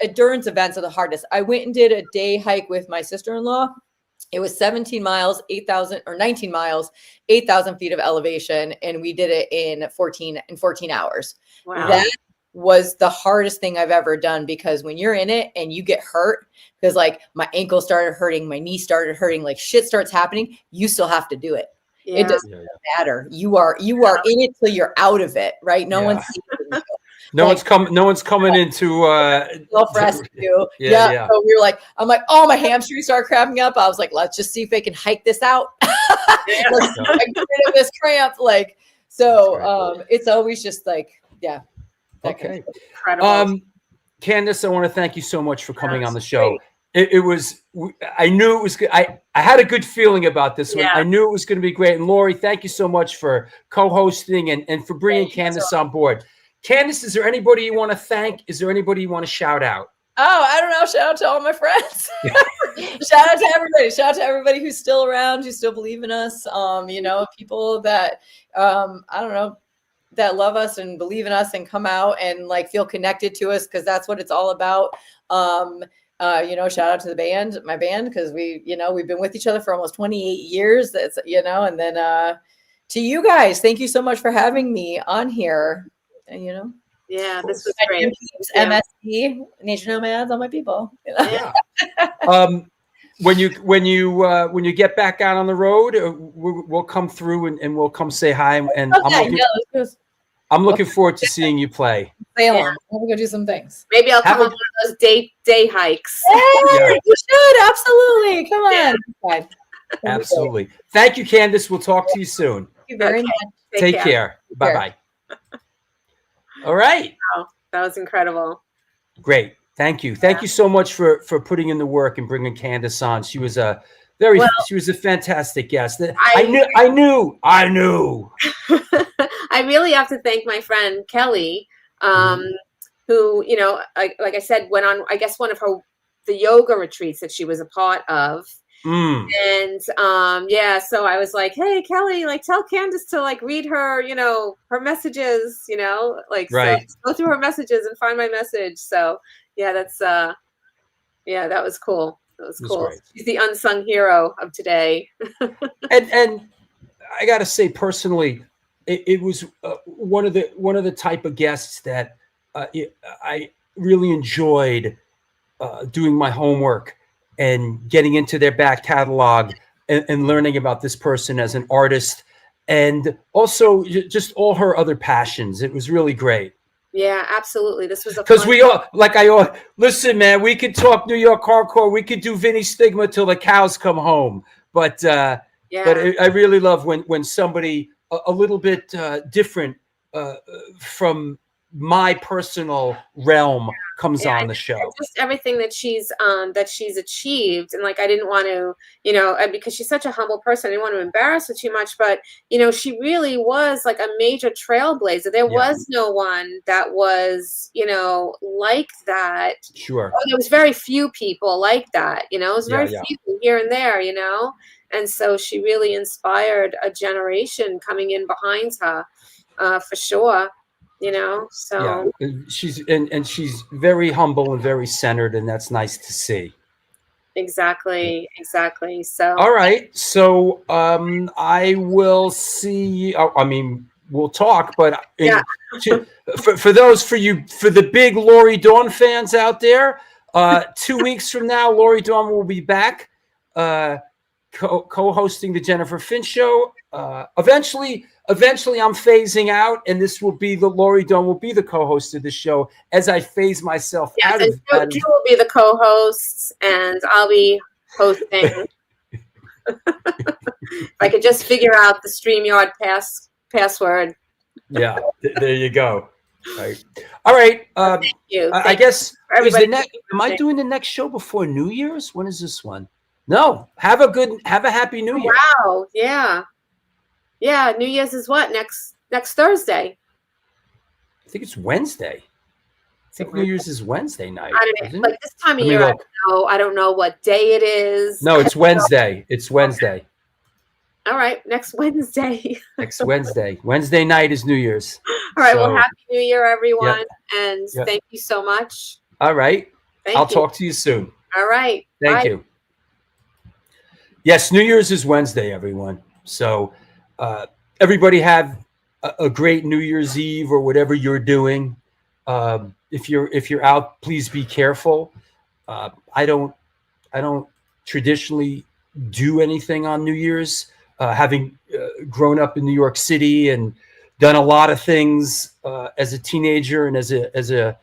endurance events are the hardest. I went and did a day hike with my sister-in-law. It was 17 miles, 19 miles, 8,000 feet of elevation. And we did it in 14 hours. Wow. That was the hardest thing I've ever done, because when you're in it and you get hurt, because like my ankle started hurting, my knee started hurting, like shit starts happening, you still have to do it. It doesn't matter. You are in it till you're out of it, right? No one's No one's coming into self-rescue. So we were like, I'm like, oh, my hamstrings start cramping up. I was like, let's just see if they can hike this out. Let's get rid of this cramp. Like, so it's always just like, okay. Incredible. Candace, I want to thank you so much for coming on the show. It was, I knew it was good. I had a good feeling about this one. I knew it was going to be great. And Lori, thank you so much for co-hosting and for bringing Candace on board. Candace, is there anybody you want to thank? Is there anybody you want to shout out? Oh, I don't know. Shout out to all my friends. Shout out to everybody. Shout out to everybody who's still around, who still believe in us. You know, people that, I don't know, that love us and believe in us and come out and like feel connected to us, because that's what it's all about. You know, shout out to the band, my band, because we've been with each other for almost 28 years. That's, you know, and then to you guys, thank you so much for having me on here. And, you know, this was great. MSD, Nature Nomads, all my people. You know? When you get back out on the road, we'll come through and we'll come say hi. And I'm looking forward to seeing you play. Salem. We'll go do some things. Maybe I'll come on one of those day hikes. You should, absolutely. Come on. Absolutely. Thank you, Candace. We'll talk to you soon. Thank you very much. Take care. Bye-bye. All right. Wow, that was incredible. Great. Thank you. Thank you so much for putting in the work and bringing Candace on. She was a fantastic guest. I knew. I really have to thank my friend Kelly, who, you know, like I said, went on, I guess, one of the yoga retreats that she was a part of. And so I was like, hey, Kelly, like tell Candace to like read her, you know, her messages, you know, like so go through her messages and find my message. So that's that was cool. That was cool. Great. She's the unsung hero of today. and I gotta say personally, it was one of the type of guests that I really enjoyed doing my homework and getting into their back catalog and learning about this person as an artist, and also just all her other passions. It was really great. Yeah, absolutely. This was because listen, man. We could talk New York hardcore. We could do Vinny Stigma till the cows come home. But I really love when somebody a little bit different from my personal realm comes on the show. Just everything that she's achieved, and like I didn't want to, because she's such a humble person, I didn't want to embarrass her too much, but she really was like a major trailblazer. There was no one that was, like that. Sure. There was very few people like that, it was very few here and there, and so she really inspired a generation coming in behind her, for sure. So she's she's very humble and very centered, and that's nice to see. Exactly. So all right, so I will see. I mean, we'll talk, but for the big Lori Dawn fans out there, 2 weeks from now, Lori Dawn will be back, co-hosting the Jennifer Finn Show. Eventually, I'm phasing out, and this will be Lori Dawn will be the co-host of the show as I phase myself out of. You will be the co-hosts, and I'll be hosting. If I could just figure out the StreamYard password. Yeah, there you go. All right. Thank you. I guess am I doing the next show before New Year's? When is this one? No. Have a happy New Year. Wow. Yeah. Yeah, New Year's is what? Next Thursday. I think it's Wednesday. I think New Year's is Wednesday night. I don't know. Like this time of year, I don't know what day it is. No, it's Wednesday. It's Wednesday. All right, next Wednesday. Next Wednesday. Wednesday night is New Year's. All right, well, Happy New Year, everyone. And thank you so much. All right. I'll talk to you soon. All right. Thank you. Yes, New Year's is Wednesday, everyone. So everybody have a great New Year's Eve or whatever you're doing. If you're out, please be careful. I don't traditionally do anything on New Year's. Having grown up in New York City and done a lot of things as a teenager and as a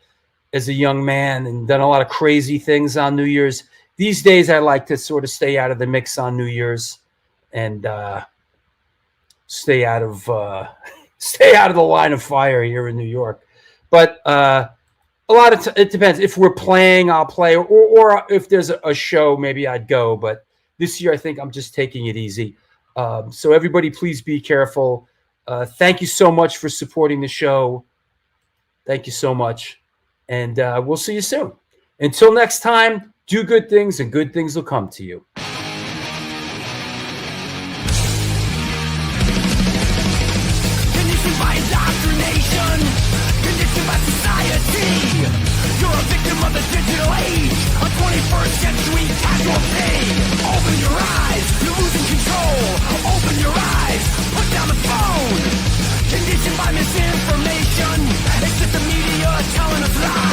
young man, and done a lot of crazy things on New Year's. These days, I like to sort of stay out of the mix on New Year's and stay out of the line of fire here in New York. But a lot of it depends. If we're playing, I'll play, or if there's a show, maybe I'd go. But this year, I think I'm just taking it easy. So everybody, please be careful. Thank you so much for supporting the show. Thank you so much. And we'll see you soon. Until next time, do good things and good things will come to you. Conditioned by indoctrination, conditioned by society. You're a victim of the digital age, a 21st century casualty. Open your eyes, you're losing control. Open your eyes, put down the phone. Conditioned by misinformation, it's just the media telling us lies.